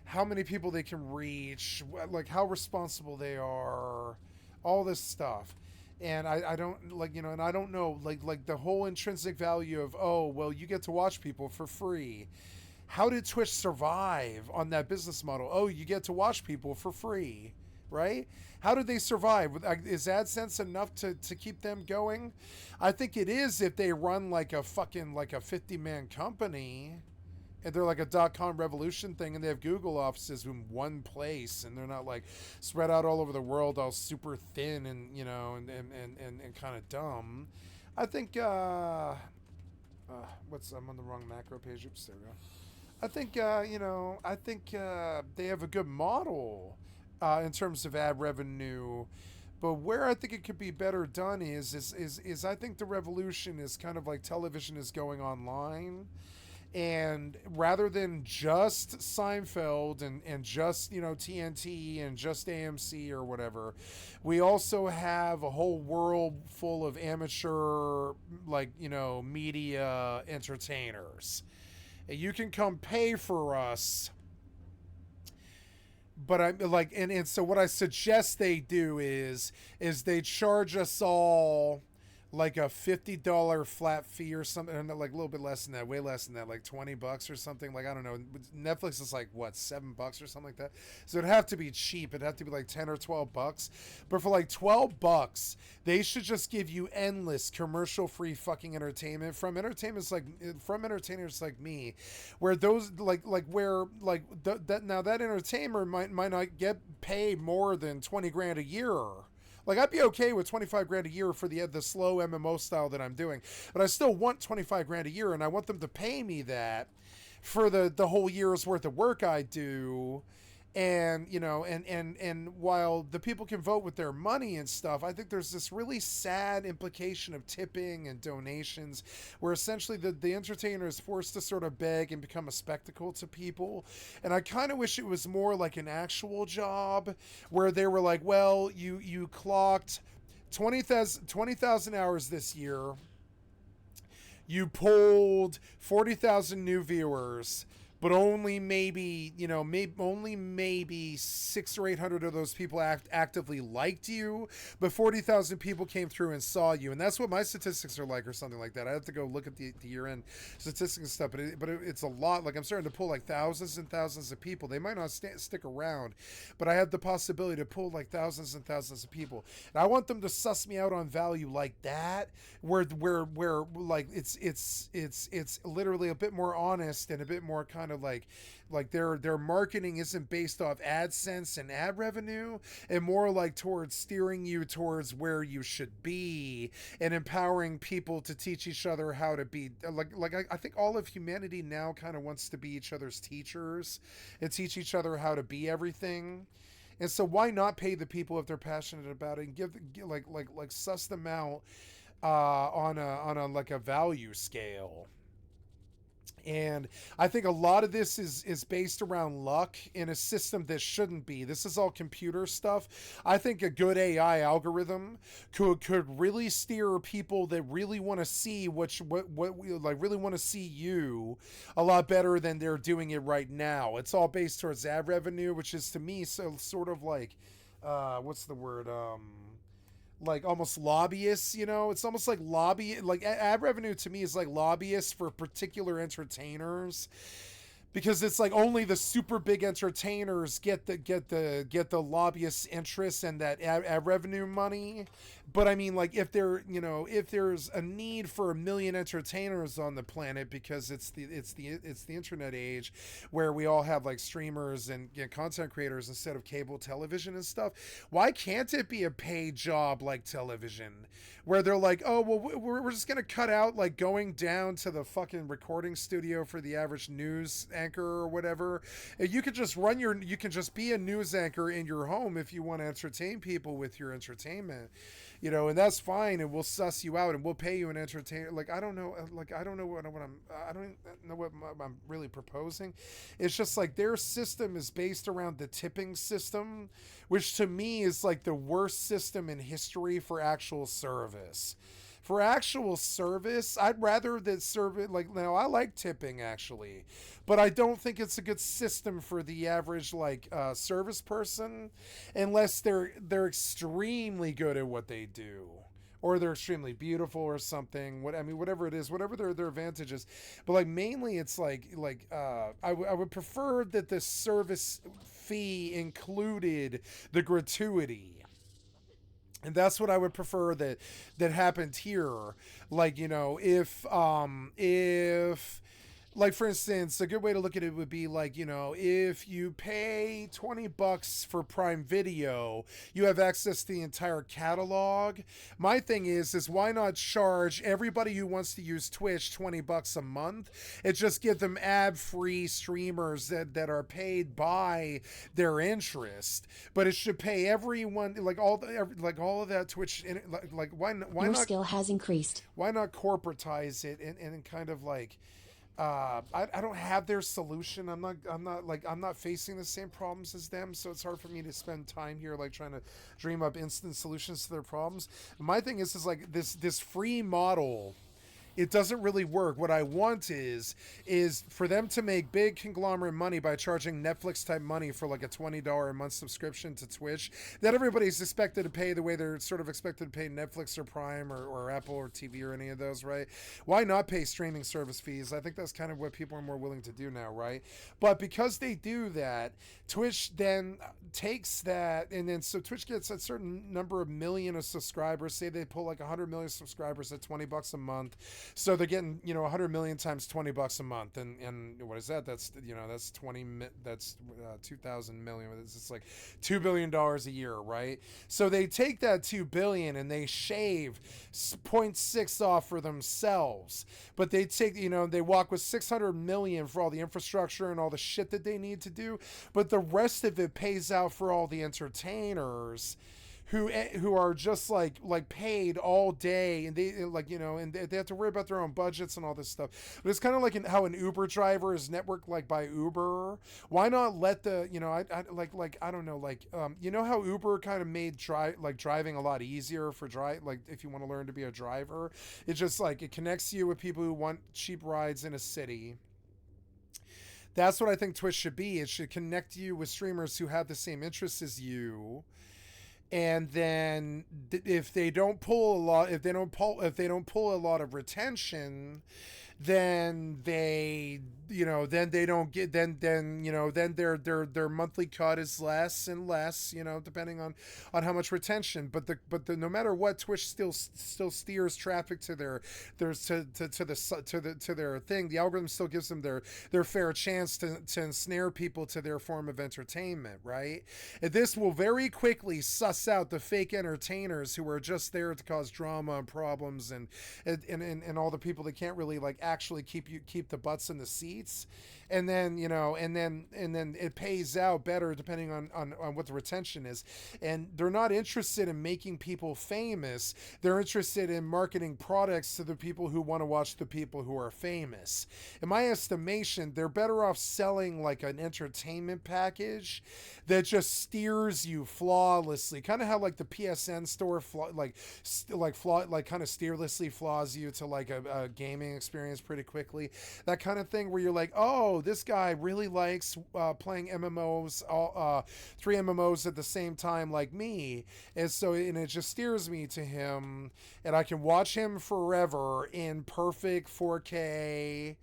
how many people they can reach, like how responsible they are, all this stuff. And I don't like, and I don't know, like the whole intrinsic value of, oh, well, you get to watch people for free. How did Twitch survive on that business model? Oh, you get to watch people for free, right? How did they survive? Is AdSense enough to keep them going? I think it is if they run like a 50-man company, and they're like a .com revolution thing, and they have Google offices in one place, and they're not like spread out all over the world, all super thin and and kind of dumb. I think I'm on the wrong macro page. Oops, there we go. I think they have a good model in terms of ad revenue, but where I think it could be better done is I think the revolution is kind of like television is going online, and rather than just Seinfeld and just TNT and just AMC or whatever, we also have a whole world full of amateur media entertainers. And you can come pay for us. But I'm like, and so what I suggest they do is they charge us all like a $50 flat fee or something, and like a little bit less than that, way less than that, like $20 or something. Like, I don't know. Netflix is like what, $7 or something like that. So it'd have to be cheap. It'd have to be like 10 or $12. But for like $12, they should just give you endless commercial-free fucking entertainment from entertainers like me, where those that entertainer might not get paid more than 20 grand a year. Like, I'd be okay with 25 grand a year for the slow MMO style that I'm doing, but I still want 25 grand a year, and I want them to pay me that for the whole year's worth of work I do. And, you know, and while the people can vote with their money and stuff, I think there's this really sad implication of tipping and donations where essentially the entertainer is forced to sort of beg and become a spectacle to people. And I kind of wish it was more like an actual job where they were like, well, you clocked 20,000 hours this year. You pulled 40,000 new viewers. But only maybe, you know, maybe 600 or 800 of those people actively liked you, but 40,000 people came through and saw you, and that's what my statistics are like, or something like that. I have to go look at the year-end statistics and stuff, but it's a lot. Like, I'm starting to pull like thousands and thousands of people. They might not stick around, but I have the possibility to pull like thousands and thousands of people, and I want them to suss me out on value like that, where like it's literally a bit more honest and a bit more kind of like their marketing isn't based off AdSense and ad revenue, and more like towards steering you towards where you should be and empowering people to teach each other how to be I think all of humanity now kind of wants to be each other's teachers and teach each other how to be everything. And so why not pay the people if they're passionate about it and give suss them out on a like a value scale. And I think a lot of this is based around luck in a system that shouldn't be. This is all computer stuff. I think a good AI algorithm could really steer people that really want to see what we like, really want to see you a lot better than they're doing it right now. It's all based towards ad revenue, which is to me so sort of like what's the word? Like almost lobbyists, you know. It's almost like ad revenue to me is like lobbyists for particular entertainers, because it's like only the super big entertainers get the lobbyist interests and that ad revenue money. But I mean, like, if there's a need for 1 million entertainers on the planet, because it's the internet age where we all have like streamers and content creators instead of cable television and stuff, why can't it be a paid job like television, where they're like, oh well, we're just gonna cut out like going down to the fucking recording studio for the average news anchor or whatever. You can just be a news anchor in your home if you want to entertain people with your entertainment. You know, and that's fine, and we'll suss you out, and we'll pay you an entertainer. Like, I don't know what I'm really proposing. It's just like their system is based around the tipping system, which to me is like the worst system in history for actual service. For actual service, I'd rather that service, like, now I like tipping actually, but I don't think it's a good system for the average service person, unless they're extremely good at what they do, or they're extremely beautiful or something. Whatever it is, whatever their advantages. But like mainly, it's I would prefer that the service fee included the gratuity. And that's what I would prefer that happened here. Like, you know, if like, for instance, a good way to look at it would be like, you know, if you pay $20 for Prime Video, you have access to the entire catalog. My thing is why not charge everybody who wants to use Twitch $20 a month and just give them ad-free streamers that are paid by their interest? But it should pay everyone, like all of that Twitch, why Your not? skill has increased. Why not corporatize it and kind of like. I don't have their solution. I'm not facing the same problems as them, so it's hard for me to spend time here like trying to dream up instant solutions to their problems. My thing is like this free model it doesn't really work. What I want is for them to make big conglomerate money by charging Netflix type money for like a $20 a month subscription to Twitch that everybody's expected to pay the way they're sort of expected to pay Netflix or Prime or Apple or TV or any of those, right? Why not pay streaming service fees? I think that's kind of what people are more willing to do now, right? But because they do that, Twitch then takes that, and then so Twitch gets a certain number of million of subscribers. Say they pull like 100 million subscribers at $20 a month. So they're getting, 100 million times $20 a month, and what is that? That's that's 2,000 million. It's just like $2 billion a year, right? So they take that $2 billion and they shave 0.6 off for themselves, but they take they walk with 600 million for all the infrastructure and all the shit that they need to do, but the rest of it pays out for all the entertainers who are just like paid all day, and they and they have to worry about their own budgets and all this stuff. But it's kind of like how an Uber driver is networked like by Uber. Why not let the I don't know, how Uber kind of made driving a lot easier for if you want to learn to be a driver. It's just like it connects you with people who want cheap rides in a city. That's what I think Twitch should be. It should connect you with streamers who have the same interests as you. And then if they don't pull a lot a lot of retention, then they don't get then their monthly cut is less and less, depending on how much retention. But no matter what, Twitch still steers traffic to their thing. The algorithm still gives them their fair chance to ensnare people to their form of entertainment, right? And this will very quickly suss out the fake entertainers who are just there to cause drama and problems and all the people that can't really actually keep the butts in the seats. And then and then it pays out better depending on what the retention is. And they're not interested in making people famous. They're interested in marketing products to the people who want to watch the people who are famous. In my estimation, they're better off selling like an entertainment package that just steers you flawlessly, kind of how like the PSN store kind of steerlessly flaws you to like a gaming experience pretty quickly. That kind of thing where you're like, oh, this guy really likes playing MMOs, 3 MMOs at the same time like me, and it just steers me to him, and I can watch him forever in perfect 4K.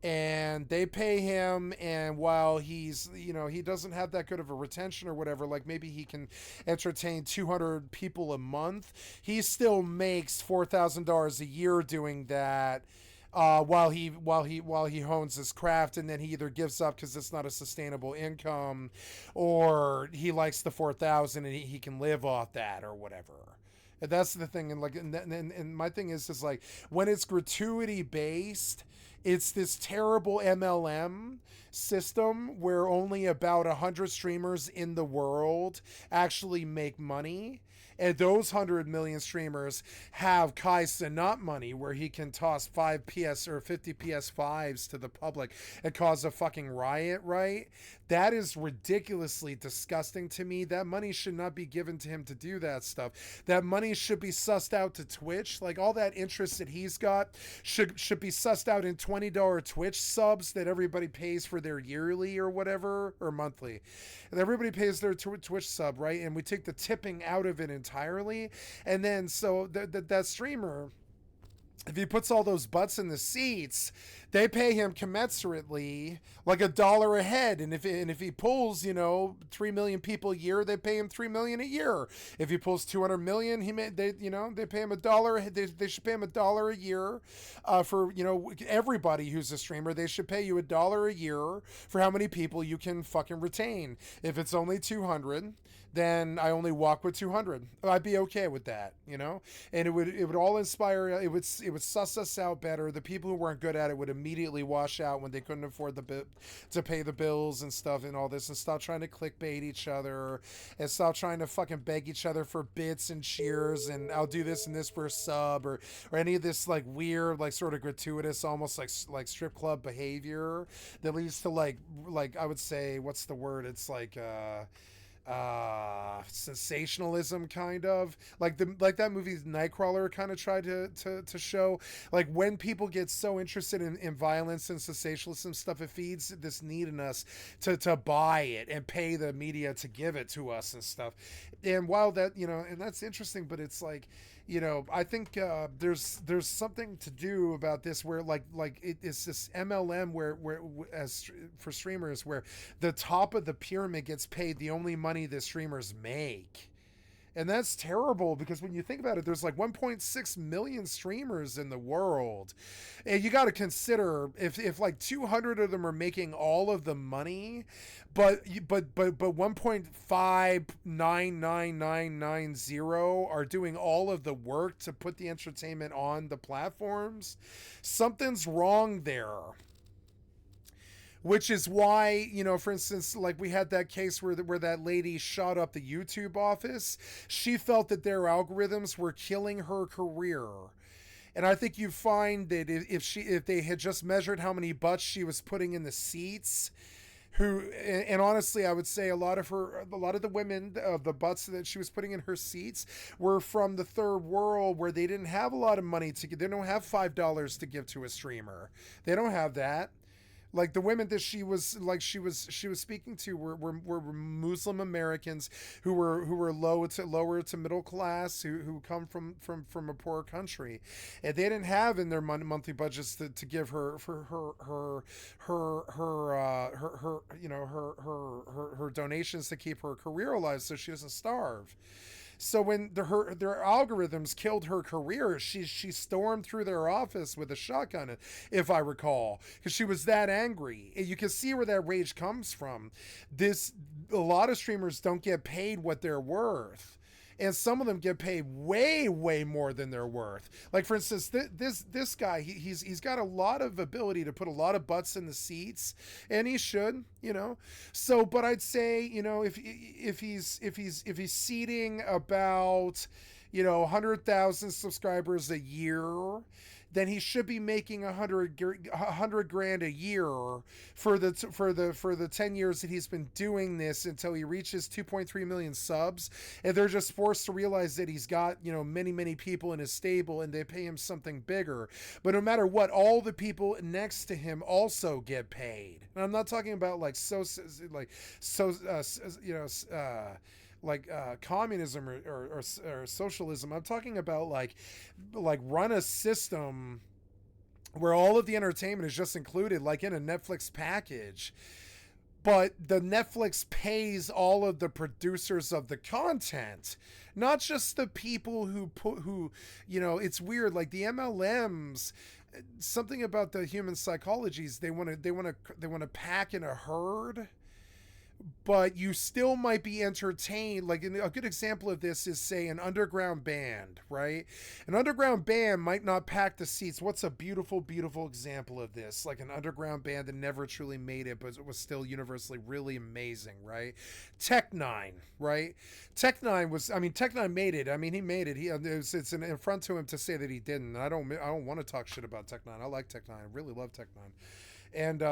And they pay him, and while he's, he doesn't have that good of a retention or whatever, like maybe he can entertain 200 people a month, he still makes $4,000 a year doing that. While he hones his craft, and then he either gives up because it's not a sustainable income, or he likes the 4,000 and he can live off that or whatever. And that's the thing. And my thing is just like when it's gratuity based, it's this terrible MLM system where only about 100 streamers in the world actually make money. And those 100 million streamers have Kai Cenat money where he can toss 5 PS or 50 PS5s to the public and cause a fucking riot, right? That is ridiculously disgusting to me. That money should not be given to him to do that stuff. That money should be sussed out to Twitch. Like all that interest that he's got should be sussed out in $20 Twitch subs that everybody pays for their yearly or whatever, or monthly. And everybody pays their Twitch sub, right? And we take the tipping out of it entirely. And then so that streamer, if he puts all those butts in the seats, they pay him commensurately, like $1 a head. And if he pulls, 3 million people a year, they pay him $3 million a year. If he pulls 200 million, they pay him $1. They should pay him $1 a year for everybody who's a streamer. They should pay you $1 a year for how many people you can fucking retain. If it's only 200. Then I only walk with 200. I'd be okay with that, and it would all inspire. It would suss us out better. The people who weren't good at it would immediately wash out when they couldn't afford to pay the bills and stuff and all this, and stop trying to clickbait each other and stop trying to fucking beg each other for bits and cheers and I'll do this and this for a sub or any of this like weird like sort of gratuitous almost like strip club behavior that leads to like I would say, what's the word? It's like sensationalism, kind of like that movie Nightcrawler kind of tried to show, like, when people get so interested in violence and sensationalism stuff, it feeds this need in us to buy it and pay the media to give it to us and stuff. And while that, and that's interesting, but it's like, I think there's something to do about this where like it's this MLM where as for streamers, where the top of the pyramid gets paid the only money the streamers make. And that's terrible, because when you think about it, there's like 1.6 million streamers in the world. And you got to consider if like 200 of them are making all of the money, but 1.599990 are doing all of the work to put the entertainment on the platforms, something's wrong there. Which is why, for instance, like we had that case where that lady shot up the YouTube office. She felt that their algorithms were killing her career. And I think you find that if they had just measured how many butts she was putting in the seats, and honestly, I would say a lot of the women, the butts that she was putting in her seats were from the third world, where they didn't have a lot of money to give. They don't have $5 to give to a streamer. They don't have that. Like the women that she was speaking to were Muslim Americans who were lower to middle class, who come from a poor country, and they didn't have in their monthly budgets to give her donations to keep her career alive, so she doesn't starve. So when their algorithms killed her career, she stormed through their office with a shotgun, if I recall, because she was that angry. And you can see where that rage comes from. A lot of streamers don't get paid what they're worth. And some of them get paid way, way more than they're worth. Like, for instance, this guy, he's got a lot of ability to put a lot of butts in the seats, and he should, So, but I'd say, if he's seating about, 100,000 subscribers a year, then he should be making $100 grand a year for the 10 years that he's been doing this, until he reaches 2.3 million subs, and they're just forced to realize that he's got many people in his stable, and they pay him something bigger. But no matter what, all the people next to him also get paid. And I'm not talking about communism or socialism. I'm talking about like run a system where all of the entertainment is just included, like in a Netflix package, but the Netflix pays all of the producers of the content, not just the people who it's weird, like the MLMs. Something about the human psychologies, they want to pack in a herd, but you still might be entertained. Like, a good example of this is, say, an underground band, right? An underground band might not pack the seats. What's a beautiful, beautiful example of this? Like an underground band that never truly made it, but it was still universally really amazing, right? Tech-9, right? Tech-9 made it. He made it. It's an affront to him to say that he didn't. I don't want to talk shit about Tech-9. I like Tech-9. I really love Tech-9. And,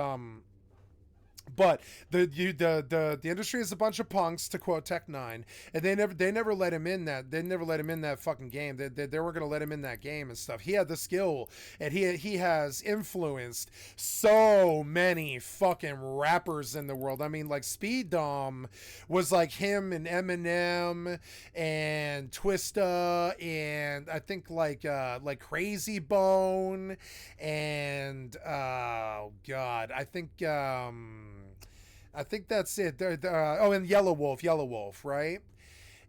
but the industry is a bunch of punks, to quote Tech-9, and they never let him in that. They never let him in that fucking game. They weren't going to let him in that game and stuff. He had the skill, and he has influenced so many fucking rappers in the world. I mean, like Speed Dom was like him and Eminem and Twista, and I think like Crazy Bone, and oh god, I think that's it. And Yellow Wolf, right?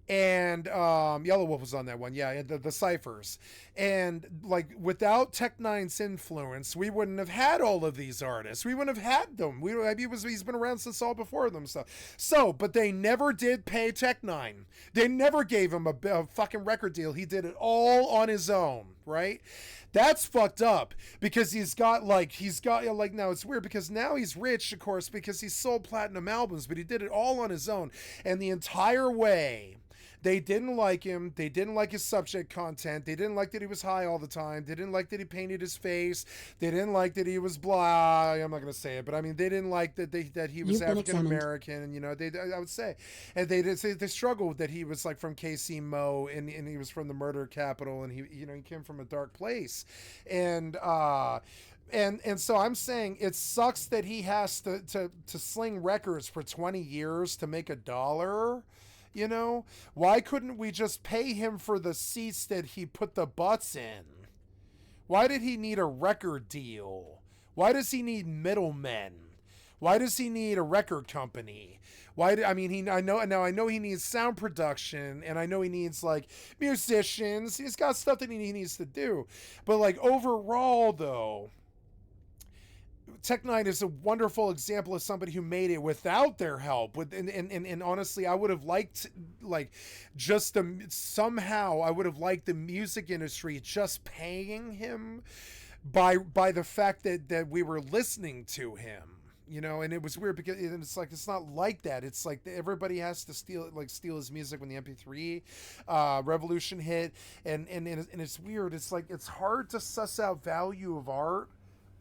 And Yellow Wolf was on that one, yeah, the ciphers. And like, without Tech-9's influence, we wouldn't have had all of these artists. We wouldn't have had them. He's been around since all before them stuff. So, but they never did pay Tech-9. They never gave him a fucking record deal. He did it all on his own, right? That's fucked up, because now it's weird because now he's rich, of course, because he sold platinum albums, but he did it all on his own. And the entire way They didn't like him. They didn't like his subject content. They didn't like that he was high all the time. They didn't like that he painted his face. They didn't like that he was blah. I'm not going to say it, but I mean, they didn't like that he was African American, and, you know, I would say, and they struggled that he was like from KC Mo, and he was from the murder capital, and he came from a dark place, and so I'm saying it sucks that he has to sling records for 20 years to make $1. You know, why couldn't we just pay him for the seats that he put the butts in? Why did he need a record deal? Why does he need middlemen? Why does he need a record company? I know he needs sound production, and I know he needs like musicians. He's got stuff that he needs to do. But like overall though, Tech Nine is a wonderful example of somebody who made it without their help. And honestly, I would have liked somehow I would have liked the music industry just paying him by the fact that we were listening to him. You know, and it was weird because it's not like that. It's like everybody has to steal his music when the MP3 revolution hit, and it's weird. It's like it's hard to suss out value of art.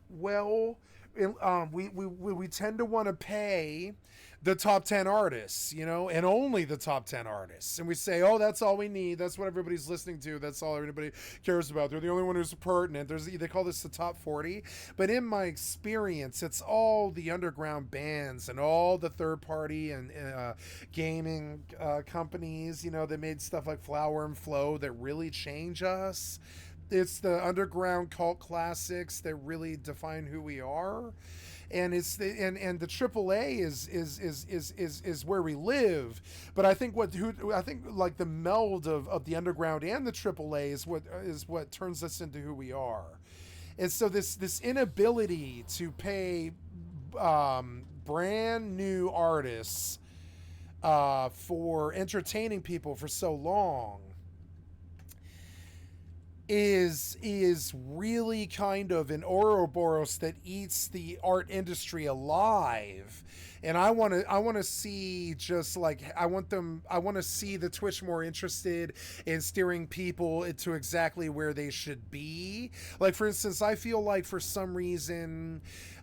Well, we tend to want to pay the top 10 artists, you know, and only the top 10 artists. And we say, oh, that's all we need. That's what everybody's listening to. That's all everybody cares about. They're the only one who's pertinent. They call this the top 40. But in my experience, it's all the underground bands and all the third party and gaming companies, you know, that made stuff like Flower and Flow that really change us. It's the underground cult classics that really define who we are. And it's the AAA is where we live, but I think like the meld of the underground and the AAA is what turns us into who we are. And so this inability to pay brand new artists for entertaining people for so long is really kind of an Ouroboros that eats the art industry alive. And I want to see I want to see the Twitch more interested in steering people into exactly where they should be. Like, for instance, I feel like for some reason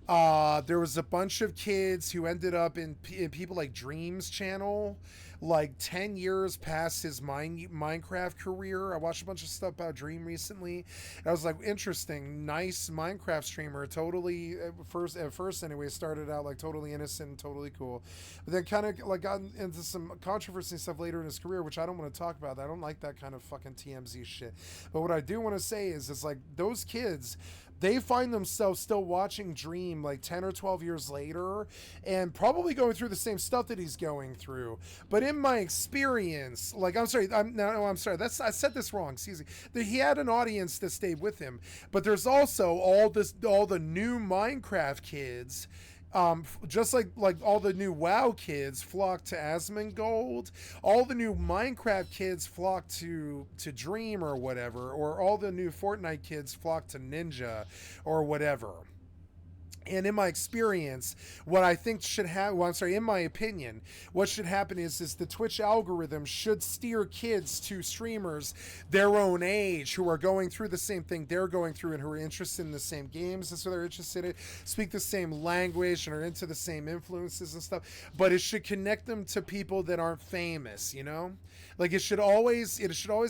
there was a bunch of kids who ended up in people like Dream's channel, like 10 years past his Minecraft career. I watched a bunch of stuff about Dream recently, and I was like, interesting, nice Minecraft streamer, totally at first anyway, started out like totally innocent, totally cool, but then kind of like got into some controversy and stuff later in his career, which I don't want to talk about. I don't like that kind of fucking TMZ shit. But what I do want to say is like those kids, they find themselves still watching Dream like 10 or 12 years later and probably going through the same stuff that he's going through. But in my experience, like, I'm sorry. I said this wrong. Excuse me. He had an audience that stayed with him, but there's also all the new Minecraft kids. Just like all the new WoW kids flock to Asmongold, all the new Minecraft kids flock to Dream or whatever, or all the new Fortnite kids flock to Ninja or whatever. And in my experience, what I think should happen, in my opinion, what should happen is the Twitch algorithm should steer kids to streamers their own age who are going through the same thing they're going through and who are interested in the same games. That's what they're interested in, speak the same language and are into the same influences and stuff. But it should connect them to people that aren't famous, you know? Like it should always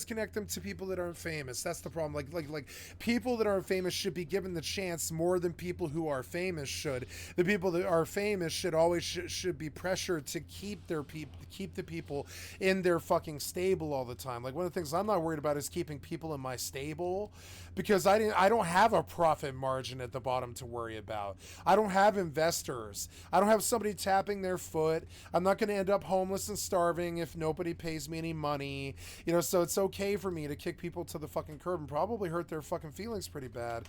connect them to people that aren't famous. That's the problem. Like people that aren't famous should be given the chance more than people who are famous should. The people that are famous should be pressured to keep the people in their fucking stable all the time. Like one of the things I'm not worried about is keeping people in my stable, because I don't have a profit margin at the bottom to worry about. I don't have investors. I don't have somebody tapping their foot. I'm not going to end up homeless and starving if nobody pays me any money. You know, so it's okay for me to kick people to the fucking curb and probably hurt their fucking feelings pretty bad.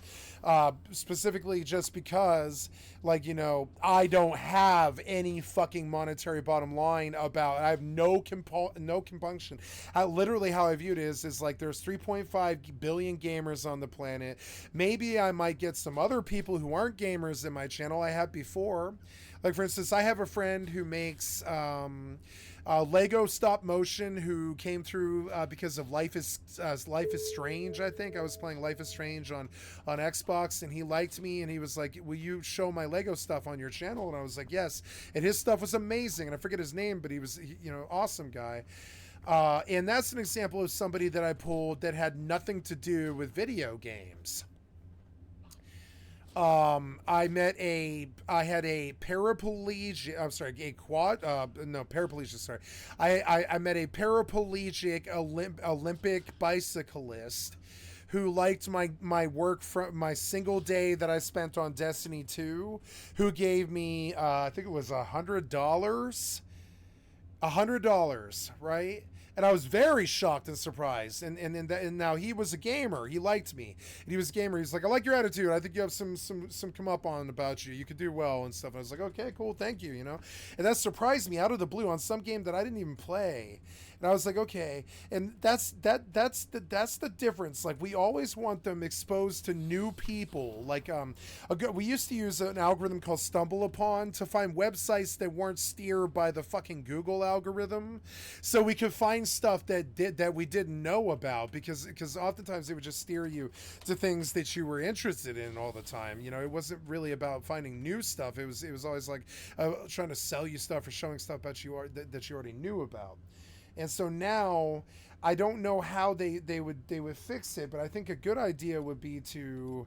Specifically just because, like, you know, I don't have any fucking monetary bottom line about, I have no compunction. Literally how I view it is like there's 3.5 billion gamers on the planet. Maybe I might get some other people who aren't gamers in my channel. I have before. Like, for instance, I have a friend who makes Lego stop motion, who came through because of Life is Strange. I think I was playing Life is Strange on Xbox, and he liked me, and he was like, "Will you show my Lego stuff on your channel?" And I was like, "Yes." And his stuff was amazing, and I forget his name, but he was, you know, awesome guy. And that's an example of somebody that I pulled that had nothing to do with video games. I had a paraplegic, I'm sorry, paraplegic, sorry. I met a paraplegic Olympic bicyclist who liked my work from my single day that I spent on Destiny 2, who gave me, I think it was $100, right? And I was very shocked and surprised. And now he was a gamer. He liked me. And he was a gamer. He's like, "I like your attitude. I think you have some come up on about you. You could do well and stuff." And I was like, "Okay, cool. Thank you." You know? And that surprised me out of the blue on some game that I didn't even play. And I was like, okay. And that's the difference. Like, we always want them exposed to new people. Like, we used to use an algorithm called Stumble Upon to find websites that weren't steered by the fucking Google algorithm, so we could find stuff that we didn't know about, because oftentimes they would just steer you to things that you were interested in all the time. You know, it wasn't really about finding new stuff. It was always like trying to sell you stuff or showing stuff that you already knew about. And so now I don't know how they would fix it, but I think a good idea would be to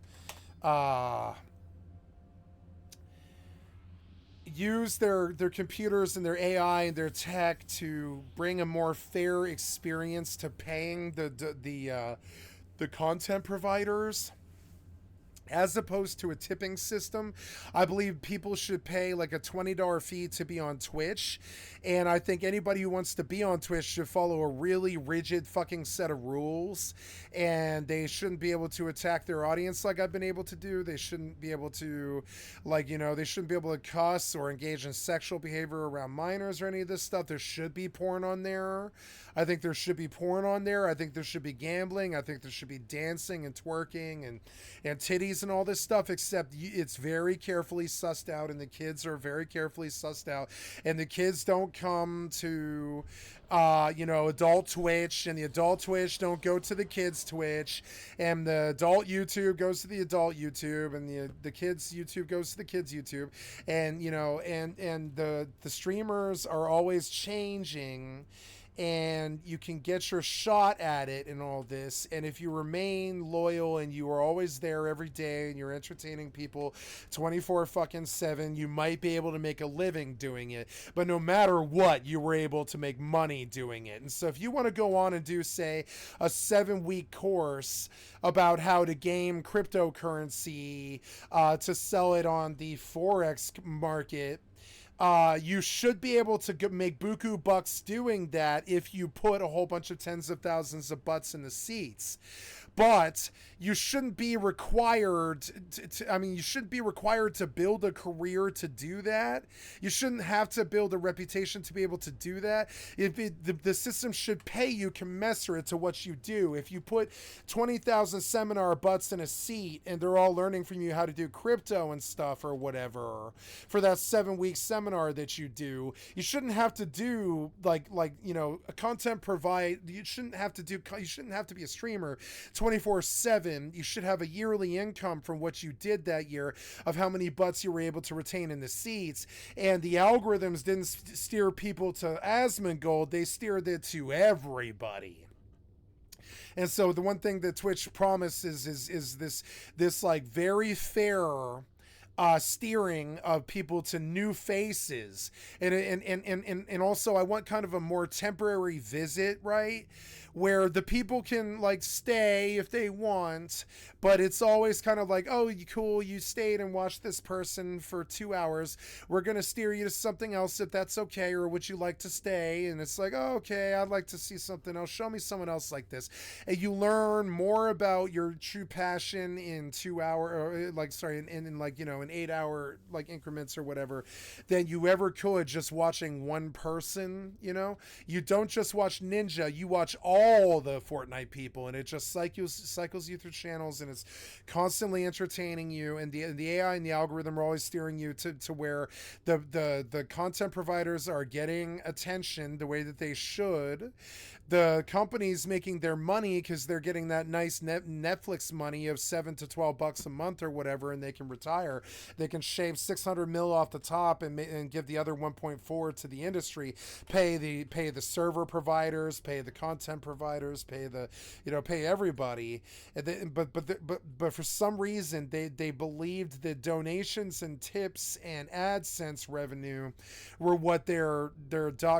use their computers and their AI and their tech to bring a more fair experience to paying the content providers, as opposed to a tipping system. I believe people should pay like a $20 fee to be on Twitch. And I think anybody who wants to be on Twitch should follow a really rigid fucking set of rules. And they shouldn't be able to attack their audience like I've been able to do. They shouldn't be able to, like, you know, they shouldn't be able to cuss or engage in sexual behavior around minors or any of this stuff. There should be porn on there. I think there should be porn on there. I think there should be gambling. I think there should be dancing and twerking and titties and all this stuff, except it's very carefully sussed out, and the kids are very carefully sussed out, and the kids don't come to adult Twitch, and the adult Twitch don't go to the kids Twitch, and the adult YouTube goes to the adult YouTube, and the kids YouTube goes to the kids YouTube, and and the streamers are always changing, and you can get your shot at it and all this. And if you remain loyal and you are always there every day and you're entertaining people 24/7, you might be able to make a living doing it. But no matter what, you were able to make money doing it. And so if you want to go on and do, say, a 7-week course about how to game cryptocurrency to sell it on the Forex market, you should be able to make buku bucks doing that if you put a whole bunch of tens of thousands of butts in the seats. But you shouldn't be required you shouldn't be required to build a career to do that. You shouldn't have to build a reputation to be able to do that. The system should pay you commensurate to what you do. If you put 20,000 seminar butts in a seat and they're all learning from you how to do crypto and stuff or whatever for that 7-week seminar that you do, you shouldn't have to do a content provide. You shouldn't have to be a streamer 24/7. You should have a yearly income from what you did that year of how many butts you were able to retain in the seats. And the algorithms didn't steer people to Asmongold, they steered it to everybody. And so the one thing that Twitch promises is this like very fair steering of people to new faces, and also I want kind of a more temporary visit, right, where the people can like stay if they want, but it's always kind of like, oh, cool, you stayed and watched this person for 2 hours, we're gonna steer you to something else if that's okay, or would you like to stay? And it's like, oh, okay, I'd like to see something else, show me someone else like this. And you learn more about your true passion in 2 hours, or in in 8-hour like increments or whatever, than you ever could just watching one person. You don't just watch Ninja, you watch all the Fortnite people, and it just cycles you through channels, and it's constantly entertaining you, and the AI and the algorithm are always steering you to where the content providers are getting attention the way that they should. The companies making their money because they're getting that nice Netflix money of $7 to $12 a month or whatever, and they can retire. They can shave 600 mil off the top and give the other 1.4 to the industry. Pay the server providers, pay the content providers, pay everybody. But for some reason they believed that donations and tips and AdSense revenue were what their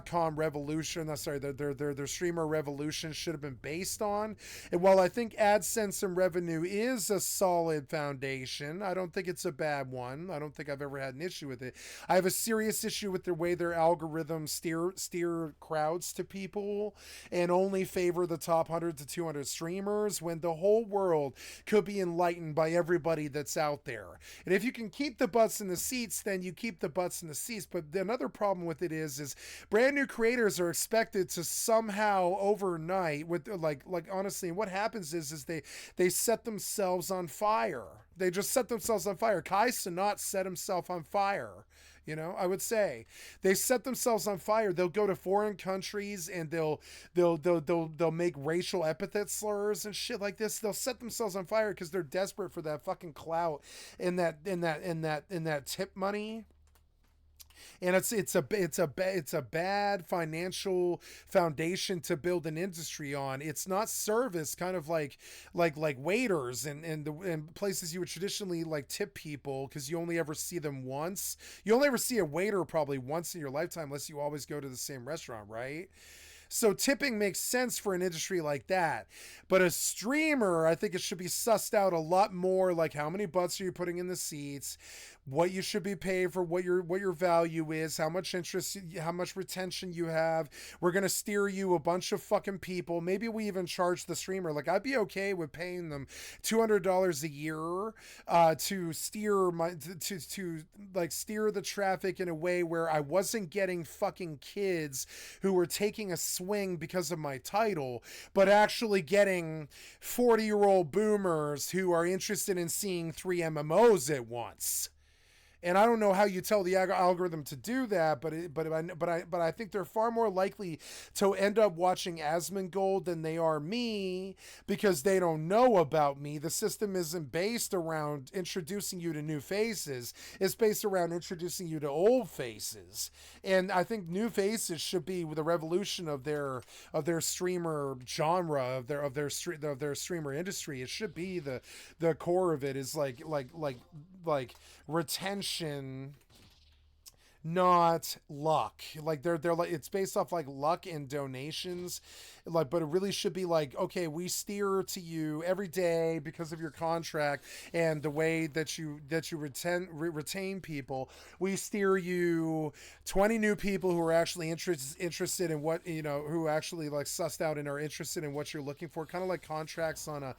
.com revolution. Their streamer revolution should have been based on. And while I think AdSense and revenue is a solid foundation, I don't think it's a bad one. I don't think I've ever had an issue with it. I have a serious issue with the way their algorithms steer crowds to people and only favor the top 100 to 200 streamers when the whole world could be enlightened by everybody that's out there. And if you can keep the butts in the seats, then you keep the butts in the seats. But another problem with it is brand new creators are expected to somehow overnight with like honestly, what happens is they set themselves on fire. They just set themselves on fire. Kai Cenat set himself on fire. I would say they set themselves on fire. They'll go to foreign countries and they'll make racial epithet slurs and shit like this. They'll set themselves on fire because they're desperate for that fucking clout and that tip money. And it's a bad financial foundation to build an industry on. It's not service, kind of like waiters and places you would traditionally like tip people because you only ever see them once. You only ever see a waiter probably once in your lifetime unless you always go to the same restaurant, right? So tipping makes sense for an industry like that. But a streamer, I think it should be sussed out a lot more, like how many butts are you putting in the seats, what you should be paid for, what your value is, how much interest, how much retention you have. We're going to steer you a bunch of fucking people. Maybe we even charge the streamer. Like I'd be okay with paying them $200 a year to steer steer the traffic in a way where I wasn't getting fucking kids who were taking a swing because of my title, but actually getting 40-year-old boomers who are interested in seeing 3 MMOs at once. And I don't know how you tell the algorithm to do that, but I think they're far more likely to end up watching Asmongold than they are me because they don't know about me. The system isn't based around introducing you to new faces. It's based around introducing you to old faces. And I think new faces should be the revolution of their streamer genre, of their streamer industry. It should be the core of it is like retention, not luck. Like they're like, it's based off like luck and donations. Like, but it really should be like, okay, we steer to you every day because of your contract and the way that you retain people. We steer you 20 new people who are actually interested in what, who actually like sussed out and are interested in what you're looking for. Kind of like contracts on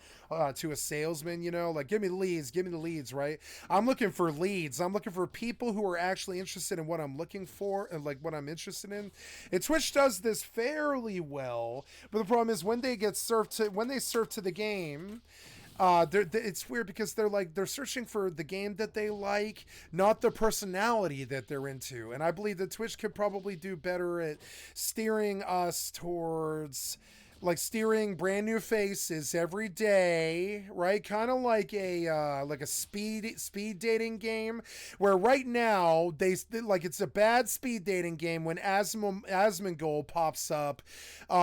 to a salesman, like give me the leads, right? I'm looking for leads. I'm looking for people who are actually interested in what I'm looking for and like what I'm interested in. And Twitch does this fairly well. But the problem is when they serve to the game, it's weird because they're searching for the game that they like, not the personality that they're into. And I believe that Twitch could probably do better at steering us towards like steering brand new faces every day, right? Kind of like a speed dating game, where right now it's a bad speed dating game when Asmongold pops up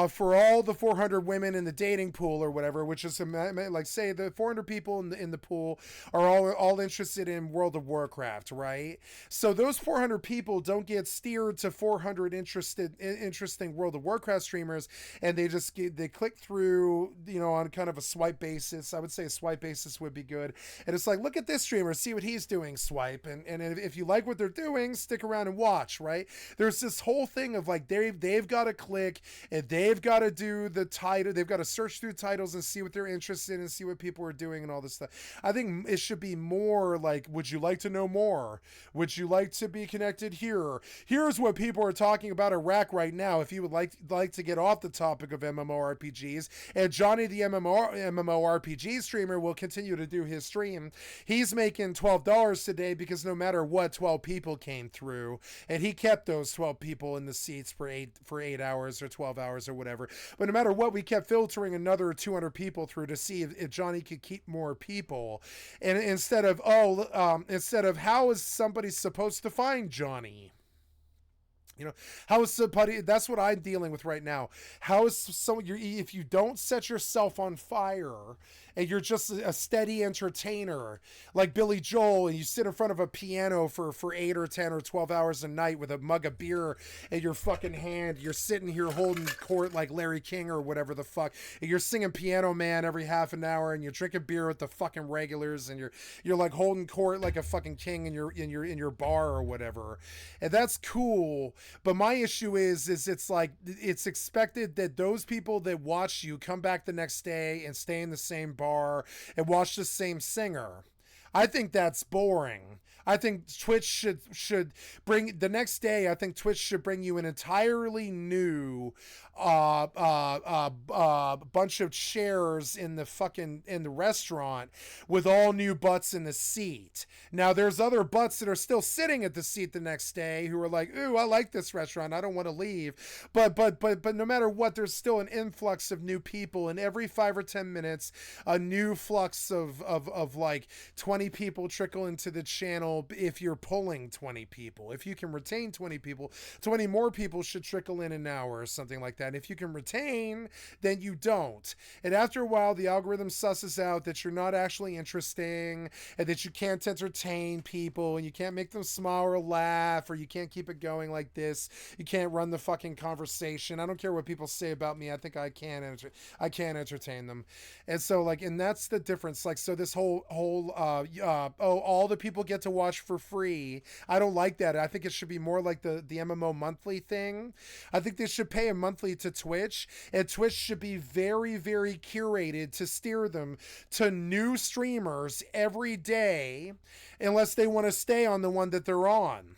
for all the 400 women in the dating pool or whatever, which is like say the 400 people in the pool are all interested in World of Warcraft, right? So those 400 people don't get steered to 400 interesting World of Warcraft streamers, and they just they click through, you know, on kind of a swipe basis. I would say a swipe basis would be good. And it's like, look at this streamer, see what he's doing, swipe. And if you like what they're doing, stick around and watch, right? There's this whole thing of like, they've got to click and they've got to do the title. They've got to search through titles and see what they're interested in and see what people are doing and all this stuff. I think it should be more like, would you like to know more? Would you like to be connected here? Here's what people are talking about Iraq right now. If you would like to get off the topic of MMORPGs, and Johnny the MMORPG streamer will continue to do his stream. He's making $12 today because no matter what, 12 people came through, and he kept those 12 people in the seats for 8 hours or 12 hours or whatever. But no matter what, we kept filtering another 200 people through to see if Johnny could keep more people. And instead of how is somebody supposed to find Johnny? You know, how is somebody, that's what I'm dealing with right now. How is if you don't set yourself on fire and you're just a steady entertainer like Billy Joel, and you sit in front of a piano for 8 or 10 or 12 hours a night with a mug of beer in your fucking hand, you're sitting here holding court like Larry King or whatever the fuck, and you're singing Piano Man every half an hour, and you're drinking beer with the fucking regulars, and you're like holding court like a fucking king in your bar or whatever, and that's cool. But my issue is it's like, it's expected that those people that watch you come back the next day and stay in the same bar and watch the same singer. I think that's boring. I think Twitch should bring the next day. I think Twitch should bring you an entirely new bunch of chairs in the restaurant with all new butts in the seat. Now there's other butts that are still sitting at the seat the next day who are like, ooh, I like this restaurant, I don't want to leave. But no matter what, there's still an influx of new people, and every 5 or 10 minutes a new flux of like 20 people trickle into the channel. If you're pulling 20 people, if you can retain 20 people, 20 more people should trickle in an hour or something like that. And if you can retain, then you don't. And after a while, the algorithm susses out that you're not actually interesting, and that you can't entertain people, and you can't make them smile or laugh, or you can't keep it going like this. You can't run the fucking conversation. I don't care what people say about me. I think I can entertain them. And so like, and that's the difference. Like, so this whole all the people get to watch for free. I don't like that. I think it should be more like the MMO monthly thing. I think they should pay a monthly to Twitch, and Twitch should be very, very curated to steer them to new streamers every day, unless they want to stay on the one that they're on.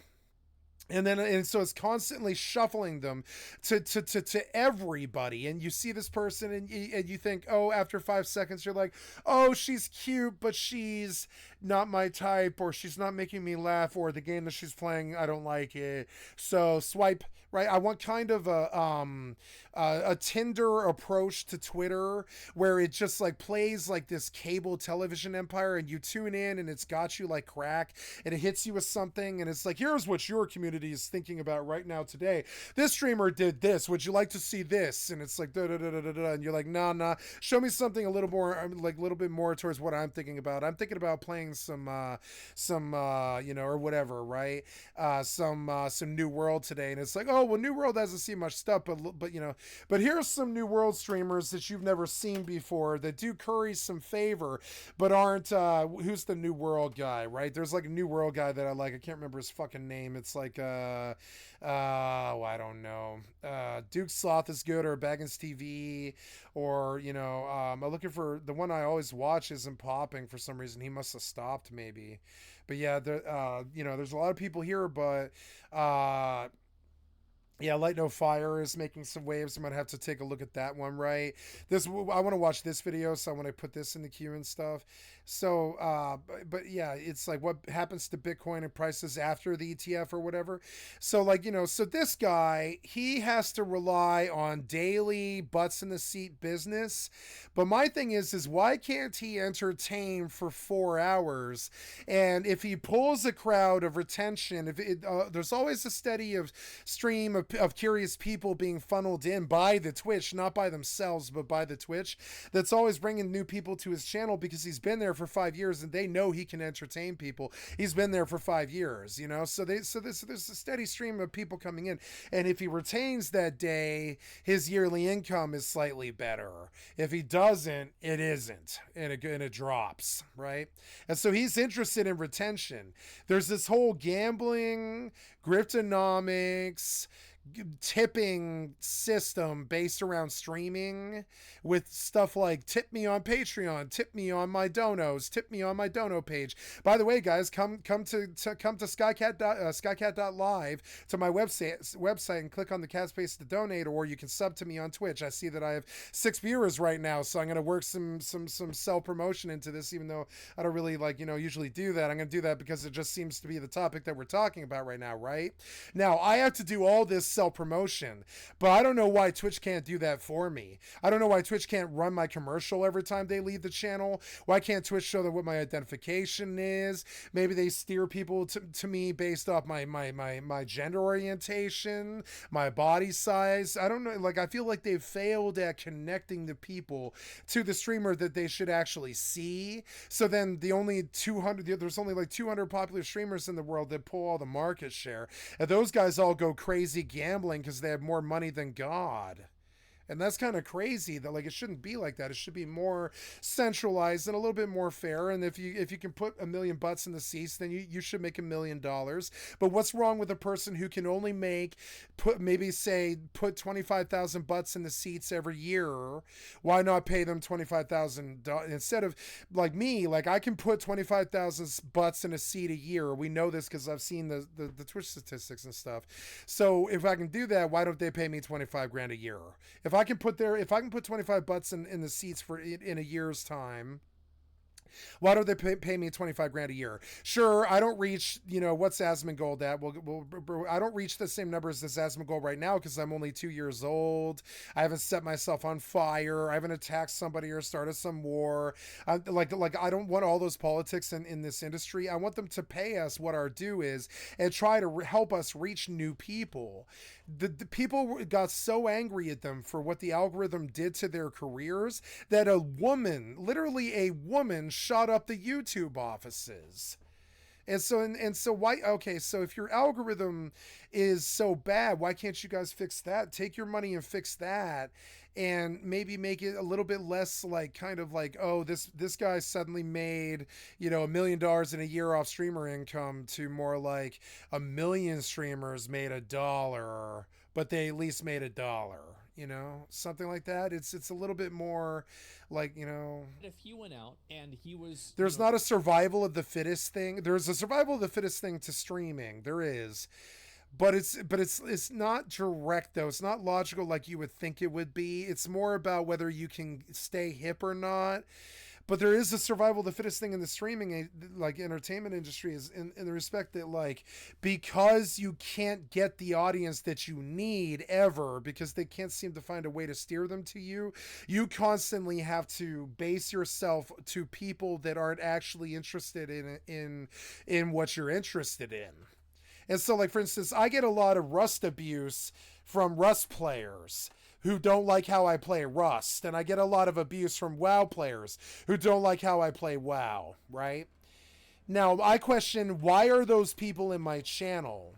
And so it's constantly shuffling them to everybody. And you see this person and you think, oh, after 5 seconds, you're like, oh, she's cute, but she's not my type, or she's not making me laugh, or the game that she's playing, I don't like it. So swipe, right? I want kind of a Tinder approach to Twitter, where it just like plays like this cable television empire, and you tune in and it's got you like crack, and it hits you with something, and it's like, here's what your community is thinking about right now today. This streamer did this. Would you like to see this? And it's like, da da da da da da, and you're like, nah. Show me something a little more, like a little bit more towards what I'm thinking about. I'm thinking about playing some you know, or whatever, right? Some New World today, and it's like, oh well, New World hasn't seen much stuff, but you know, but here's some New World streamers that you've never seen before that do curry some favor, but aren't who's the New World guy, right? There's like a New World guy that I like. I can't remember his fucking name. It's like I don't know. Duke Sloth is good, or Baggins TV, or you know, I'm looking for the one I always watch isn't popping for some reason. He must have stopped maybe, but yeah, you know, there's a lot of people here, but yeah, Light No Fire is making some waves. I'm gonna have to take a look at that one, right? I want to watch this video, so I want to put this in the queue and stuff. So, but yeah, it's like what happens to Bitcoin and prices after the ETF or whatever. So like, you know, so this guy, he has to rely on daily butts in the seat business. But my thing is why can't he entertain for 4 hours? And if he pulls a crowd of retention, if there's always a steady stream of of curious people being funneled in by the Twitch, not by themselves, but by the Twitch, that's always bringing new people to his channel because he's been there for 5 years and they know he can entertain people. He's been there for 5 years, you know, so there's a steady stream of people coming in. And if he retains that day, his yearly income is slightly better. If he doesn't, it isn't, and it drops, right? And so he's interested in retention. There's this whole gambling, griftonomics, tipping system based around streaming with stuff like tip me on Patreon, tip me on my donos, tip me on my dono page. By the way, guys, come to skycat.live to my website and click on the cat space to donate, or you can sub to me on Twitch. I see that I have 6 viewers right now, so I'm going to work some self promotion into this, even though I don't really usually do that. I'm going to do that because it just seems to be the topic that we're talking about right now, right? Now, I have to do all this self-promotion, but I don't know why Twitch can't do that for me. I don't know why Twitch can't run my commercial every time they leave the channel. Why can't Twitch show them what my identification is? Maybe they steer people to me based off my gender orientation, my body size. I don't know. Like, I feel like they've failed at connecting the people to the streamer that they should actually see. So then there's only like 200 popular streamers in the world that pull all the market share, and those guys all go crazy gambling because they have more money than God. And that's kind of crazy that, like, it shouldn't be like that. It should be more centralized and a little bit more fair. And if you can put $1 million butts in the seats, then you should make $1 million. But what's wrong with a person who can only put 25,000 butts in the seats every year? Why not pay them $25,000 instead of like me? Like, I can put 25,000 butts in a seat a year. We know this because I've seen the Twitch statistics and stuff. So if I can do that, why don't they pay me 25 grand a year? If I can put 25 butts in the seats in a year's time, why don't they pay me 25 grand a year? Sure, I don't reach, what's Asmongold at? I don't reach the same numbers as Asmongold right now because I'm only 2 years old. I haven't set myself on fire. I haven't attacked somebody or started some war. I don't want all those politics in this industry. I want them to pay us what our due is and try to help us reach new people. The people got so angry at them for what the algorithm did to their careers that literally a woman shot up the YouTube offices. And so why, okay, so if your algorithm is so bad, why can't you guys fix that? Take your money and fix that, and maybe make it a little bit less like, kind of like, oh, this guy suddenly made, $1 million in a year off streamer income, to more like 1 million streamers made $1, but they at least made $1. Something like that. It's a little bit more like, If he went out and he was... There's not a survival of the fittest thing. There's a survival of the fittest thing to streaming. There is. But it's not direct, though. It's not logical like you would think it would be. It's more about whether you can stay hip or not. But there is a survival of the fittest thing in the streaming, like, entertainment industry, is in the respect that, like, because you can't get the audience that you need ever, because they can't seem to find a way to steer them to you, you constantly have to base yourself to people that aren't actually interested in what you're interested in. And so, like, for instance, I get a lot of Rust abuse from Rust players who don't like how I play Rust. And I get a lot of abuse from WoW players who don't like how I play WoW, right? Now, I question, why are those people in my channel?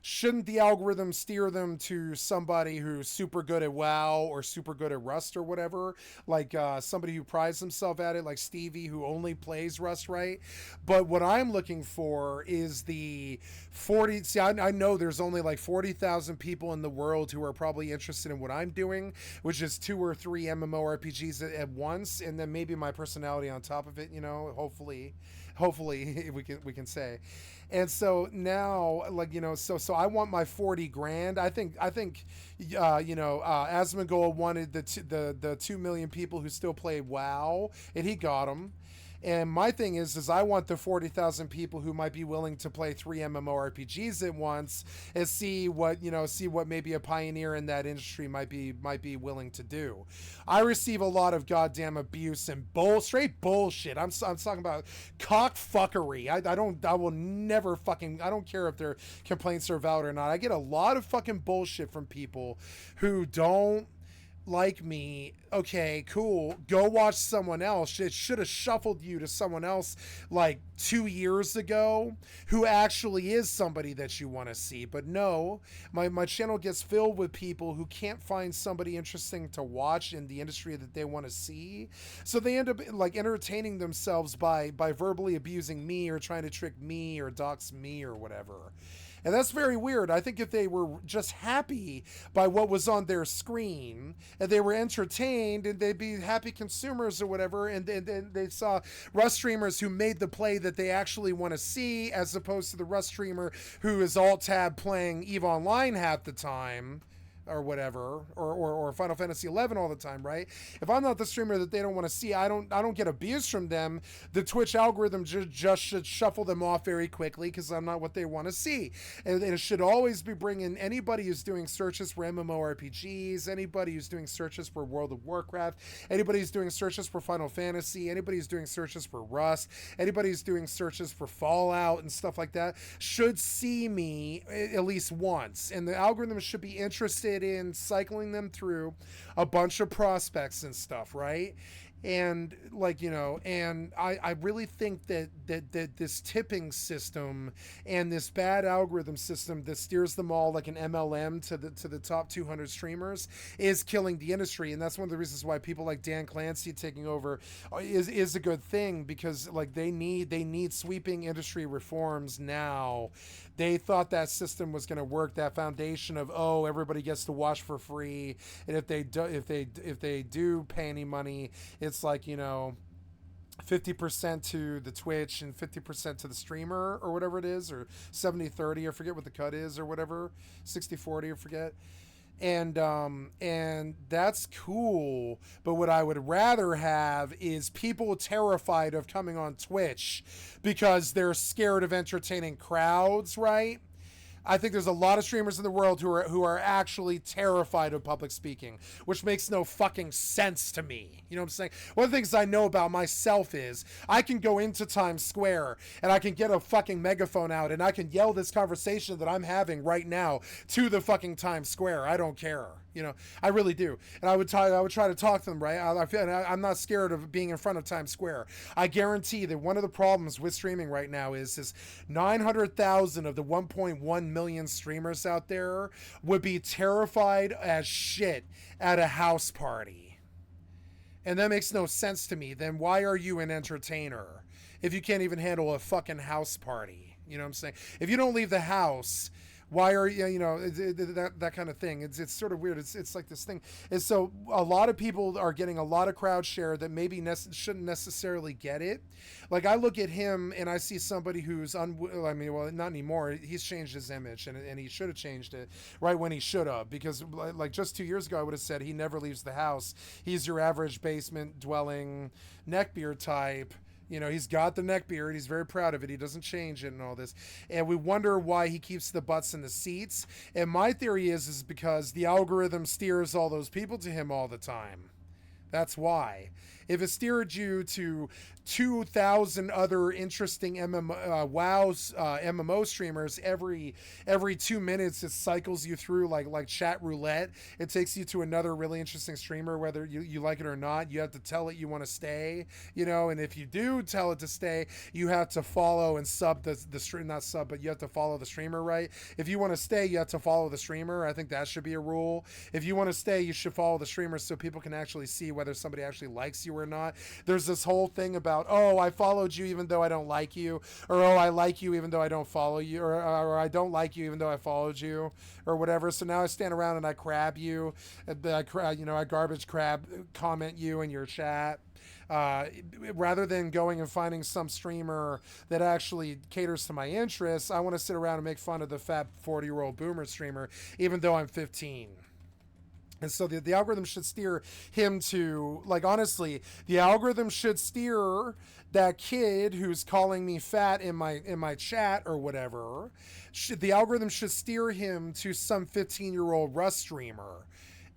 Shouldn't the algorithm steer them to somebody who's super good at WoW or super good at Rust or whatever? Like somebody who prides himself at it, like Stevie, who only plays Rust, right? But what I'm looking for is the 40... See, I know there's only like 40,000 people in the world who are probably interested in what I'm doing, which is 2 or 3 MMORPGs at once, and then maybe my personality on top of it, hopefully we can say. And so now, like, so I want my 40 grand. I think Asmongold wanted the 2 million people who still play WoW, and he got them. And my thing is I want the 40,000 people who might be willing to play 3 MMORPGs at once and see what maybe a pioneer in that industry might be willing to do. I receive a lot of goddamn abuse and straight bullshit. I'm talking about cockfuckery. I don't care if their complaints are valid or not. I get a lot of fucking bullshit from people who don't like me. Okay, cool. Go watch someone else. It should have shuffled you to someone else like 2 years ago who actually is somebody that you want to see. But no, my channel gets filled with people who can't find somebody interesting to watch in the industry that they want to see. So they end up like entertaining themselves by verbally abusing me or trying to trick me or dox me or whatever. And that's very weird. I think if they were just happy by what was on their screen and they were entertained and they'd be happy consumers or whatever, and then they saw Rust streamers who made the play that they actually want to see, as opposed to the Rust streamer who is alt-tab playing EVE Online half the time, or whatever, or Final Fantasy 11 all the time, right? If I'm not the streamer that they don't want to see, I don't get abuse from them. The Twitch algorithm just should shuffle them off very quickly because I'm not what they want to see. And it should always be bringing anybody who's doing searches for MMORPGs, anybody who's doing searches for World of Warcraft, anybody who's doing searches for Final Fantasy, anybody who's doing searches for Rust, anybody who's doing searches for Fallout and stuff like that should see me at least once. And the algorithm should be interested in cycling them through a bunch of prospects and stuff, right? And like, and I really think that this tipping system and this bad algorithm system that steers them all like an MLM to the top 200 streamers is killing the industry. And that's one of the reasons why people like Dan Clancy taking over is a good thing, because like they need sweeping industry reforms now. They thought that system was going to work, that foundation of, oh, everybody gets to watch for free, and if they do pay any money, it's like 50% to the Twitch and 50% to the streamer or whatever it is, or 70-30, I forget what the cut is, or whatever, 60-40, I forget. And that's cool, but what I would rather have is people terrified of coming on Twitch because they're scared of entertaining crowds, right? I think there's a lot of streamers in the world who are actually terrified of public speaking, which makes no fucking sense to me. You know what I'm saying? One of the things I know about myself is I can go into Times Square and I can get a fucking megaphone out and I can yell this conversation that I'm having right now to the fucking Times Square. I don't care. I really do. And I would try to talk to them, right? I'm not scared of being in front of Times Square. I guarantee that one of the problems with streaming right now is 900,000 of the 1.1 million streamers out there would be terrified as shit at a house party. And that makes no sense to me. Then why are you an entertainer if you can't even handle a fucking house party? You know what I'm saying? If you don't leave the house, why are that kind of thing? It's sort of weird. It's like this thing. And so a lot of people are getting a lot of crowd share that maybe shouldn't necessarily get it. Like I look at him and I see somebody who's not anymore. He's changed his image and he should have changed it right when he should have, because like just 2 years ago I would have said he never leaves the house. He's your average basement dwelling neckbeard type. He's got the neck beard. He's very proud of it. He doesn't change it and all this. And we wonder why he keeps the butts in the seats. And my theory is because the algorithm steers all those people to him all the time. That's why. If it steered you to 2,000 other interesting MMO streamers every 2 minutes, it cycles you through like chat roulette. It takes you to another really interesting streamer, whether you like it or not. You have to tell it you want to stay, and if you do tell it to stay, you have to follow and sub the stream, not sub, but you have to follow the streamer, right? If you want to stay, you have to follow the streamer. I think that should be a rule. If you want to stay, you should follow the streamer so people can actually see whether somebody actually likes you or not. There's this whole thing about, oh, I followed you even though I don't like you, or oh, I like you even though I don't follow you, or I don't like you even though I followed you, or whatever. So now I stand around and I crab you, I garbage crab comment you in your chat. Rather than going and finding some streamer that actually caters to my interests, I want to sit around and make fun of the fat 40-year-old boomer streamer, even though I'm 15. And so the algorithm should steer him to, like, honestly, the algorithm should steer that kid who's calling me fat in my chat or whatever. The algorithm should steer him to some 15-year-old Rust streamer.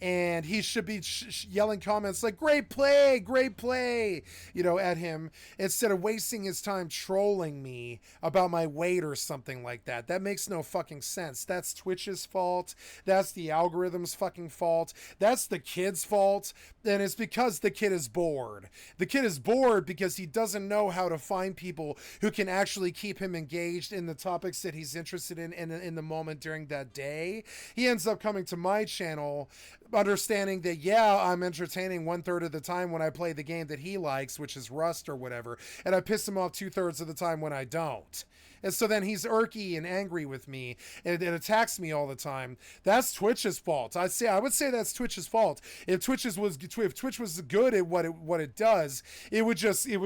And he should be yelling comments like, great play, you know, at him, instead of wasting his time trolling me about my weight or something like that. That makes no fucking sense. That's Twitch's fault. That's the algorithm's fucking fault. That's the kid's fault. And it's because the kid is bored. The kid is bored because he doesn't know how to find people who can actually keep him engaged in the topics that he's interested in the moment during that day. He ends up coming to my channel understanding that, yeah, I'm entertaining 1/3 of the time when I play the game that he likes, which is Rust or whatever, and I piss him off 2/3 of the time when I don't. And so then he's irky and angry with me and attacks me all the time. That's Twitch's fault. I would say that's Twitch's fault. If Twitch was good at what it does, it would just if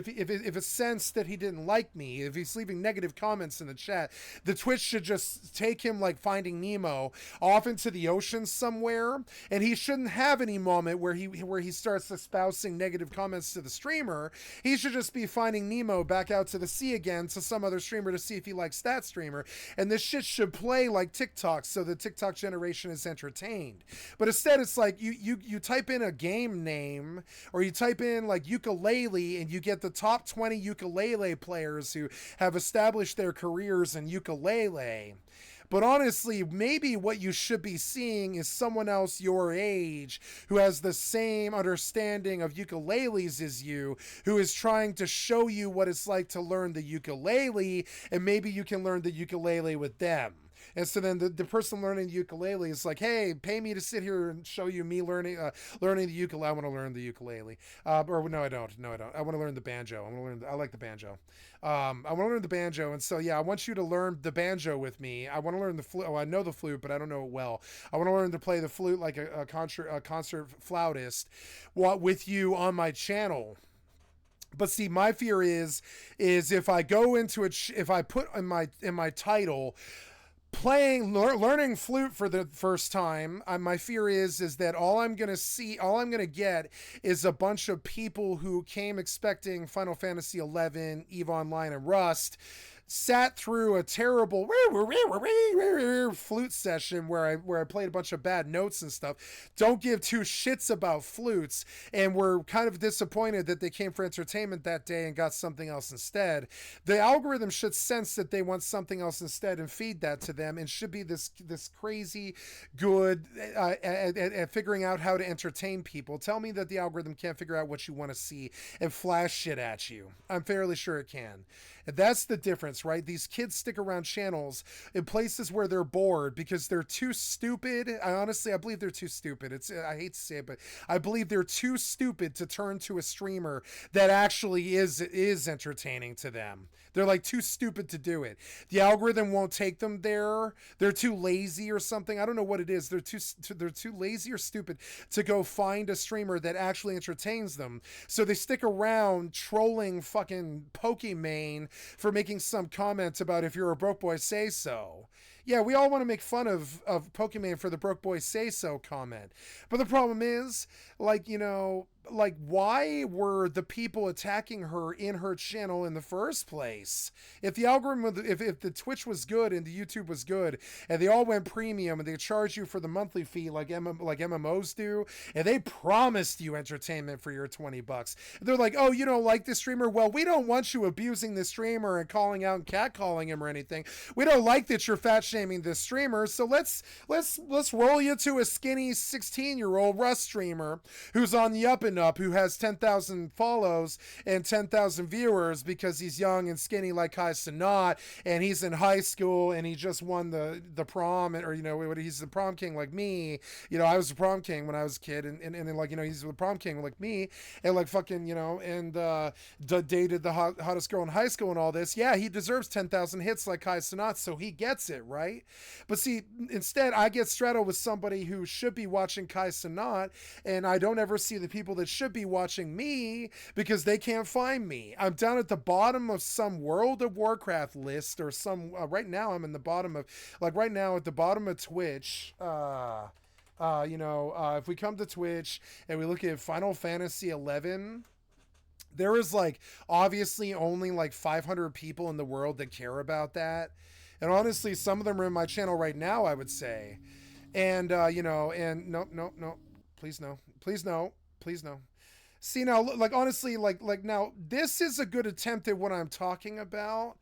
it sensed that he didn't like me, if he's leaving negative comments in the chat, the Twitch should just take him like Finding Nemo off into the ocean somewhere, and he shouldn't have any moment where he starts espousing negative comments to the streamer. He should just be Finding Nemo back out to the sea again to some other streamer to see if he likes that streamer, and this shit should play like TikTok so the TikTok generation is entertained. But instead it's like you type in a game name, or you type in like ukulele, and you get the top 20 ukulele players who have established their careers in ukulele. But honestly, maybe what you should be seeing is someone else your age who has the same understanding of ukuleles as you, who is trying to show you what it's like to learn the ukulele, and maybe you can learn the ukulele with them. And so then the person learning the ukulele is like, hey, pay me to sit here and show you me learning the ukulele. I want to learn the ukulele. Or no, I don't. I want to learn the banjo. I like the banjo. I want to learn the banjo. And so, yeah, I want you to learn the banjo with me. I want to learn the flute. Oh, I know the flute, but I don't know it well. I want to learn to play the flute like a concert flautist with you on my channel. But see, my fear is if I go into it, if I put in my title, learning flute for the first time, my fear is that all I'm gonna get is a bunch of people who came expecting Final Fantasy XI, EVE Online, and Rust, sat through a terrible flute session where I played a bunch of bad notes and stuff, don't give two shits about flutes, and were kind of disappointed that they came for entertainment that day and got something else instead. The algorithm should sense that they want something else instead and feed that to them, and should be this crazy good at figuring out how to entertain people. Tell me that the algorithm can't figure out what you want to see and flash shit at you. I'm fairly sure it can. And that's the difference, right? These kids stick around channels in places where they're bored because they're too stupid. I believe they're too stupid. I hate to say it, but I believe they're too stupid to turn to a streamer that actually is entertaining to them. They're like too stupid to do it. The algorithm won't take them there. They're too lazy or something. I don't know what it is. They're too lazy or stupid to go find a streamer that actually entertains them. So they stick around trolling fucking Pokimane for making some comments about if you're a broke boy, say so. Yeah, we all want to make fun of Pokimane for the broke boy say so comment. But the problem is, like, you know, like, why were the people attacking her in her channel in the first place? If the algorithm, if the Twitch was good and the YouTube was good, and they all went premium and they charge you for the monthly fee like MMOs do, and they promised you entertainment for your $20, they're like, oh, you don't like this streamer? Well, we don't want you abusing this streamer and calling out and catcalling him or anything. We don't like that you're fat shaming this streamer, so let's roll you to a skinny 16-year-old Rust streamer who's on the up and up, who has 10,000 follows and 10,000 viewers because he's young and skinny like Kai Cenat, and he's in high school and he just won the prom, or, you know, he's the prom king like me. You know, I was the prom king when I was a kid, and then, like, you know, he's the prom king like me, and like fucking, you know, and dated the hottest girl in high school and all this. Yeah, he deserves 10,000 hits like Kai Cenat, so he gets it, right? But see, instead I get straddled with somebody who should be watching Kai Cenat, and I don't ever see the people that should be watching me because they can't find me. I'm down at the bottom of some World of Warcraft list or some right now I'm in the bottom of, like, right now at the bottom of Twitch, If we come to Twitch and we look at Final Fantasy 11, there is like obviously only like 500 people in the world that care about that. And honestly, some of them are in my channel right now, I would say. And, and no, please no. See, now, like, honestly, like now, this is a good attempt at what I'm talking about.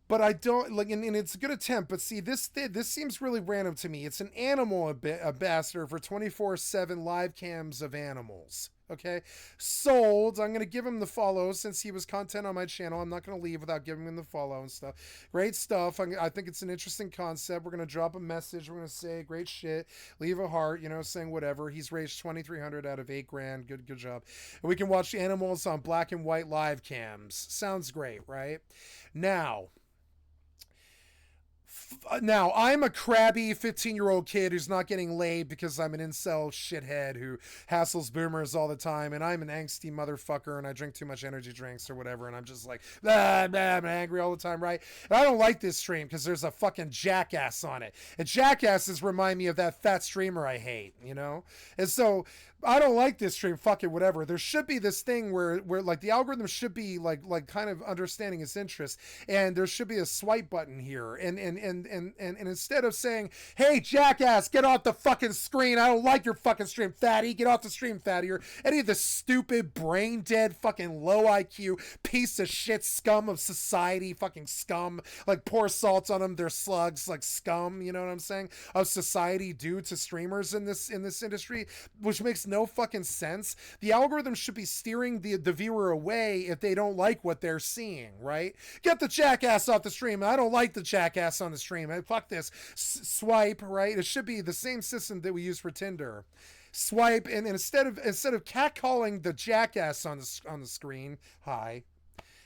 But I don't, like, and it's a good attempt, but see, this seems really random to me. It's an animal ambassador for 24/7 live cams of animals. Okay, sold. I'm going to give him the follow since he was content on my channel. I'm not going to leave without giving him the follow and stuff. Great stuff. I think it's an interesting concept. We're going to drop a message. We're going to say great shit. Leave a heart, saying whatever. He's raised 2,300 out of 8 grand. Good job. And we can watch animals on black and white live cams. Sounds great, right? Now, I'm a crabby 15-year-old kid who's not getting laid because I'm an incel shithead who hassles boomers all the time, and I'm an angsty motherfucker, and I drink too much energy drinks or whatever, and I'm just like, blah, blah, I'm angry all the time, right? And I don't like this stream because there's a fucking jackass on it. And jackasses remind me of that fat streamer I hate, And so I don't like this stream, fuck it, whatever. There should be this thing where like the algorithm should be like kind of understanding its interest, and there should be a swipe button here, and instead of saying, hey jackass, get off the fucking screen, I don't like your fucking stream, fatty, get off the stream, fatty, or any of the stupid brain dead fucking low IQ piece of shit scum of society, fucking scum, like pour salt on them, they're slugs, like scum, you know what I'm saying, of society due to streamers in this industry, which makes no fucking sense. The algorithm should be steering the viewer away if they don't like what they're seeing, right? Get the jackass off the stream. I don't like the jackass on the stream. Fuck this. Swipe, right? It should be the same system that we use for Tinder. Swipe, and instead of catcalling the jackass on the screen,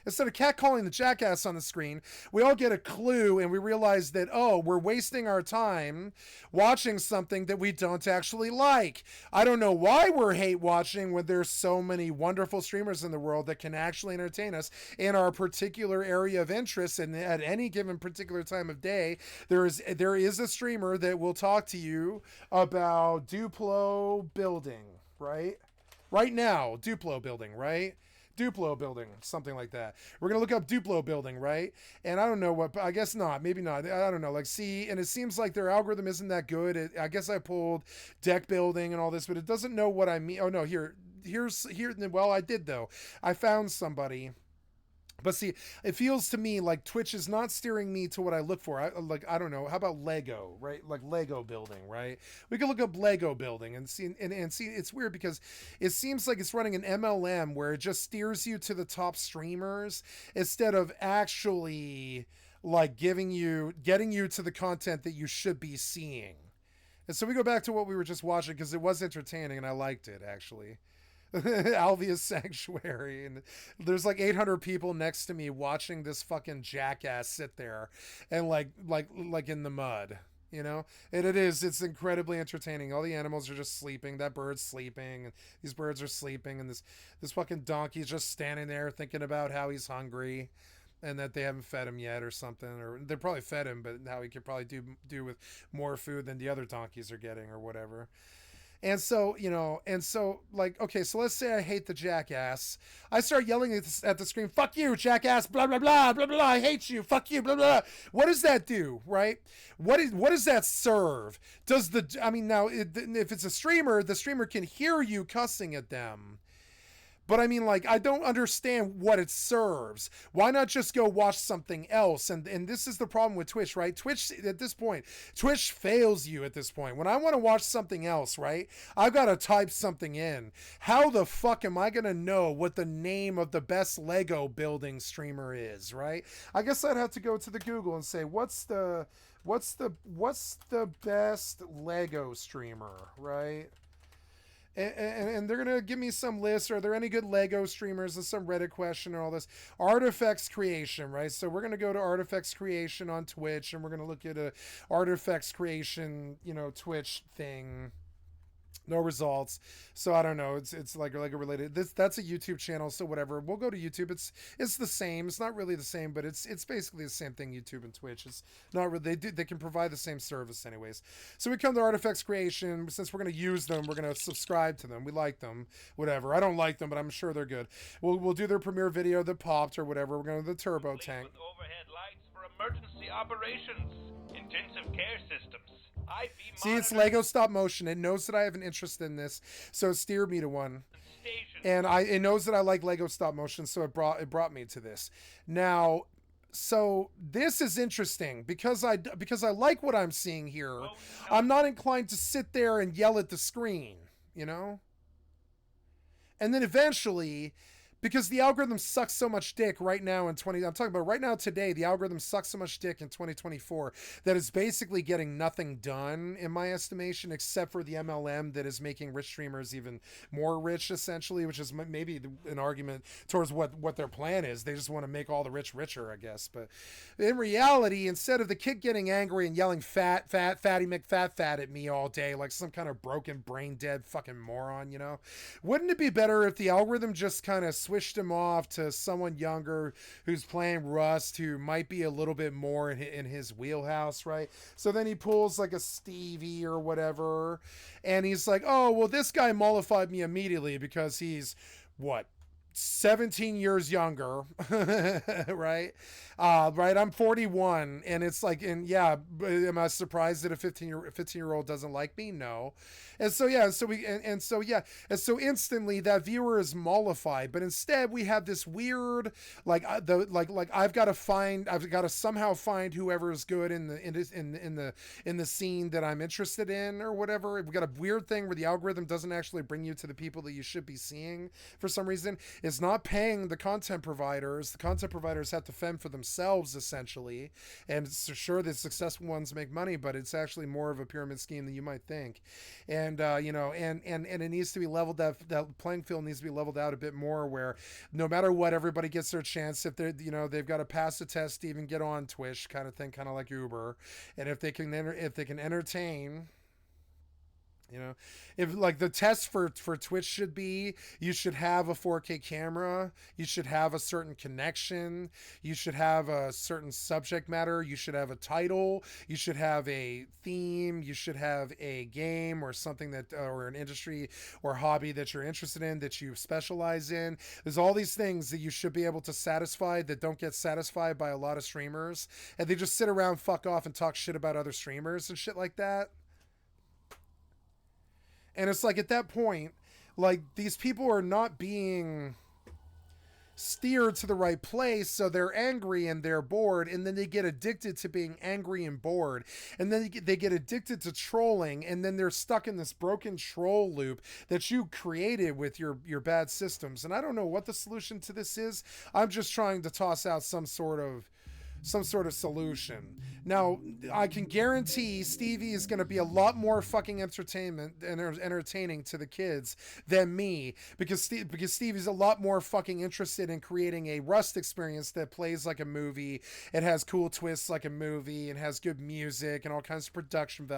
instead of catcalling the jackass on the screen, we all get a clue and we realize that, oh, we're wasting our time watching something that we don't actually like. I don't know why we're hate watching when there's so many wonderful streamers in the world that can actually entertain us in our particular area of interest, and at any given particular time of day, there is a streamer that will talk to you about Duplo building, right? Right now, Duplo building, right? Duplo building, something like that. We're gonna look up Duplo building, right? And I don't know what, I guess not, maybe not. I don't know. Like, see, and it seems like their algorithm isn't that good. I guess I pulled deck building and all this, but it doesn't know what I mean. Oh no, here. Well, I did though. I found somebody. But see, it feels to me like Twitch is not steering me to what I look for. I don't know. How about Lego, right? Like Lego building, right? We can look up Lego building and see, and see. It's weird because it seems like it's running an MLM where it just steers you to the top streamers instead of actually like getting you to the content that you should be seeing. And so we go back to what we were just watching because it was entertaining and I liked it actually. Alvia's Sanctuary, and there's like 800 people next to me watching this fucking jackass sit there and like in the mud, and it's incredibly entertaining. All the animals are just sleeping. That bird's sleeping, and these birds are sleeping, and this fucking donkey's just standing there thinking about how he's hungry and that they haven't fed him yet or something, or they probably fed him, but how he could probably do with more food than the other donkeys are getting or whatever. And so, like, okay, so let's say I hate the jackass. I start yelling at the screen, fuck you, jackass, blah, blah, blah, blah, blah, I hate you, fuck you, blah, blah. What does that do, right? What does that serve? Now, if it's a streamer, the streamer can hear you cussing at them. But I mean, like, I don't understand what it serves. Why not just go watch something else? And this is the problem with Twitch, right? Twitch fails you at this point. When I want to watch something else, right, I've got to type something in. How the fuck am I going to know what the name of the best Lego building streamer is, right? I guess I'd have to go to the Google and say, what's the best Lego streamer, right? And they're going to give me some lists. Are there any good Lego streamers? There's some Reddit question and all this. Artifacts Creation, right? So we're going to go to Artifacts Creation on Twitch, and we're going to look at a Artifacts Creation, Twitch thing. No results. So I don't know. It's like a related. That's a YouTube channel. So whatever. We'll go to YouTube. It's the same. It's not really the same, but it's basically the same thing. YouTube and Twitch. It's not really. They can provide the same service anyways. So we come to Artifacts Creation. Since we're gonna use them, we're gonna subscribe to them. We like them. Whatever. I don't like them, but I'm sure they're good. We'll do their premiere video that popped or whatever. We're going to the turbo tank. With overhead lights for emergency operations, intensive care systems. See, it's Lego stop motion. It knows that I have an interest in this, so it steered me to one. And it knows that I like Lego stop motion, so it brought me to this. Now, so this is interesting because I like what I'm seeing here. I'm not inclined to sit there and yell at the screen, you know? And then eventually, because the algorithm sucks so much dick right now in I'm talking about right now today, the algorithm sucks so much dick in 2024 that it's basically getting nothing done in my estimation, except for the MLM that is making rich streamers even more rich, essentially, which is maybe an argument towards what their plan is. They just want to make all the rich richer, I guess. But in reality, instead of the kid getting angry and yelling fatty McFat at me all day like some kind of broken brain dead fucking moron, you know, wouldn't it be better if the algorithm just kind of switched him off to someone younger who's playing Rust, who might be a little bit more in his wheelhouse, right? So then he pulls like a Stevie or whatever, and he's like, oh, well, this guy mollified me immediately because he's, what, 17 years younger, right? Right, I'm 41, and it's like, and yeah, am I surprised that a 15-year-old doesn't like me? No. And so yeah, and so instantly that viewer is mollified, but instead we have this weird like I've got to somehow find whoever is good in the scene that I'm interested in or whatever. We've got a weird thing where the algorithm doesn't actually bring you to the people that you should be seeing for some reason. It's not paying the content providers. The content providers have to fend for themselves essentially, and it's sure the successful ones make money, but it's actually more of a pyramid scheme than you might think. And you know, and it needs to be leveled out. That playing field needs to be leveled out a bit more, where no matter what, everybody gets their chance. If they're, you know, they've got to pass a test to even get on Twitch, kind of thing, kind of like Uber. And if they can entertain. You know, if like the test for Twitch should be, you should have a 4K camera, you should have a certain connection, you should have a certain subject matter, you should have a title, you should have a theme, you should have a game or something that, or an industry or hobby that you're interested in, that you specialize in. There's all these things that you should be able to satisfy that don't get satisfied by a lot of streamers, and they just sit around, fuck off, and talk shit about other streamers and shit like that. And it's like at that point, like these people are not being steered to the right place, so they're angry and they're bored, and then they get addicted to being angry and bored, and then they get addicted to trolling, and then they're stuck in this broken troll loop that you created with your bad systems. And I don't know what the solution to this is. I'm just trying to toss out some sort of solution. Now, I can guarantee Stevie is going to be a lot more fucking entertaining to the kids than me, because Stevie's a lot more fucking interested in creating a Rust experience that plays like a movie. It has cool twists like a movie, and has good music and all kinds of production value.